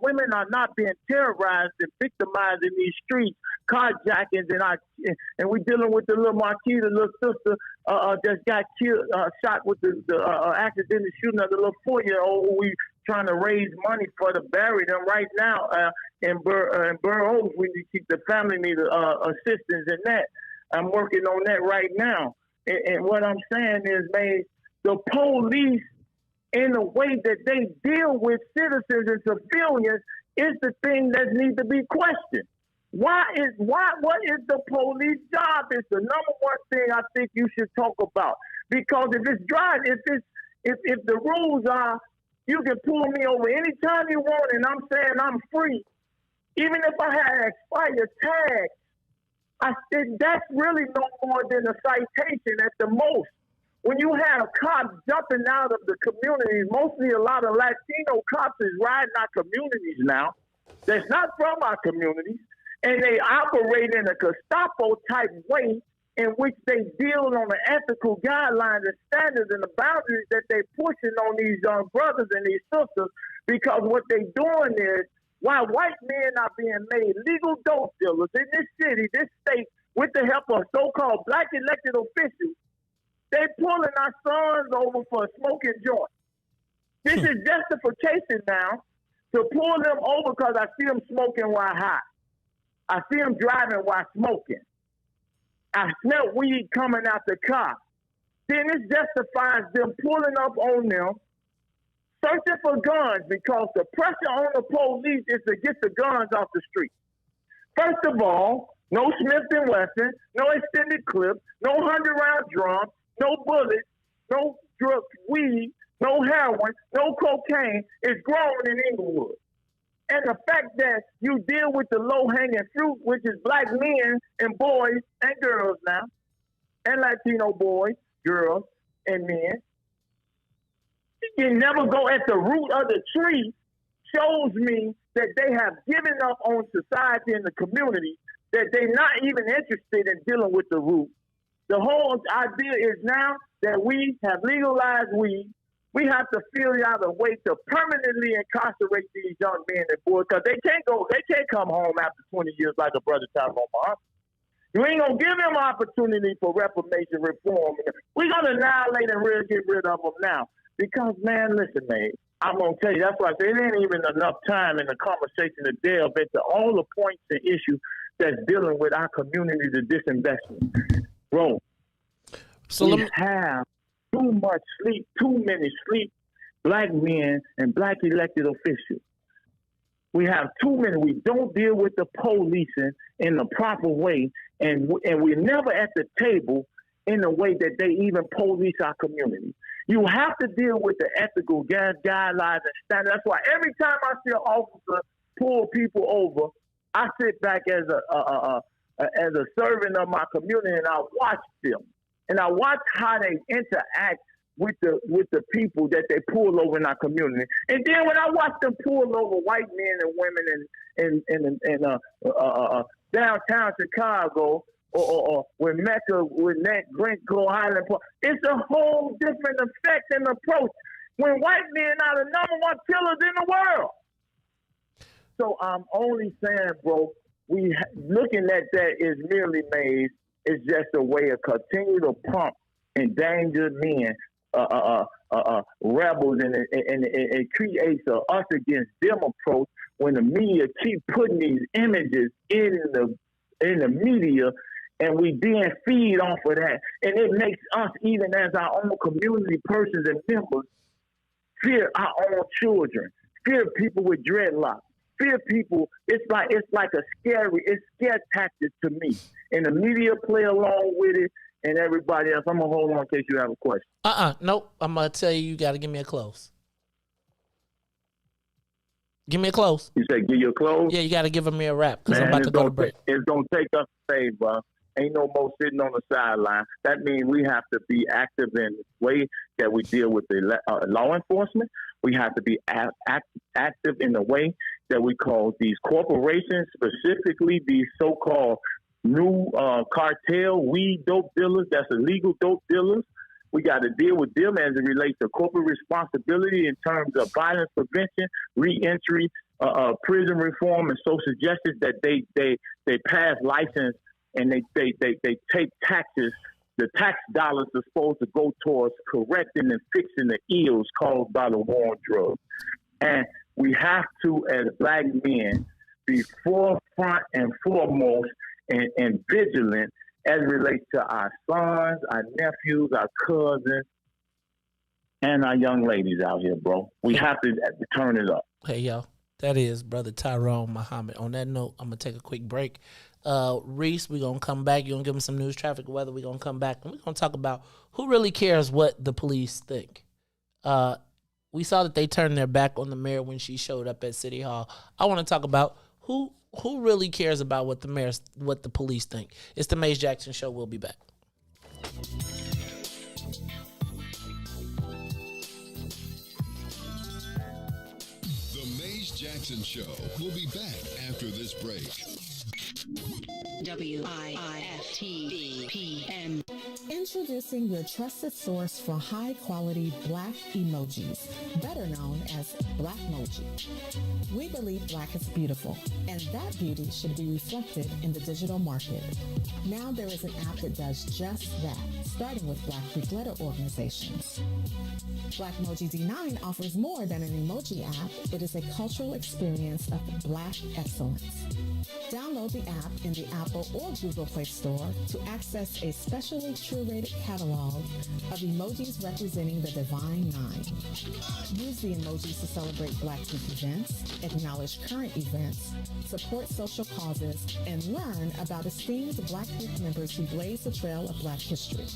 women are not being terrorized and victimized in these streets, carjackings, and we're dealing with the little Marquis, the little sister just got killed, shot with the accidental shooting of the little 4-year-old who we trying to raise money for to bury them right now in Burr Oaks. We need to keep the family need assistance in that. I'm working on that right now. And what I'm saying is, man, the police, in the way that they deal with citizens and civilians, is the thing that needs to be questioned. What is the police job? It's the number one thing I think you should talk about. Because if the rules are, you can pull me over anytime you want, and I'm saying I'm free. Even if I had an expired tag, I said that's really no more than a citation at the most. When you have cops jumping out of the communities, mostly a lot of Latino cops is riding our communities now. That's not from our communities, and they operate in a Gestapo type way in which they deal on the ethical guidelines and standards and the boundaries that they're pushing on these young brothers and these sisters, because what they're doing is, while white men are being made legal dope dealers in this city, this state, with the help of so-called black elected officials, they pulling our sons over for a smoking joint. This is justification now to pull them over because I see them smoking while high. I see them driving while smoking. I smell weed coming out the car. Then this justifies them pulling up on them, searching for guns, because the pressure on the police is to get the guns off the street. First of all, no Smith & Wesson, no extended clips, no 100-round drum, no bullets, no drugs, weed, no heroin, no cocaine is grown in Inglewood. And the fact that you deal with the low-hanging fruit, which is black men and boys and girls now, and Latino boys, girls, and men, you never go at the root of the tree, shows me that they have given up on society and the community, that they're not even interested in dealing with the root. The whole idea is now that we have legalized weed. We have to figure out a way to permanently incarcerate these young men and boys, because they can't come home after 20 years like a brother Tyrone Muhammad. You ain't gonna give them opportunity for reformation, reform. We're gonna annihilate and really get rid of them now. Because, man, listen, man, I'm going to tell you, that's why there ain't even enough time in the conversation to delve into all the points and issues that's dealing with our community, the disinvestment. Bro, we have too much sleep, too many sleep, black men and black elected officials. We have too many. We don't deal with the policing in the proper way, and we're never at the table in the way that they even police our community. You have to deal with the ethical guidelines and standards. That's why every time I see an officer pull people over, I sit back as a servant of my community, and I watch them, and I watch how they interact with the people that they pull over in our community. And then when I watch them pull over white men and women in downtown Chicago, or when Mecca, when that Grant go Highland Park, it's a whole different effect and approach when white men are the number one killers in the world. So I'm only saying, bro, looking at that is merely made. It's just a way of continue to pump endangered men, rebels, and it creates a us against them approach when the media keep putting these images in the media. And we then feed off of that. And it makes us, even as our own community persons and members, fear our own children, fear people with dreadlocks, fear people. It's like it's scare tactics to me. And the media play along with it, and everybody else. I'm going to hold on in case you have a question. Nope. I'm going to tell you got to give me a close. Give me a close. You say give you a close? Yeah, you got to give me a wrap because I'm about to go to break. It's going to take us a phase, bro. Ain't no more sitting on the sideline. That means we have to be active in the way that we deal with the law enforcement. We have to be active in the way that we call these corporations, specifically these so-called new cartel weed dope dealers, that's illegal dope dealers. We got to deal with them as it relates to corporate responsibility in terms of violence prevention, reentry, prison reform, and social justice, that they pass license and they take taxes. The tax dollars are supposed to go towards correcting and fixing the ills caused by the war on drugs. And we have to, as black men, be forefront and foremost and vigilant as it relates to our sons, our nephews, our cousins, and our young ladies out here, bro. We have to turn it up. Hey, yo, that is Brother Tyrone Muhammad. On that note, I'm going to take a quick break. Reese, we're going to come back. You're going to give him some news, traffic, weather. We're going to come back, and we're going to talk about who really cares what the police think. We saw that they turned their back on the mayor when she showed up at City Hall. I want to talk about who really cares about what the police think. It's the Maze Jackson Show. We'll be back. The Maze Jackson Show. We'll be back after this break. WIIFTBP. Introducing your trusted source for high-quality black emojis, better known as Blackmoji. We believe black is beautiful, and that beauty should be reflected in the digital market. Now there is an app that does just that, starting with Black Greek letter organizations. Blackmoji D9 offers more than an emoji app. It is a cultural experience of black excellence. Download the app in the Apple or Google Play Store to access a specially curated catalog of emojis representing the Divine Nine. Use the emojis to celebrate Black Week events, acknowledge current events, support social causes, and learn about esteemed Black Week members who blaze the trail of Black history.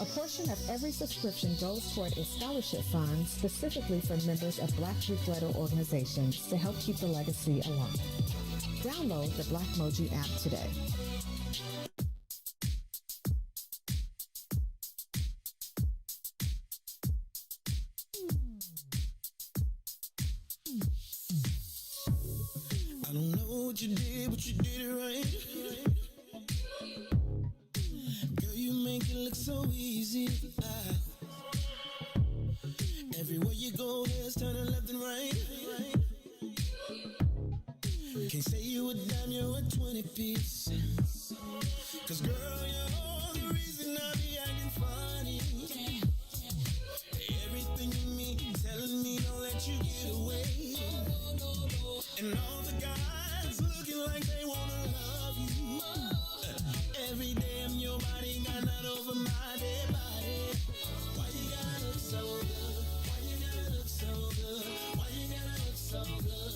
A portion of every subscription goes toward a scholarship fund specifically for members of Black youth-led organizations to help keep the legacy alive. Download the Black Moji app today. I don't know what you did, but you did it right. Girl, you make it look so easy. Everywhere you go, heads turning left and right. Can't say you a dime, you're a 20-piece. Cause girl, you're the reason I be acting funny. Everything in me telling me don't let you get away. And all the guys looking like they wanna love you. Every day I'm your body, got not over my dead body. Why you gotta look so good? Why you gotta look so good? Why you gotta look so good?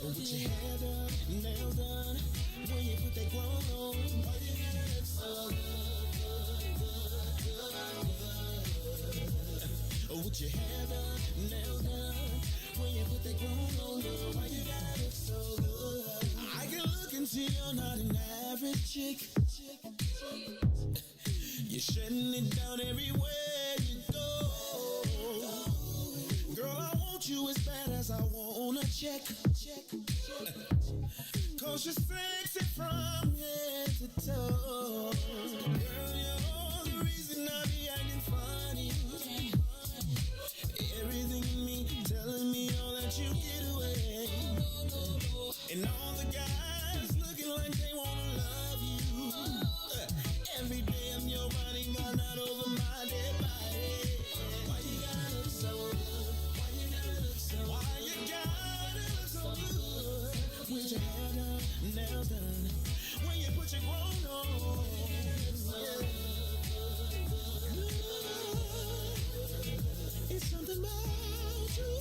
With your hair done, nails done, when you put that grown on, why you gotta look so good? With your hair done, nails done, when you put that grown on, girl, why you gotta look so good? I can look and see you're not an average chick. You're shutting it down everywhere you go. Girl, I want you as bad as I wanna check. Cause you're sexy from head to toe. Girl, you're the reason I be acting funny. Everything in me telling me all that you get away. And all the guys looking like they wanna love you. Every day I'm your body, got not over my dead body. Why you gotta look so good? Why you gotta look so good? Why you gotta look so good? With your hair done, nails done, when you put your grown on. It's something about you.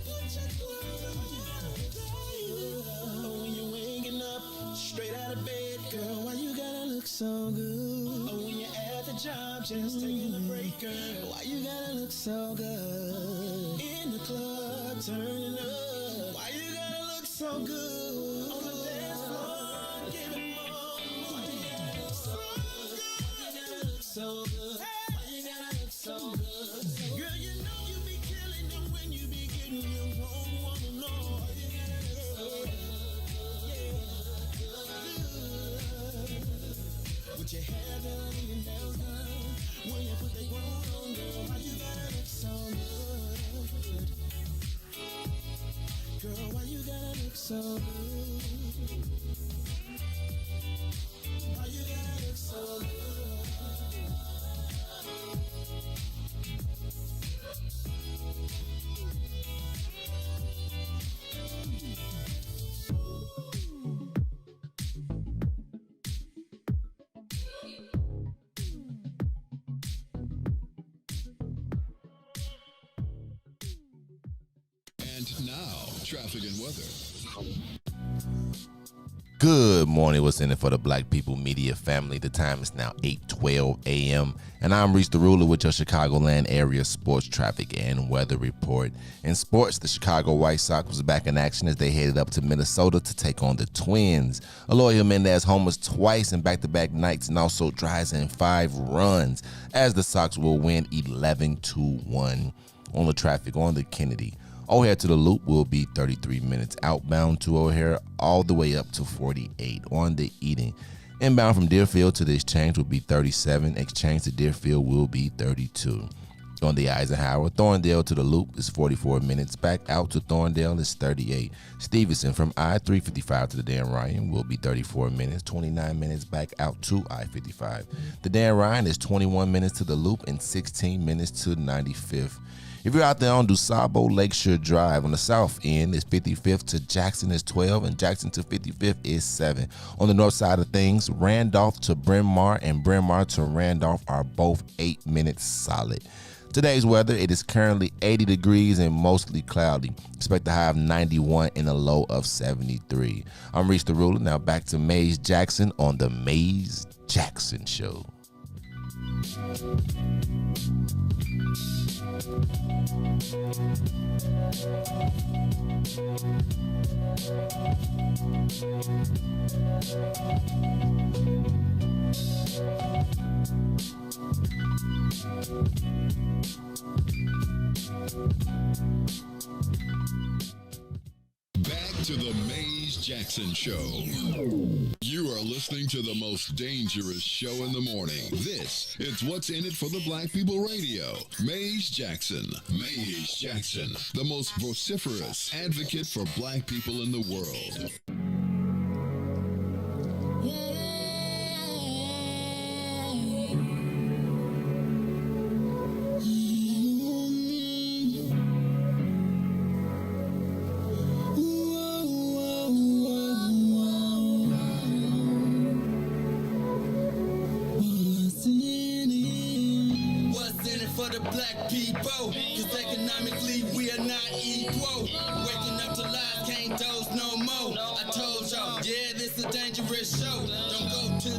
When you put your grown on. When you're waking up straight out of bed, girl, why you gotta look so good? When you're at the job just taking a break, girl, why you gotta look so good? In the club turning up, why you gotta look so good? On the dance floor giving more, why you gotta look so good? Why you gotta look so good? Why you gotta look so good? Girl, you know you be killing them when you be getting your own woman on. Why you gotta look so good? With your hair done and your nails done, when you put that grown on, girl, why you gotta look so good? Girl, why you gotta look so good? Why you gotta look so good? And now, traffic and weather. Good morning. What's in it for the Black People Media family? The time is now 8:12 a.m. and I'm Reese the Ruler with your Chicagoland area sports traffic and weather report. In sports, the Chicago White Sox was back in action as they headed up to Minnesota to take on the Twins. Eloy Jimenez homers twice in back-to-back nights and also drives in 5 runs as the Sox will win 11-1. On the traffic on the Kennedy, O'Hare to the Loop will be 33 minutes. Outbound to O'Hare all the way up to 48 on the Eden. Inbound from Deerfield to the Exchange will be 37. Exchange to Deerfield will be 32. On the Eisenhower, Thorndale to the Loop is 44 minutes. Back out to Thorndale is 38. Stevenson from I-355 to the Dan Ryan will be 34 minutes. 29 minutes back out to I-55. The Dan Ryan is 21 minutes to the Loop and 16 minutes to 95th. If you're out there on DuSable Lakeshore Drive on the south end, it's 55th to Jackson is 12, and Jackson to 55th is 7. On the north side of things, Randolph to Bryn Mawr and Bryn Mawr to Randolph are both 8 minutes solid. Today's weather, it is currently 80 degrees and mostly cloudy. Expect a high of 91 and a low of 73. I'm Reese the Ruler. Now back to Maze Jackson on the Maze Jackson Show. Back to the Maze Jackson Show. You are listening to the most dangerous show in the morning. This is What's in It for the Black People Radio. Maze Jackson. Maze Jackson, the most vociferous advocate for black people in the world.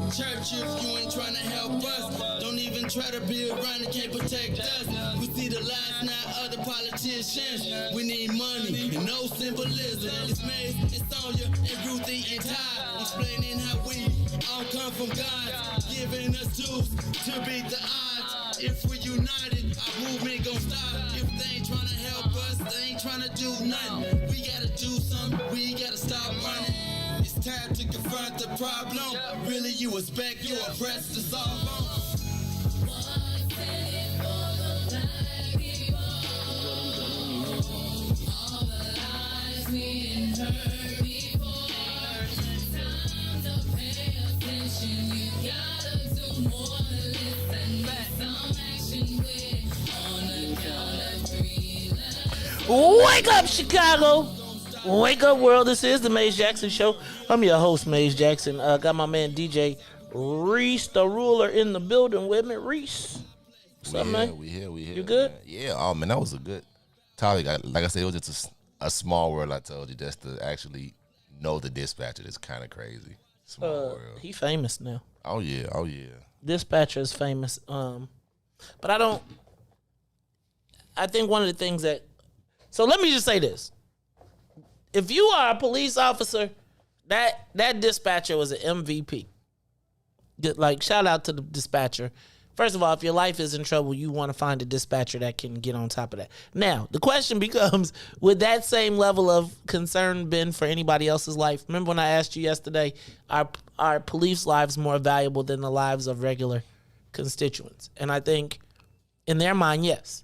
Church if you ain't trying to help us. Don't even try to be around and can't protect us. We see the lies, not other politicians. We need money and no symbolism. It's Maze, it's Sonia, and Ruthie, and Todd, explaining how we all come from God, giving us tools to beat the odds. If we united, our movement gon' stop. If they ain't trying to help us, they ain't trying to do nothing. We gotta do something, we gotta stop running. It's time to confront the problem. Really, you expect your oppressed to solve them? Wake up, Chicago! Wake up, world. This is the Maze Jackson Show. I'm your host, Maze Jackson. Got my man DJ Reese, the ruler, in the building with me. Reese, what's up, man? We here. You good? Man. Yeah. Oh man, that was a good topic. Like I said, it was just a small world. I told you, just to actually know the dispatcher is kind of crazy. Small world. He famous now. Oh yeah. Dispatcher is famous. But I think one of the things that. So let me just say this. If you are a police officer, that dispatcher was an MVP. Like, shout out to the dispatcher. First of all, if your life is in trouble, you want to find a dispatcher that can get on top of that. Now, the question becomes, would that same level of concern been for anybody else's life? Remember when I asked you yesterday, are police lives more valuable than the lives of regular constituents? And I think in their mind, yes.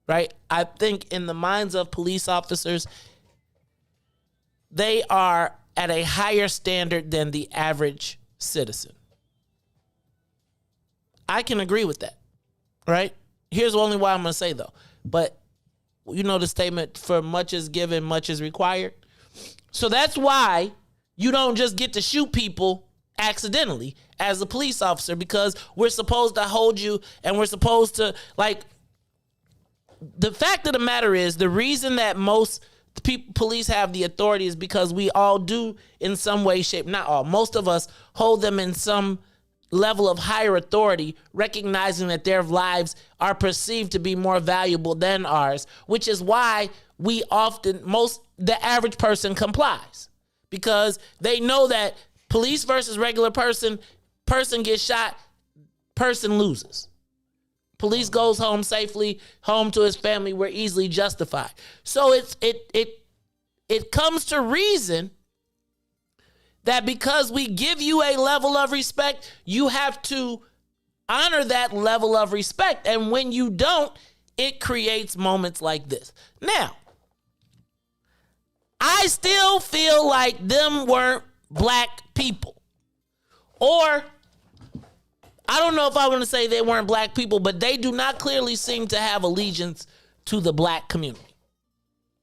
Right? I think in the minds of police officers, they are at a higher standard than the average citizen. I can agree with that, right? Here's only why I'm going to say, though. But you know the statement, for much is given, much is required. So that's why you don't just get to shoot people accidentally as a police officer, because we're supposed to hold you and we're supposed to, like, the fact of the matter is, the reason that most police have the authority is because we all do in some way, shape, not all, most of us hold them in some level of higher authority, recognizing that their lives are perceived to be more valuable than ours, which is why we often, the average person complies, because they know that police versus regular person gets shot, person loses. Police goes home safely, home to his family. We're easily justified. So it comes to reason that because we give you a level of respect, you have to honor that level of respect. And when you don't, it creates moments like this. Now, I still feel like them weren't black people. Or I don't know if I want to say they weren't black people, but they do not clearly seem to have allegiance to the black community.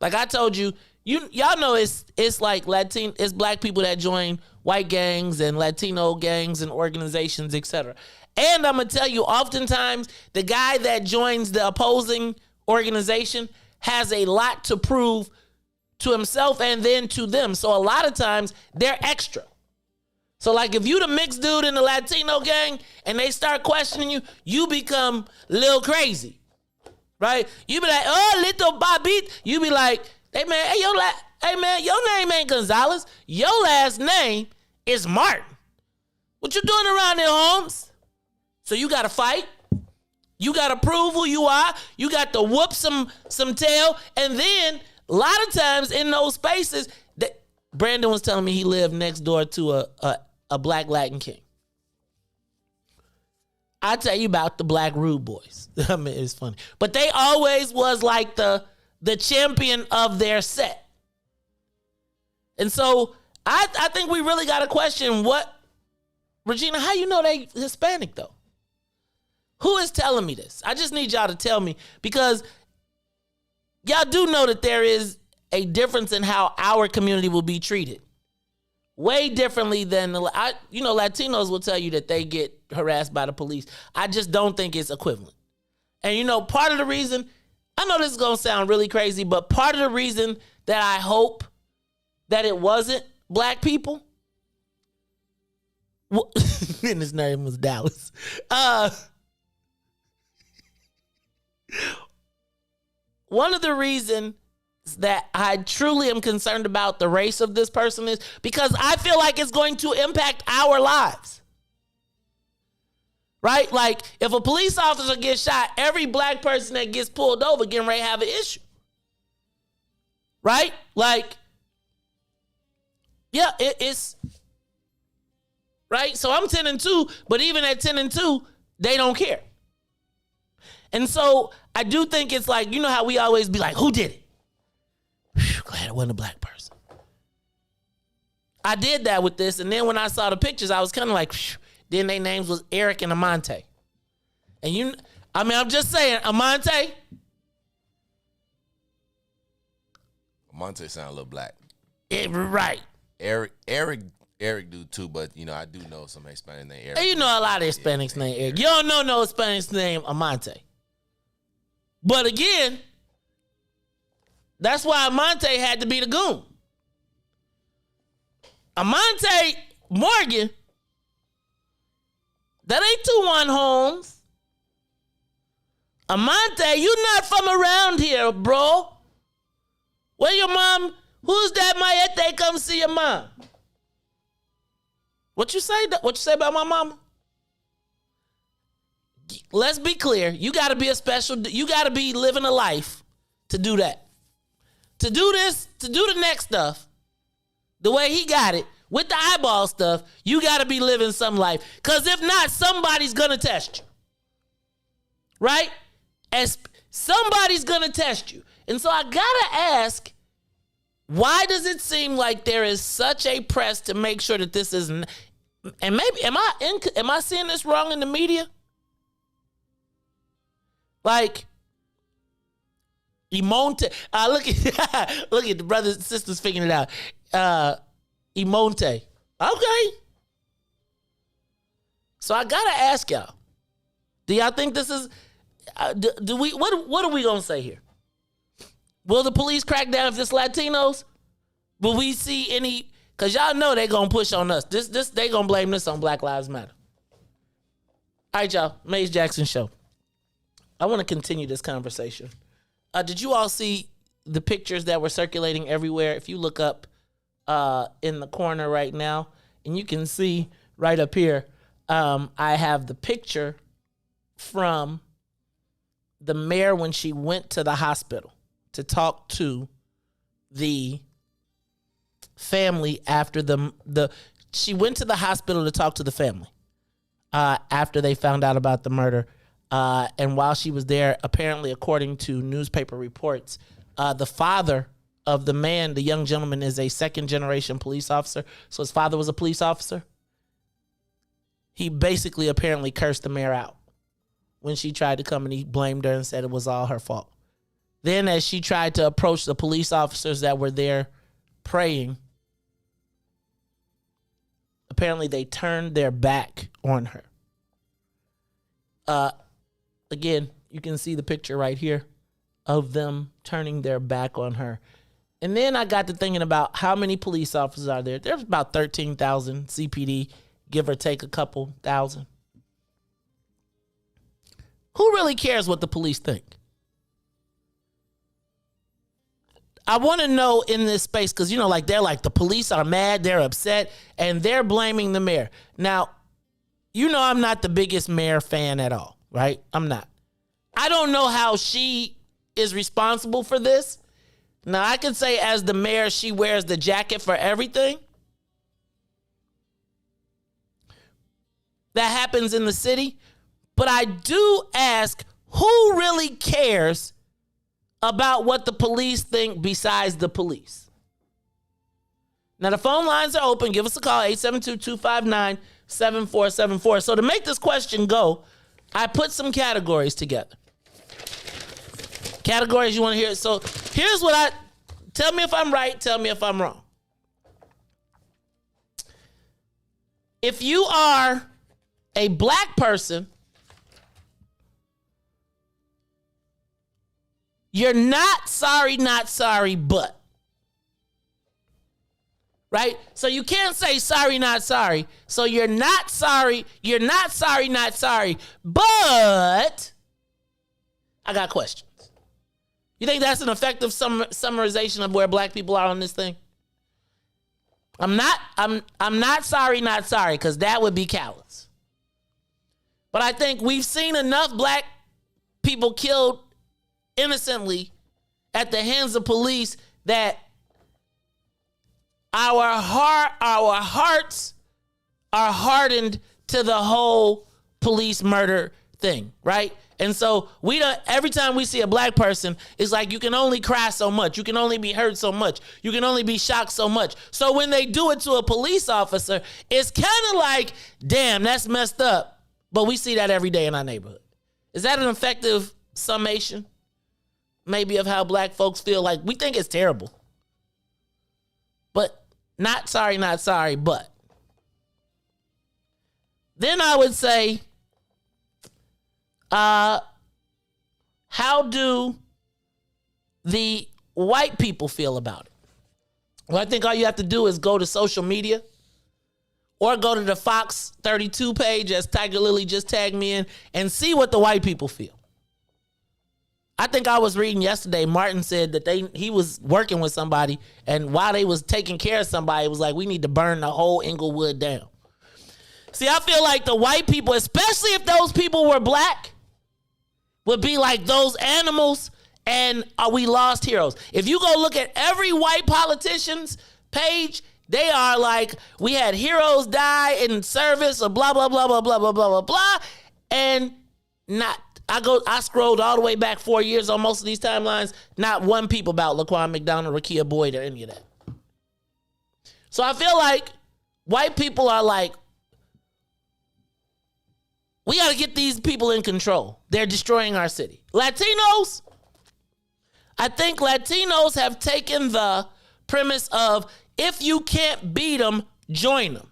Like I told you, y'all know it's like it's black people that join white gangs and Latino gangs and organizations, etc. And I'm going to tell you, oftentimes, the guy that joins the opposing organization has a lot to prove to himself and then to them. So a lot of times, they're extra. So like if you the mixed dude in the Latino gang and they start questioning you, you become a little crazy. Right? You be like, oh, little Bobby. You be like, hey man, your name ain't Gonzalez. Your last name is Martin. What you doing around here, Holmes? So you gotta fight. You gotta prove who you are. You got to whoop some tail. And then a lot of times in those spaces, Brandon was telling me he lived next door to a black Latin king. I tell you about the Black Rude Boys. I mean, it's funny. But they always was like the champion of their set. And so I think we really got to question Regina, how you know they Hispanic though? Who is telling me this? I just need y'all to tell me, because y'all do know that there is a difference in how our community will be treated. Way differently than, Latinos will tell you that they get harassed by the police. I just don't think it's equivalent. And part of the reason, I know this is going to sound really crazy, but part of the reason that I hope that it wasn't black people, and his name was Dallas. One of the reasons that I truly am concerned about the race of this person is because I feel like it's going to impact our lives. Right? Like, if a police officer gets shot, every black person that gets pulled over getting ready to have an issue. Right? Like, yeah, it's... Right? So I'm 10-2, but even at 10-2, they don't care. And so I do think it's like, you know how we always be like, who did it? Whew, glad it wasn't a black person. I did that with this, and then when I saw the pictures, I was kind of like, phew. Then their names was Eric and Amante. And I'm just saying, Amante. Amante sound a little black. Right. Eric do too, but I do know some Hispanic named Eric. And you know a lot of Hispanics named Eric. You don't know no Hispanics named Amante. But again, that's why Amante had to be the goon. Amante Morgan, that ain't 2-1 Holmes. Amante, you not from around here, bro. Where your mom? Who's that Mayete come see your mom? What you say? What you say about my mama? Let's be clear. You got to be you got to be living a life to do that. To do this, to do the next stuff, the way he got it, with the eyeball stuff, you got to be living some life. Because if not, somebody's going to test you. Right? As somebody's going to test you. And so I got to ask, why does it seem like there is such a press to make sure that this is, and maybe, am I seeing this wrong in the media? Like, Emonte, look at the brothers and sisters figuring it out. Emonte, okay. So I gotta ask y'all, do y'all think this is? What are we gonna say here? Will the police crack down if it's Latinos? Will we see any? Cause y'all know they gonna push on us. They gonna blame this on Black Lives Matter. All right, y'all. Maze Jackson Show. I want to continue this conversation. Did you all see the pictures that were circulating everywhere? If you look up in the corner right now, and you can see right up here, I have the picture from the mayor when she went to the hospital to talk to the family after she went to the hospital to talk to the family after they found out about the murder. And while she was there, apparently, according to newspaper reports, the father of the man, the young gentleman, is a second-generation police officer. So his father was a police officer. He basically apparently cursed the mayor out when she tried to come, and he blamed her and said it was all her fault. Then as she tried to approach the police officers that were there praying, apparently they turned their back on her. Again, you can see the picture right here of them turning their back on her. And then I got to thinking about how many police officers are there. There's about 13,000 CPD, give or take a couple thousand. Who really cares what the police think? I want to know in this space, because, you know, like they're like, the police are mad, they're upset, and they're blaming the mayor. Now, you know I'm not the biggest mayor fan at all, right? I'm not. I don't know how she is responsible for this. Now, I can say as the mayor, she wears the jacket for everything that happens in the city. But I do ask, who really cares about what the police think besides the police? Now, the phone lines are open. Give us a call, 872-259-7474. So to make this question go, I put some categories together. Categories you want to hear. So here's what tell me if I'm right, tell me if I'm wrong. If you are a black person, you're not sorry, but. Right? So you can't say sorry, not sorry. So you're not sorry, not sorry, but I got questions. You think that's an effective summarization of where black people are on this thing? I'm not sorry, because that would be callous. But I think we've seen enough black people killed innocently at the hands of police that our hearts are hardened to the whole police murder thing, right? And so every time we see a black person, it's like you can only cry so much. You can only be hurt so much. You can only be shocked so much. So when they do it to a police officer, it's kind of like, damn, that's messed up. But we see that every day in our neighborhood. Is that an effective summation? Maybe of how black folks feel? Like, we think it's terrible. But not sorry, but. Then I would say, how do the white people feel about it? Well, I think all you have to do is go to social media or go to the Fox 32 page, as Tiger Lily just tagged me in, and see what the white people feel. I think I was reading yesterday, Martin said that he was working with somebody, and while they was taking care of somebody, it was like, we need to burn the whole Inglewood down. See, I feel like the white people, especially if those people were black, would be like those animals, and we lost heroes. If you go look at every white politician's page, they are like, we had heroes die in service or blah, blah, blah, blah, blah, blah, blah, blah, blah, and not. I scrolled all the way back 4 years on most of these timelines. Not one peep about Laquan McDonald, Rakia Boyd, or any of that. So I feel like white people are like, we got to get these people in control. They're destroying our city. Latinos, I think Latinos have taken the premise of, if you can't beat them, join them.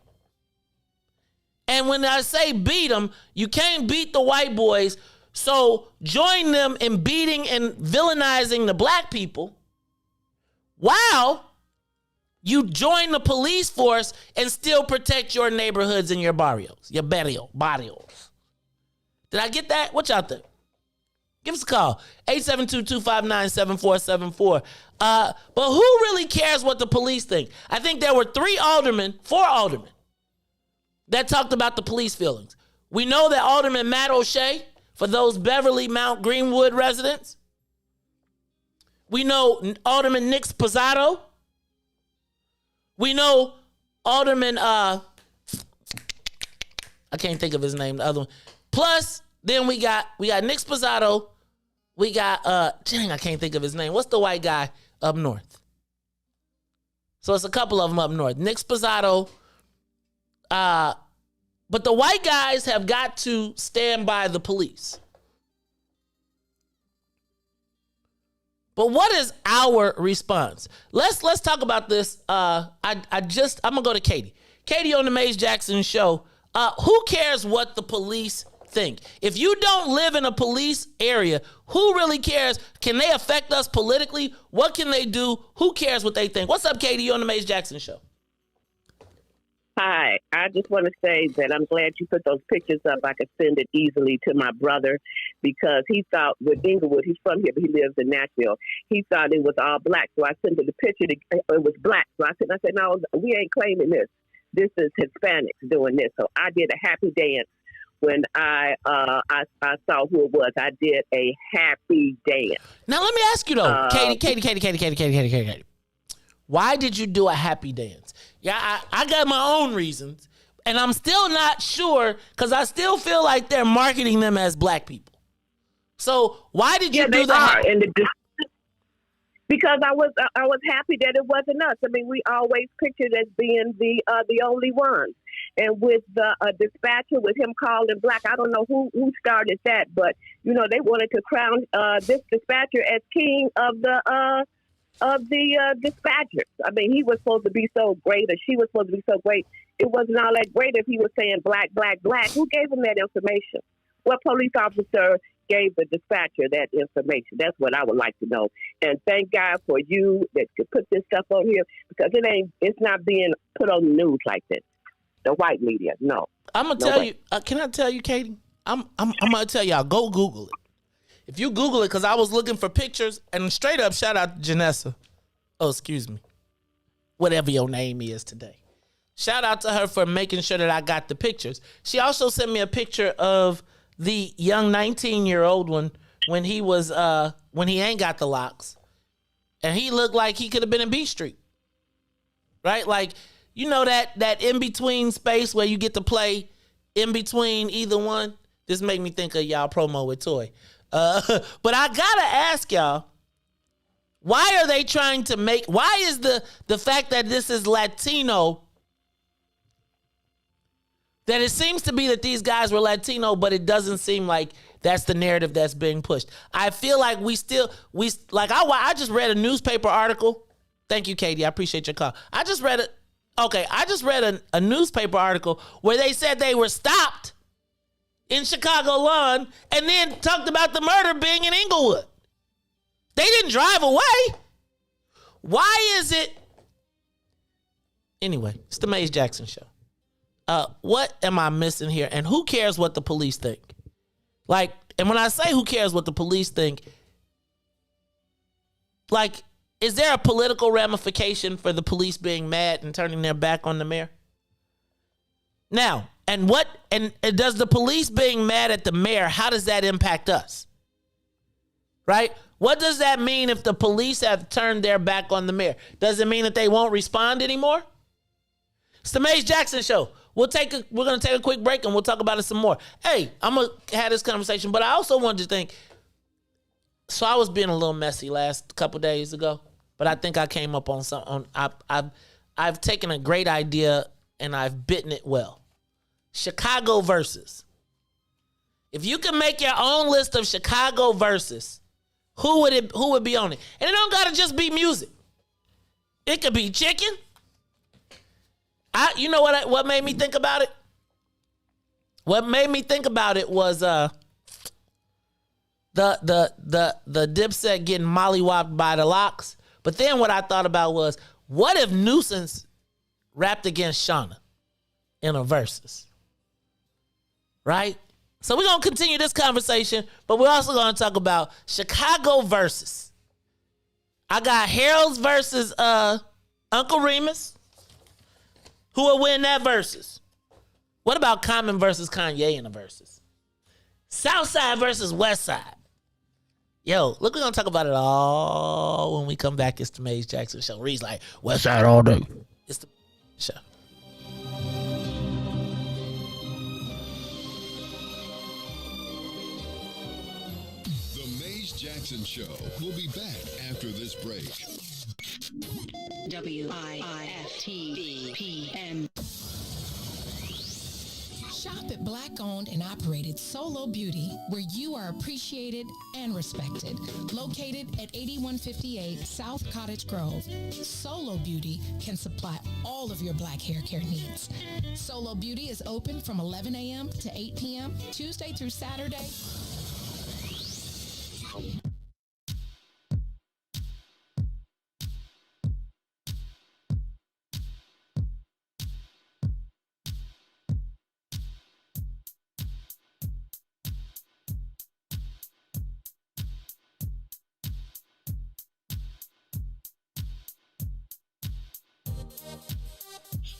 And when I say beat them, you can't beat the white boys. So join them in beating and villainizing the black people while you join the police force and still protect your neighborhoods and your barrios, your barrios. Did I get that? What y'all think? Give us a call, 872-259-7474. But who really cares what the police think? I think there were 4 aldermen that talked about the police feelings. We know that Alderman Matt O'Shea, for those Beverly Mount Greenwood residents. We know Alderman Nick Pizzato. We know Alderman, I can't think of his name, the other one. Plus, then we got Nick Pizzato. We got, I can't think of his name. What's the white guy up north? So it's a couple of them up north. Nick Pizzato. But the white guys have got to stand by the police. But what is our response? Let's talk about this. I'm gonna go to Katie. Katie on the Maze Jackson show. Who cares what the police think? If you don't live in a police area, who really cares? Can they affect us politically? What can they do? Who cares what they think? What's up, Katie? You on the Mace Jackson Show? Hi, I just want to say that I'm glad you put those pictures up. I could send it easily to my brother because he thought with Inglewood, he's from here, but he lives in Nashville. He thought it was all black, so I sent him the picture. It was black, so I said, no, we ain't claiming this. This is Hispanics doing this. So I did a happy dance when I saw who it was. I did a happy dance. Now let me ask you though, Katie. Why did you do a happy dance? Yeah, I got my own reasons, and I'm still not sure because I still feel like they're marketing them as black people. So why did you do that? Because I was happy that it wasn't us. I mean, we always pictured as being the only ones. And with the dispatcher, with him calling black, I don't know who started that, but you know they wanted to crown this dispatcher as king of the dispatchers. I mean, he was supposed to be so great, or she was supposed to be so great. It wasn't all that great if he was saying black, black, black. Who gave him that information? What police officer gave the dispatcher that information? That's what I would like to know. And thank God for you that could put this stuff on here because it's not being put on the news like this. The white media, no. I'm gonna tell you. Can I tell you, Katie? I'm gonna tell y'all. Go Google it. If you Google it, because I was looking for pictures, and straight up, shout out to Janessa. Oh, excuse me. Whatever your name is today. Shout out to her for making sure that I got the pictures. She also sent me a picture of the young 19-year-old one when he was when he ain't got the locks. And he looked like he could have been in Beach Street. Right? Like, you know that in-between space where you get to play in between either one? This make me think of y'all promo with Toy. But I gotta ask y'all, why are they trying to why is the fact that this is Latino, that it seems to be that these guys were Latino, but it doesn't seem like that's the narrative that's being pushed. I feel like I just read a newspaper article. Thank you, Katie. I appreciate your call. I just read a newspaper article where they said they were stopped in Chicago lawn and then talked about the murder being in Inglewood. They didn't drive away. Why is it? Anyway, it's the Mace Jackson Show. What am I missing here? And who cares what the police think? Like, and when I say who cares what the police think, like, is there a political ramification for the police being mad and turning their back on the mayor? Now, and does the police being mad at the mayor, how does that impact us? Right? What does that mean if the police have turned their back on the mayor? Does it mean that they won't respond anymore? It's the Mace Jackson Show. We're going to take a quick break and we'll talk about it some more. Hey, I'm going to have this conversation, but I also wanted to think, so I was being a little messy last couple days ago, but I think I came up on something. I've taken a great idea and I've bitten it well. Chicago VERZUZ. If you can make your own list of Chicago VERZUZ, who would be on it? And it don't gotta just be music. It could be chicken. You know what made me think about it? What made me think about it was the Dipset getting mollywopped by the Locks. But then what I thought about was, what if Nuisance rapped against Shauna in a VERZUZ? Right? So we're going to continue this conversation, but we're also going to talk about Chicago VERZUZ. I got Harold's versus Uncle Remus. Who will win that VERZUZ? What about Common versus Kanye in a VERZUZ? Southside versus Westside. Yo, look, we're going to talk about it all when we come back. It's the Mace Jackson Show. Reed's like, Westside all day. It's the show. Jackson Show. We'll be back after this break. WIIFTBP. Shop at Black-owned and operated Solo Beauty, where you are appreciated and respected. Located at 8158 South Cottage Grove, Solo Beauty can supply all of your black hair care needs. Solo Beauty is open from 11 a.m. to 8 p.m., Tuesday through Saturday.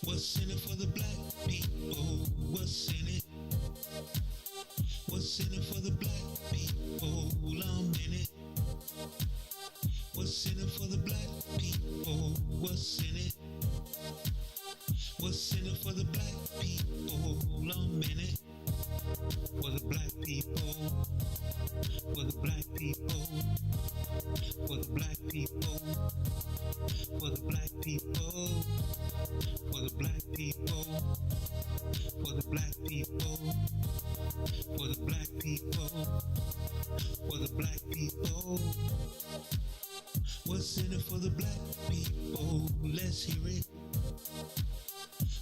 What's in it for the black people? What's in it? What's in it for the black people? I'm in it. What's in it for the black people? What's in it? What's in it for the black people? I'm in it. For the black people. For the black people. For the black people. For the black people. For the black people, for the black people, for the black people, for the black people. What's in it for the black people? Let's hear it.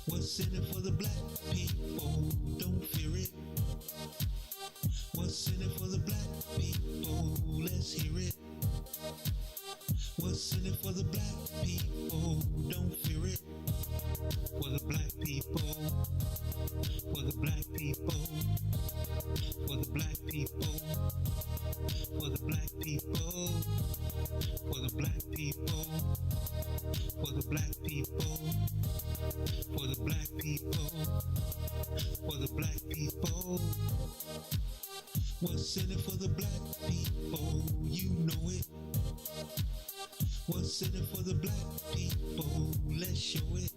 What's in it for the black people? Don't fear it. What's in it for the black people? Let's hear it. What's in it for the black people? Don't fear it. For the black people, for the black people, for the black people, for the black people, for the black people, for the black people, for the black people, for the black people. What's in it for the black people? You know it. What's in it for the black people? Let's show it.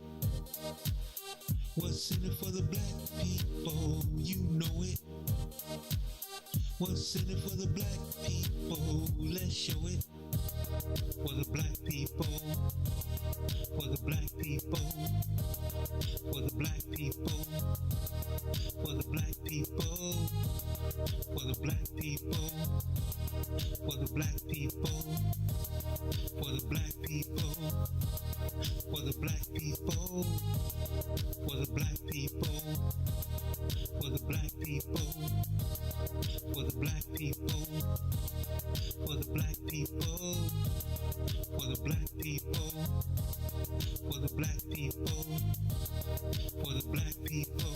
What's in it for the black people? You know it. What's in it for the black people? Let's show it. For the black people. For the black people. For the black people. For the black people. For the black people. For the black people. For the black people. For the black people. For the black people. For the black people. For the black people. For the black people. For the black people. For the black people. For the black people.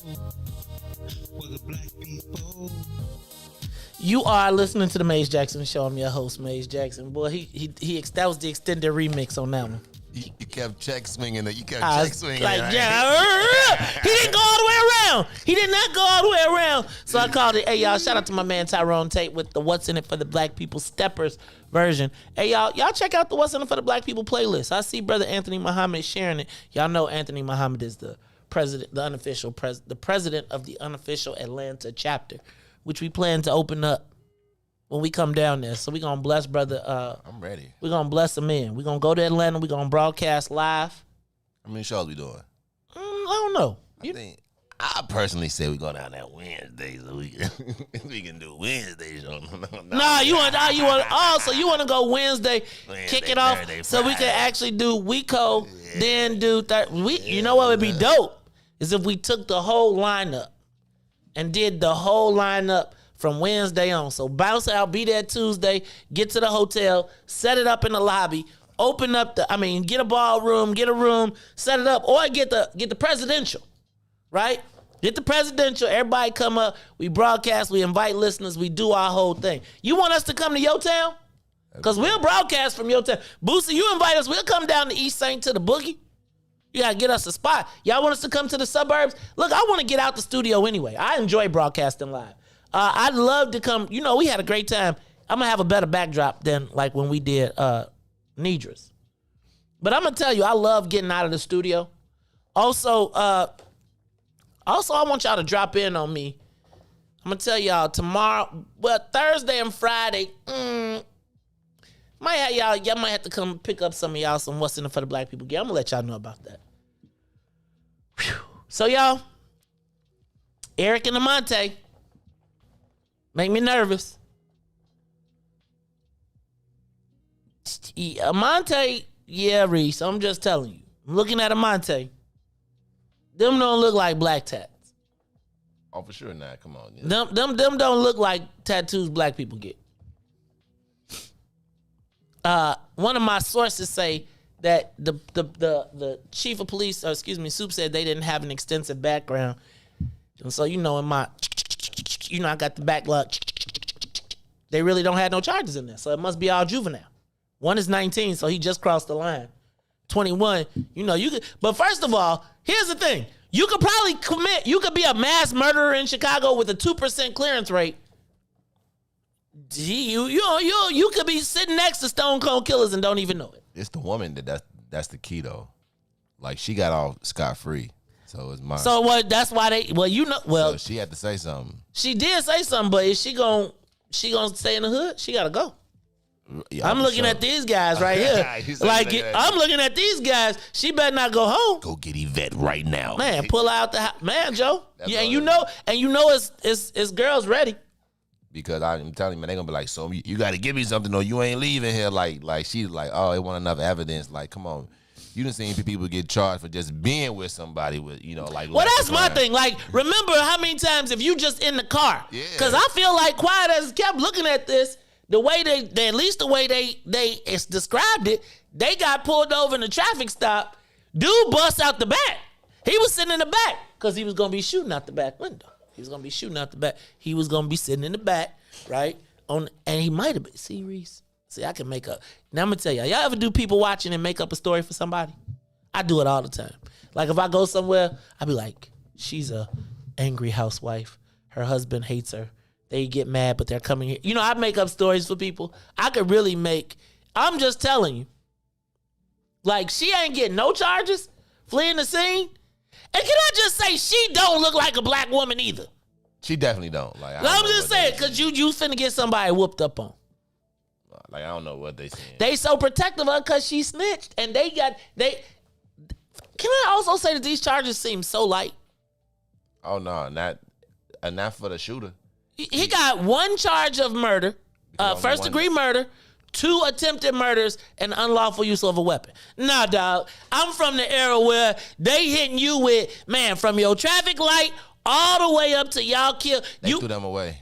For the black people. You are listening to the Maze Jackson Show. I'm your host, Maze Jackson. Boy, that was the extended remix on that one. You kept check swinging it. You kept check swinging like, it. Yeah, he didn't go all the way around. He did not go all the way around. So I called it, hey, y'all, shout out to my man Tyrone Tate with the What's in It for the Black People Steppers version. Hey, y'all check out the What's in It for the Black People playlist. I see Brother Anthony Muhammad sharing it. Y'all know Anthony Muhammad is the president, the president of the unofficial Atlanta chapter, which we plan to open up when we come down there. So we're going to bless Brother. I'm ready. We're going to bless him in. We're going to go to Atlanta. We're going to broadcast live. How many shows we doing? I don't know. I personally say we go down that Wednesday so we can do Wednesday show. No, you want to go Wednesday, kick it off, Thursday, so we can actually do WeCo, then do you know what would be dope is if we took the whole lineup and did the whole lineup from Wednesday on. So bounce out, be there Tuesday, get to the hotel, set it up in the lobby, open up get a ballroom, get a room, set it up, or get the presidential, right? Get the presidential, everybody come up, we broadcast, we invite listeners, we do our whole thing. You want us to come to your town? Because we'll broadcast from your town. Boosie, you invite us, we'll come down to East St. to the Boogie. You got to get us a spot. Y'all want us to come to the suburbs? Look, I want to get out the studio anyway. I enjoy broadcasting live. I'd love to come. You know, we had a great time. I'm going to have a better backdrop than like when we did Nidra's. But I'm going to tell you, I love getting out of the studio. Also, I want y'all to drop in on me. I'm going to tell y'all tomorrow, Thursday and Friday, y'all might have to come pick up some of y'all some What's in It for the Black People. Yeah, I'm going to let y'all know about that. Whew. So, y'all, Eric and Amante make me nervous. Amante, yeah, Reese, I'm just telling you. I'm looking at Amante. Them don't look like black tats. Oh, for sure not. Come on. Yeah. Them don't look like tattoos black people get. One of my sources say that the chief of police, or excuse me, Soup said they didn't have an extensive background. And so, in my, I got the backlog. They really don't have no charges in there. So it must be all juvenile. One is 19, so he just crossed the line. 21, you could, but first of all, here's the thing. You could be a mass murderer in Chicago with a 2% clearance rate. You could be sitting next to Stone Cold Killers and don't even know it. It's the woman that's the key though. Like she got off scot-free. So it's mine. So what? That's why so she had to say something. She did say something, but is she gonna stay in the hood? She gotta go. Yeah, I'm looking at these guys right here. I'm looking at these guys. She better not go home. Go get Yvette right now. Man, pull out the house. Man, Joe. Yeah, and you know it's girls ready. Because I'm telling you, man, they gonna be like, so you gotta give me something or you ain't leaving here. Like she's like, oh, it wasn't enough evidence. Like, come on. You done seen people get charged for just being with somebody with, like. Well, that's my thing. Like, remember how many times if you just in the car? Yeah. Because I feel like Quiet as kept looking at this, the way they at least the way they described it, they got pulled over in a traffic stop. Dude busts out the back. He was sitting in the back because he was gonna be shooting out the back window. He was gonna be shooting out the back. He was gonna be sitting in the back, right? And he might have been. See, Reese. See, I can make up. Now, I'm going to tell y'all ever do people watching and make up a story for somebody? I do it all the time. Like, if I go somewhere, I be like, she's a angry housewife. Her husband hates her. They get mad, but they're coming here. I make up stories for people. I could really I'm just telling you. Like, she ain't getting no charges, fleeing the scene. And can I just say, she don't look like a black woman either. She definitely don't. Like, I'm just saying, because you finna get somebody whooped up on. Like, I don't know what they saying. They so protective of her because she snitched. And can I also say that these charges seem so light? Oh, no. Not for the shooter. He got one charge of murder, first degree murder, 2 attempted murders, and unlawful use of a weapon. Nah, dog. I'm from the era where they hitting you with, man, from your traffic light all the way up to y'all kill. They threw them away.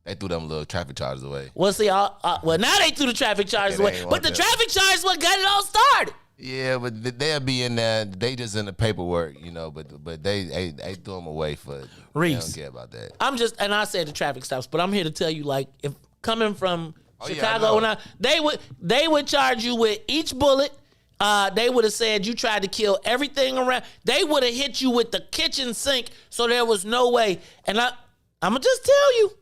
They threw them little traffic charges away. Well, see, now they threw the traffic charges away. But the traffic charges what got it all started. Yeah, but they'll be in there. They just in the paperwork, But they threw them away for. Reese. They don't care about that. I said the traffic stops, but I'm here to tell you, like, if coming from Chicago, they would charge you with each bullet. They would have said you tried to kill everything around. They would have hit you with the kitchen sink, so there was no way. And I'm gonna just tell you.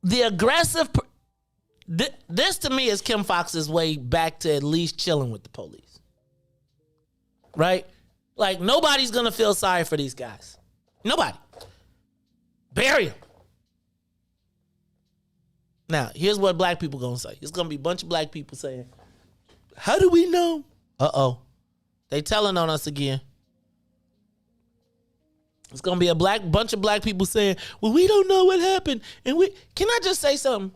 The aggressive, this to me is Kim Fox's way back to at least chilling with the police. Right? Like, nobody's going to feel sorry for these guys. Nobody. Bury them. Now, here's what black people going to say. It's going to be a bunch of black people saying, how do we know? Uh-oh. They telling on us again. It's going to be a bunch of black people saying, well, we don't know what happened. And can I just say something?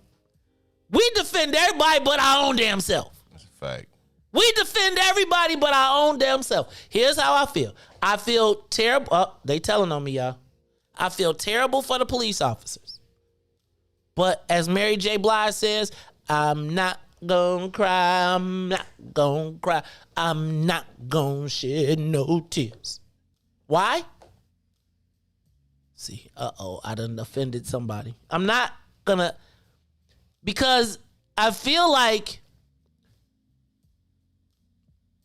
We defend everybody but our own damn self. That's a fact. We defend everybody but our own damn self. Here's how I feel. I feel terrible. Oh, they telling on me, y'all. I feel terrible for the police officers. But as Mary J. Blige says, I'm not gonna cry. I'm not gonna cry. I'm not gonna shed no tears. Why? See, I done offended somebody. I'm not gonna, because I feel like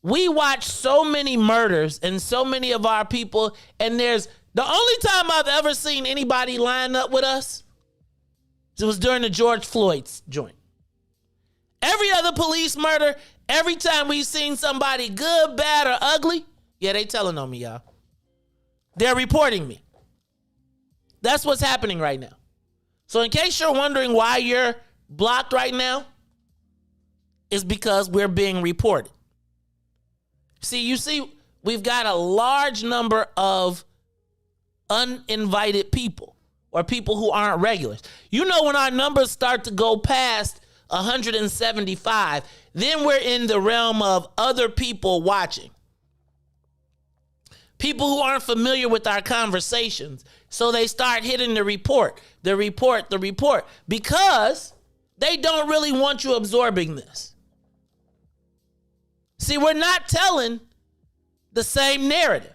we watch so many murders and so many of our people, and the only time I've ever seen anybody line up with us, it was during the George Floyd's joint. Every other police murder, every time we've seen somebody good, bad, or ugly, yeah, they telling on me, y'all. They're reporting me. That's what's happening right now. So in case you're wondering why you're blocked right now, it's because we're being reported. See, we've got a large number of uninvited people or people who aren't regulars. You know, when our numbers start to go past 175, then we're in the realm of other people watching. People who aren't familiar with our conversations. So they start hitting the report, because they don't really want you absorbing this. See, we're not telling the same narrative.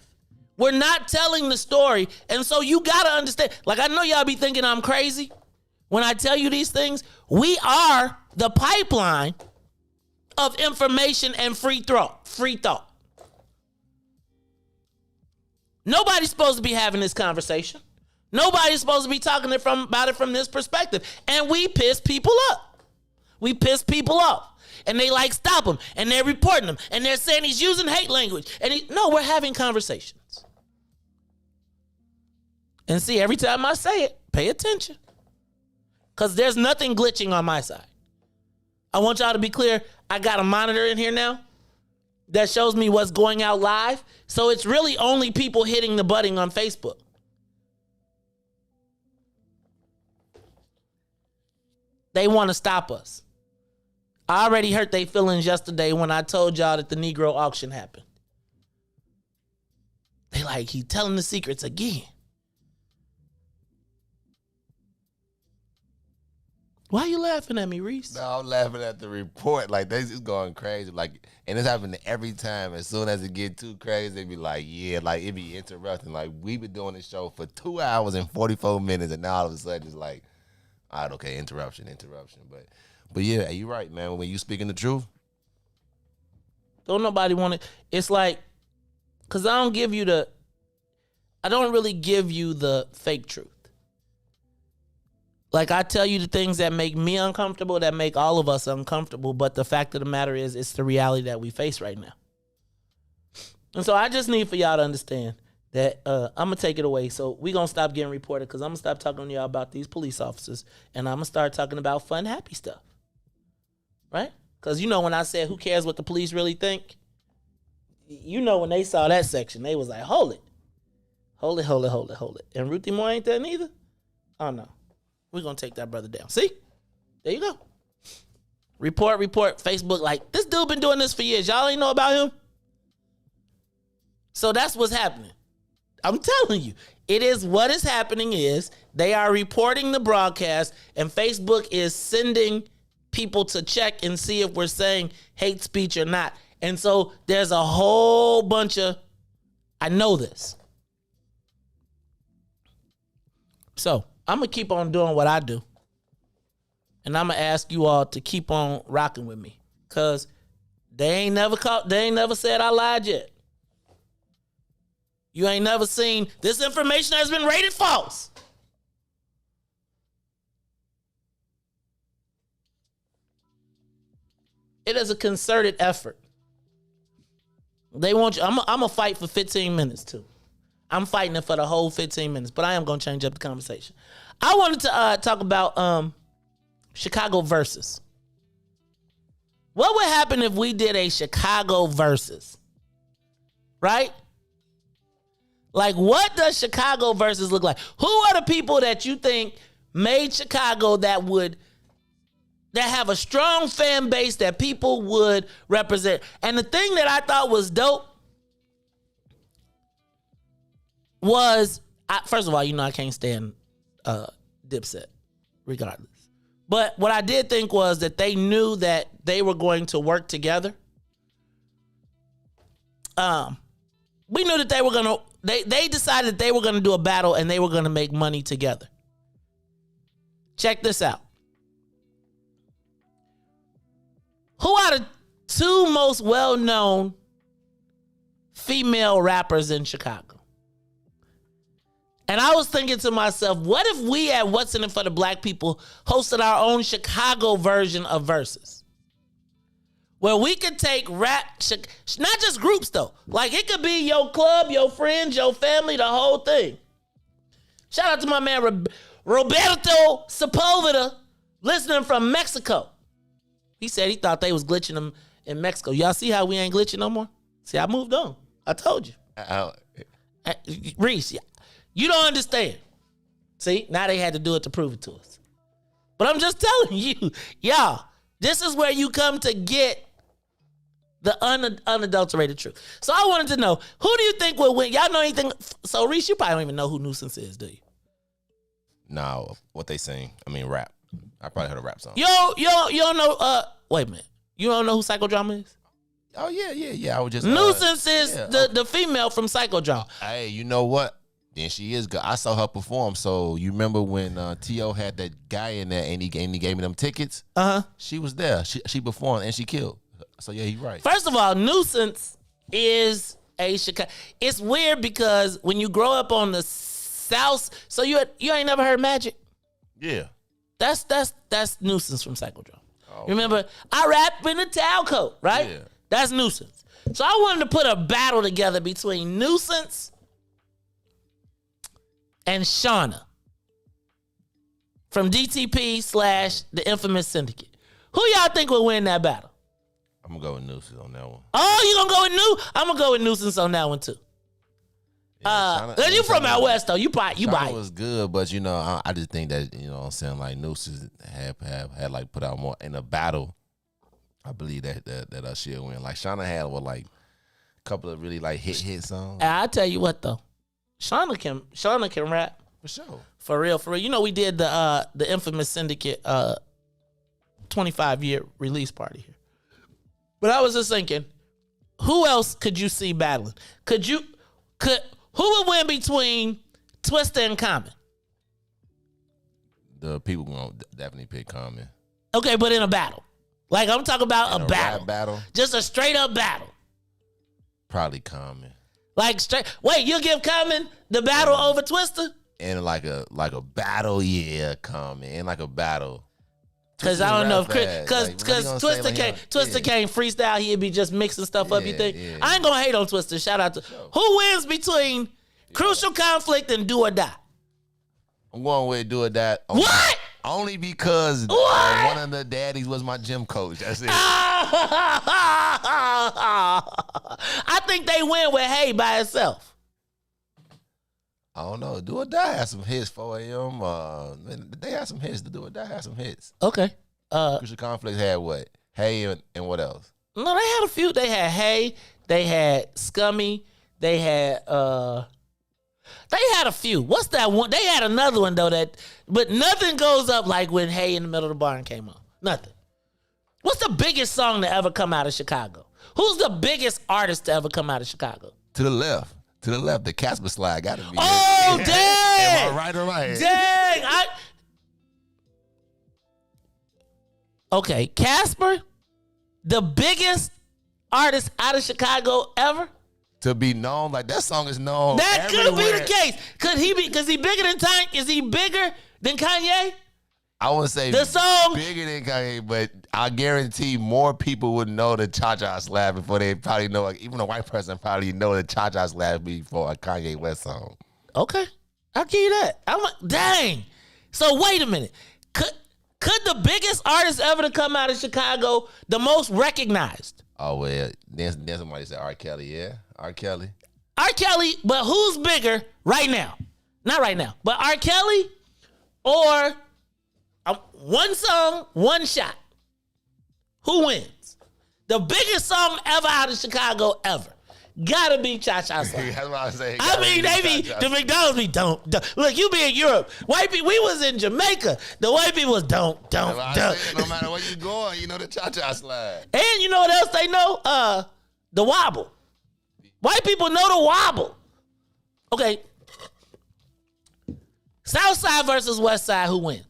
We're not telling the story. And so you got to understand, like, I know y'all be thinking I'm crazy when I tell you these things. We are the pipeline of information and free thought. Nobody's supposed to be having this conversation. Nobody's supposed to be talking about it from this perspective. And we piss people up. We piss people off. And they like stop them. And they're reporting them. And they're saying he's using hate language. No, we're having conversations. And see, every time I say it, pay attention. Because there's nothing glitching on my side. I want y'all to be clear. I got a monitor in here now that shows me what's going out live. So it's really only people hitting the button on Facebook. They want to stop us. I already hurt their feelings yesterday when I told y'all that the Negro auction happened. They like, he telling the secrets again. Why you laughing at me, Reese? No, I'm laughing at the report. Like, they just going crazy. Like, and it's happening every time. As soon as it get too crazy, they be like, yeah, like, it be interrupting. Like, we been doing this show for 2 hours and 44 minutes, and now all of a sudden it's like, all right, okay, interruption. But yeah, you're right, man. When you speaking the truth. Don't nobody want it. It's like, because I don't really give you the fake truth. Like, I tell you the things that make me uncomfortable, that make all of us uncomfortable. But the fact of the matter is, it's the reality that we face right now. And so I just need for y'all to understand that I'm going to take it away. So we're going to stop getting reported, because I'm going to stop talking to y'all about these police officers. And I'm going to start talking about fun, happy stuff. Right? Because you know when I said, who cares what the police really think? You know when they saw that section, they was like, hold it. Hold it. And Ruthie Moore ain't there neither? Oh, no. We're going to take that brother down. See? There you go. Report. Facebook, like, this dude been doing this for years. Y'all ain't know about him? So that's what's happening. I'm telling you. It is what is happening is they are reporting the broadcast, and Facebook is sending people to check and see if we're saying hate speech or not. And so there's a whole bunch of, I know this. So I'm going to keep on doing what I do. And I'm going to ask you all to keep on rocking with me. Because they ain't never said I lied yet. You ain't never seen this information has been rated false. It is a concerted effort. They want you. I'm going to fight for 15 minutes too. I'm fighting it for the whole 15 minutes, but I am going to change up the conversation. I wanted to talk about Chicago VERZUZ. What would happen if we did a Chicago VERZUZ? Right? Like, what does Chicago VERZUZ look like? Who are the people that you think made Chicago that have a strong fan base that people would represent? And the thing that I thought was dope was, first of all, you know I can't stand Dipset, regardless. But what I did think was that they knew that they were going to work together. We knew that they were going to, they decided that they were going to do a battle and they were going to make money together. Check this out. Who are the two most well-known female rappers in Chicago? And I was thinking to myself, what if we at What's In It for the Black People hosted our own Chicago version of VERZUZ? Where we could take rap, not just groups though. Like, it could be your club, your friends, your family, the whole thing. Shout out to my man Roberto Sepulveda, listening from Mexico. He said he thought they was glitching them in Mexico. Y'all see how we ain't glitching no more? See, I moved on. I told you. Reese, you don't understand. See, now they had to do it to prove it to us. But I'm just telling you, y'all, this is where you come to get the unadulterated truth. So I wanted to know, who do you think will win? Y'all know anything? So Reese, you probably don't even know who Nuisance is, do you? No, what they sing. I mean, rap. I probably heard a rap song. You don't know, wait a minute. You don't know who Psychodrama is? Oh, yeah. I was just... Nuisance is the female from Psychodrama. Hey, you know what? Then she is good. I saw her perform. So you remember when T.O. had that guy in there and he gave me them tickets? Uh-huh. She was there. She performed and she killed. So yeah, he's right. First of all, Nuisance is a Chicago. It's weird because when you grow up on the South, so you ain't never heard Magic? Yeah. That's Nuisance from Psychodrama. Oh, remember, I rap in a towel coat, right? Yeah. That's Nuisance. So I wanted to put a battle together between Nuisance and Shauna from DTP / the Infamous Syndicate. Who y'all think will win that battle? I'm going to go with Nuisance on that one. Oh, you going to go with I'm going to go with Nuisance on that one, too. You from out west, though. You buy it. Was good, but, you know, I just think that, you know what I'm saying, like, Nuisance had like, put out more in a battle. I believe that she'll win. Like, Shauna had, like, a couple of really, like, hit songs. I'll tell you what, though. Shauna can rap. For sure. For real. You know, we did the Infamous Syndicate 25-year release party here. But I was just thinking, who else could you see battling? Who would win between Twista and Common? The people will definitely pick Common. Okay, but in a battle. Like, I'm talking about a battle. Rap battle? Just a straight up battle. Probably Common. Like wait, you'll give Common the battle over Twista? And like a battle, yeah, Common. And like a battle. Because I don't know if Twista can't freestyle, he'd be just mixing stuff up, you think? Yeah. I ain't gonna hate on Twista. Shout out to who wins between Crucial Conflict and Do or Die? I'm going with Do or Die. What? Only because one of the daddies was my gym coach. That's it. I think they win with Hey by itself. I don't know. Do or Die has some hits. 4 a.m. They had some hits. The Do or Die had some hits. Okay. Crucial Conflict had what? Hey and what else? No, they had a few. They had Hey. They had Scummy. They had a few. What's that one? They had another one though but nothing goes up like when Hey in the Middle of the Barn came on. Nothing. What's the biggest song to ever come out of Chicago? Who's the biggest artist to ever come out of Chicago? To the left, the Casper slide got to be. Oh, dang! Am I right or right? Dang! Okay, Casper, the biggest artist out of Chicago ever. To be known, like that song is known. That everywhere. could be the case. Could he be? Because he bigger than Tank? Is he bigger than Kanye? I wouldn't say the song bigger than Kanye, but I guarantee more people would know the Cha-Cha Slap before they probably know. Like, even a white person probably know the Cha-Cha Slap before a Kanye West song. Okay, I'll give you that. Dang. So wait a minute. Could the biggest artist ever to come out of Chicago, the most recognized? Oh well, then somebody said R. Kelly. Yeah, R. Kelly. R. Kelly, but who's bigger right now? Not right now, but R. Kelly or one song, one shot. Who wins? The biggest song ever out of Chicago ever. Gotta be Cha-Cha Slide. That's what I was saying. I mean, the McDonald's be don't. Look, you be in Europe. White people, we was in Jamaica. The white people was don't. No matter where you going, you know the Cha-Cha Slide. And you know what else they know? The wobble. White people know the wobble. Okay. South Side versus West Side, who wins?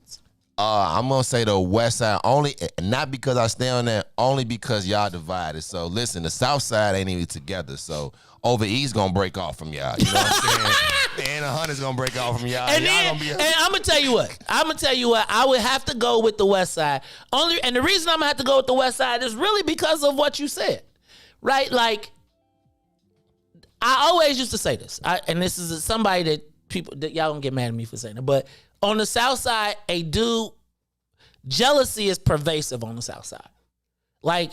I'm gonna say the West Side only, not because I stay on there, only because y'all divided. So listen, the South Side ain't even together. So over East gonna break off from y'all. You know what I'm saying? And the 100's gonna break off from y'all. And I'm gonna tell you what. I would have to go with the West Side. And the reason I'm gonna have to go with the West Side is really because of what you said, right? Like, I always used to say this, and this is somebody that y'all don't get mad at me for saying it, but on the South Side, jealousy is pervasive on the South Side. Like,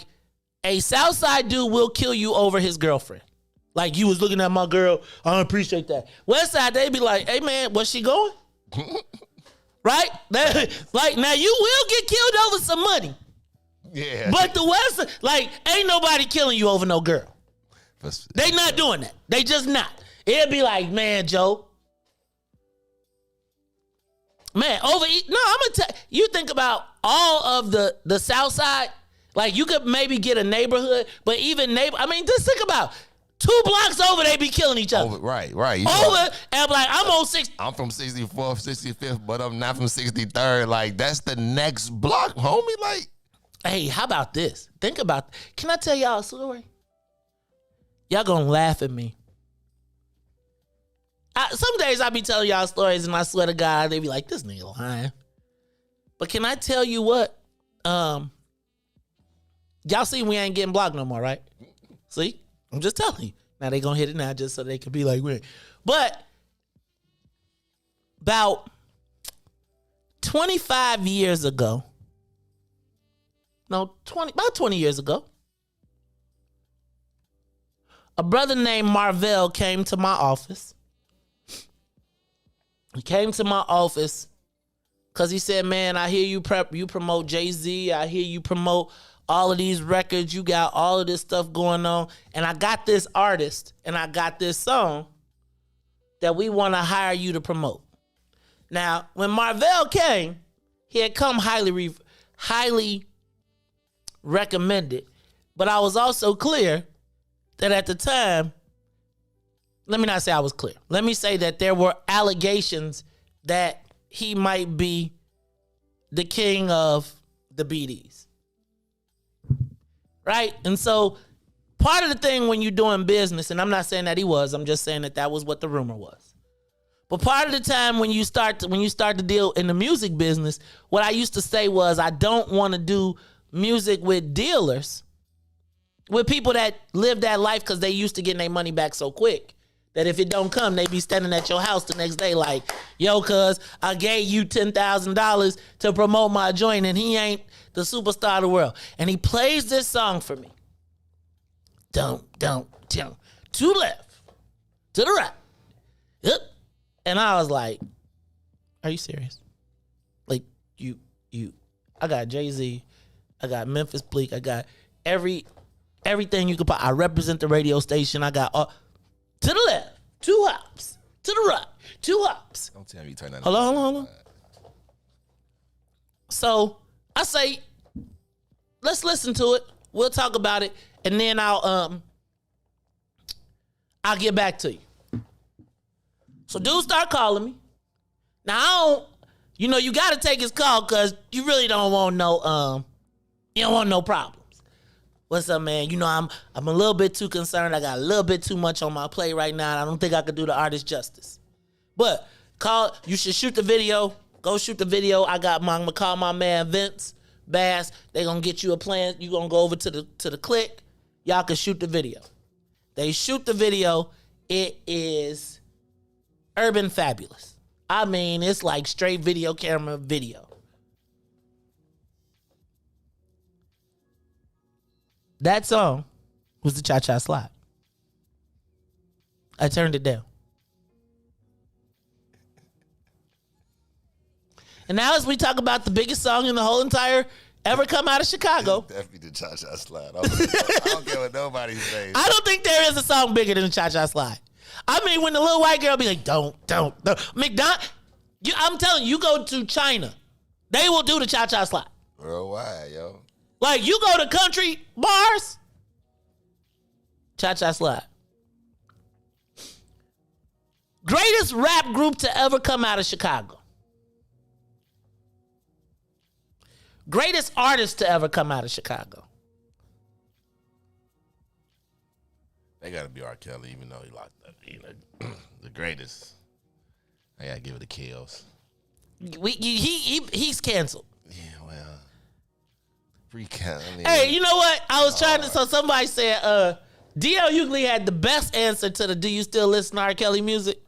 a South Side dude will kill you over his girlfriend. Like, you was looking at my girl. I don't appreciate that. West Side, they be like, hey, man, where's she going? Right? Like, now you will get killed over some money. Yeah. But the West, like, ain't nobody killing you over no girl. They not doing that. They just not. It'll be like, man, Joe. Man, I'm going to tell you, think about all of the South Side. Like, you could maybe get a neighborhood, but even just think about 2 blocks over, they be killing each other. Right. And I'm like, I'm on 6. I'm from 64th, 65th, but I'm not from 63rd. Like, that's the next block, homie. Like, hey, how about this? Can I tell y'all a story? Y'all gonna laugh at me. Some days I be telling y'all stories, and I swear to God, they be like, this nigga lying. But can I tell you what? Y'all see we ain't getting blocked no more, right? See? I'm just telling you. Now they gonna hit it now just so they can be like, weird. But about 25 years ago, about 20 years ago, a brother named Marvell came to my office. He came to my office because he said, man, I hear you promote Jay-Z. I hear you promote all of these records. You got all of this stuff going on. And I got this artist and I got this song that we want to hire you to promote. Now, when Marvell came, he had come highly recommended. But I was also clear that at the time, let me not say I was clear. Let me say that there were allegations that he might be the king of the BDs. Right? And so part of the thing when you're doing business, and I'm not saying that he was, I'm just saying that was what the rumor was. But part of the time when you start to deal in the music business, what I used to say was, I don't want to do music with dealers, with people that live that life because they used to getting their money back so quick that if it don't come, they be standing at your house the next day like, yo, cuz I gave you $10,000 to promote my joint and he ain't the superstar of the world. And he plays this song for me. Don't. To the left, to the right. Yep. And I was like, are you serious? Like, you, I got Jay-Z, I got Memphis Bleak, I got everything you could put. I represent the radio station. I got to the left, 2 hops. To the right, 2 hops. Don't tell me you turn that. Hold on. So I say, let's listen to it. We'll talk about it, and then I'll get back to you. So dude start calling me. Now I don't, you got to take his call because you really don't want no problems. What's up, man? I'm a little bit too concerned. I got a little bit too much on my plate right now. I don't think I could do the artist justice. But you should shoot the video. Go shoot the video. I'm gonna call my man Vince Bass. They gonna get you a plan. You gonna go over to the click. Y'all can shoot the video. They shoot the video. It is urban fabulous. I mean, it's like straight video camera video. That song was the Cha-Cha Slide. I turned it down. And now as we talk about the biggest song in the whole entire ever come out of Chicago. Definitely the Cha-Cha Slide. I don't care what nobody says. I don't think there is a song bigger than the Cha-Cha Slide. I mean, when the little white girl be like, don't. I'm telling you, you go to China, they will do the Cha-Cha Slide. Worldwide, yo. Like, you go to country bars, Cha-Cha Slide. Greatest rap group to ever come out of Chicago. Greatest artist to ever come out of Chicago. They got to be R. Kelly, even though he locked up. The greatest. I got to give it to Kills. He's canceled. Yeah, well. I mean, hey, you know what? I was trying to. So somebody said, D.L. Hughley had the best answer to the "Do you still listen to R. Kelly music?"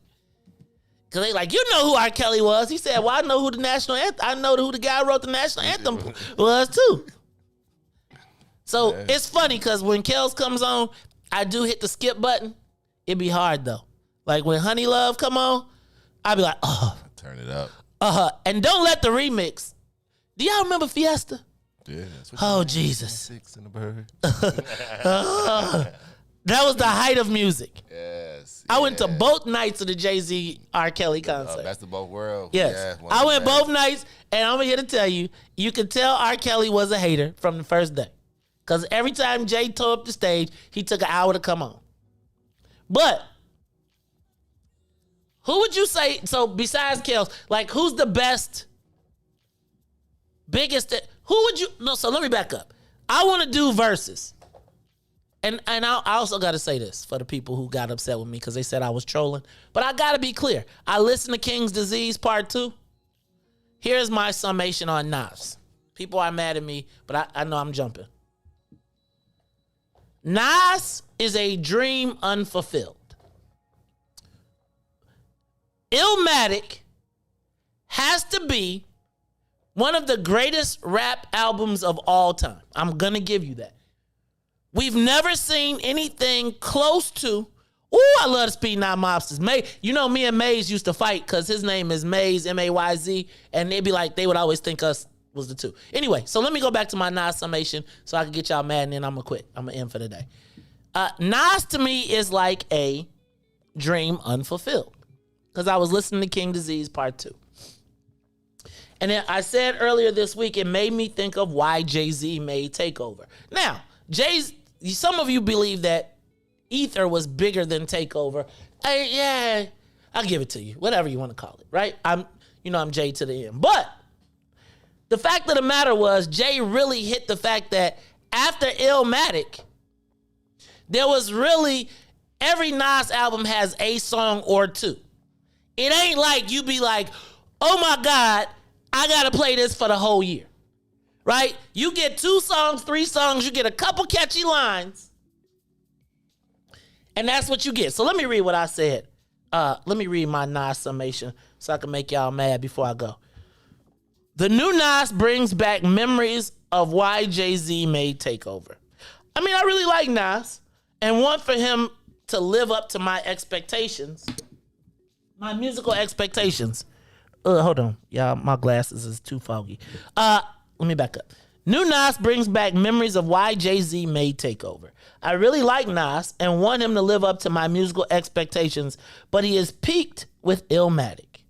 Because they like, you know who R. Kelly was. He said, well, I know who the national anthem. I know who the guy who wrote the national anthem was too. So it's funny because when Kels comes on, I do hit the skip button It'd be hard though. Like when Honey Love come on, I'd be like, turn it up. And don't let the remix. Do y'all remember Fiesta? Yeah. Oh Jesus. Six in the bird. That was the height of music. Yes. I went to both nights of the Jay-Z R. Kelly concert. Best of both worlds. Yes. Yeah, I went both nights, and I'm here to tell you, you could tell R. Kelly was a hater from the first day. Because every time Jay tore up the stage, he took an hour to come on. But who would you say, so besides Kels, like who's the best, biggest, who would you, no, so let me back up. I want to do verses. And I also got to say this for the people who got upset with me because they said I was trolling. But I got to be clear. I listened to King's Disease Part 2. Here's my summation on Nas. People are mad at me, but I know I'm jumping. Nas is a dream unfulfilled. Illmatic has to be one of the greatest rap albums of all time. I'm going to give you that. We've never seen anything close to. Ooh, I love the Speed 9 Mobsters. You know, me and Maze used to fight because his name is Maze, M-A-Y-Z, and they'd be like, they would always think us was the two. Anyway, so let me go back to my Nas summation so I can get y'all mad, and then I'm going to quit. I'm going to end for the day. Nas to me is like a dream unfulfilled because I was listening to King Disease Part 2. And then I said earlier this week, it made me think of why Jay-Z made Takeover. Now, some of you believe that Ether was bigger than Takeover. Yeah, I'll give it to you. Whatever you want to call it, right? I'm Jay to the end. But the fact of the matter was, Jay really hit the fact that after Illmatic, there was really, every Nas album has a song or two. It ain't like you be like, oh my God, I got to play this for the whole year. Right? You get 2 songs, 3 songs, you get a couple catchy lines. And that's what you get. So let me read what I said. Let me read my Nas summation so I can make y'all mad before I go. The new Nas brings back memories of why Jay-Z made Takeover. I mean, I really like Nas and want for him to live up to my expectations, my musical expectations. Hold on. Y'all, my glasses is too foggy. Let me back up. New Nas brings back memories of why Jay-Z made Takeover. I really like Nas and want him to live up to my musical expectations, but he is peaked with Illmatic.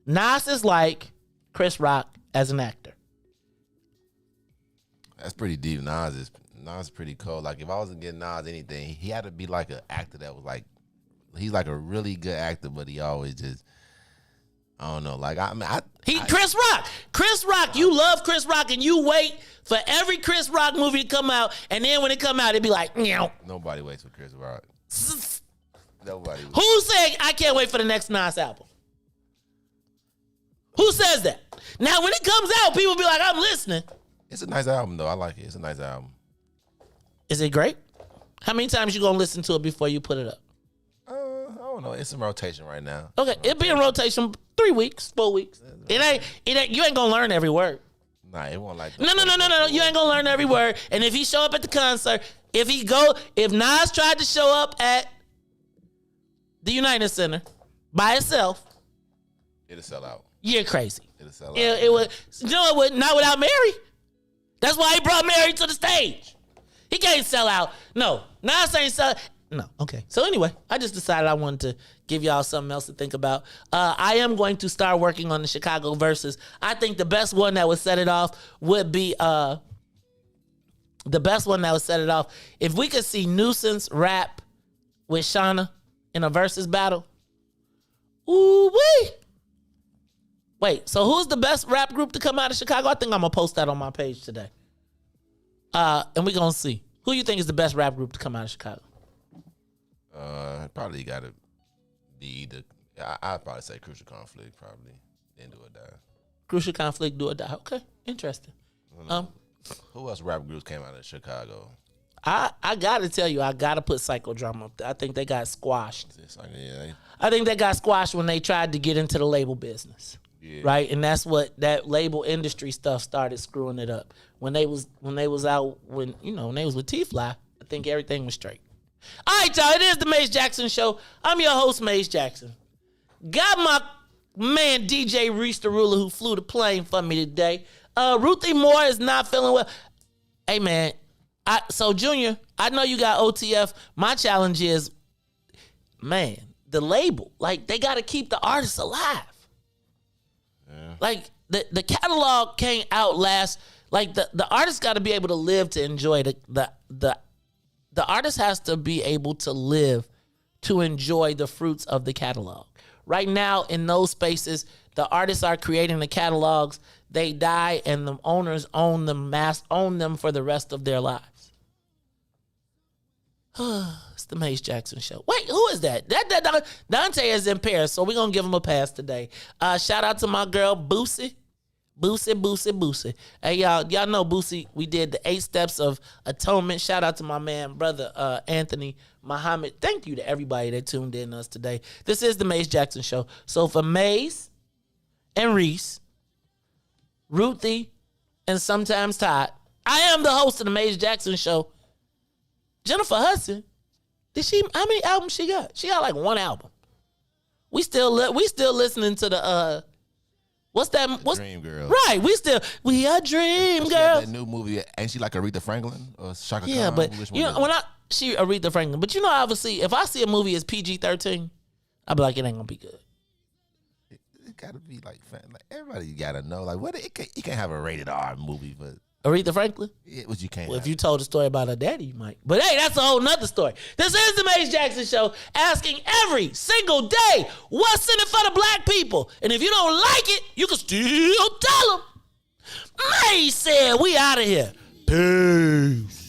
Nas is like Chris Rock as an actor. That's pretty deep. Nas is pretty cold. Like if I wasn't getting Nas anything, he had to be like an actor that was like, he's like a really good actor, but he always just, I don't know. Like Chris Rock. You love Chris Rock, and you wait for every Chris Rock movie to come out, and then when it come out, it'd be like, meow. Nobody waits for Chris Rock. Nobody. Who said I can't wait for the next Nas album? Who says that? Now when it comes out, people be like, I'm listening. It's a nice album though. I like it. It's a nice album. Is it great? How many times you gonna listen to it before you put it up? I don't know. It's in rotation right now. Okay, it'll be in rotation 3 weeks, 4 weeks. It ain't. You ain't gonna learn every word. Nah, it won't like. No. You ain't gonna learn every word. And if he show up at the concert, if Nas tried to show up at the United Center by itself, it'll sell out. You're crazy. It'll sell out. It would. It would not without Mary. That's why he brought Mary to the stage. He can't sell out. No, Nas ain't sell. No, okay. So anyway, I just decided I wanted to give y'all something else to think about. I am going to start working on the Chicago VERZUZ. I think the best one that would set it off would be if we could see Nuisance rap with Shauna in a VERZUZ battle. Ooh wee. Wait, so who's the best rap group to come out of Chicago? I think I'm gonna post that on my page today. And we're gonna see. Who you think is the best rap group to come out of Chicago? Probably got to be either. I'd probably say Crucial Conflict, probably. Then Do or Die. Crucial Conflict, Do or Die. Okay, interesting. Who else rap groups came out of Chicago? I gotta tell you, I gotta put Psychodrama up there. I think they got squashed. I think they got squashed when they tried to get into the label business. Yeah. Right, and that's what that label industry stuff started screwing it up. When they was with T-Fly, I think everything was straight. All right, y'all. It is the Mace Jackson Show. I'm your host, Mace Jackson. Got my man DJ Reese the Ruler who flew the plane for me today. Ruthie Moore is not feeling well. Hey, man. So, Junior, I know you got OTF. My challenge is, man, the label. Like, they got to keep the artists alive. Yeah. Like, the catalog can't outlast. Like, the artist got to be able to live to enjoy the artist has to be able to live to enjoy the fruits of the catalog. Right now, in those spaces, the artists are creating the catalogs. They die, and the owners own them for the rest of their lives. It's the Mace Jackson Show. Wait, who is that? That Dante is in Paris, so we're going to give him a pass today. Shout out to my girl, Boosie. Boosie. Hey, y'all know Boosie. We did the 8 steps of atonement. Shout out to my man, brother Anthony Muhammad. Thank you to everybody that tuned in us today. This is the Mace Jackson Show. So for Mace and Reese, Ruthie, and sometimes Todd, I am the host of the Mace Jackson Show. Jennifer Hudson, how many albums she got? She got like 1 album. We still listening to the what's Dream Girl. Right, we are Dream Girl. That new movie, ain't she like Aretha Franklin or Shaka Khan? Yeah, but you know she Aretha Franklin. But you know, obviously, if I see a movie as PG-13, I'll be like, it ain't gonna be good. It gotta be like everybody gotta know like you can't have a rated R movie, but Aretha Franklin? Yeah, what you can't. Well, if you told a story about her daddy, you might. But hey, that's a whole nother story. This is the Mace Jackson Show, asking every single day, what's in it for the black people? And if you don't like it, you can still tell them. Mace said, we out of here. Peace.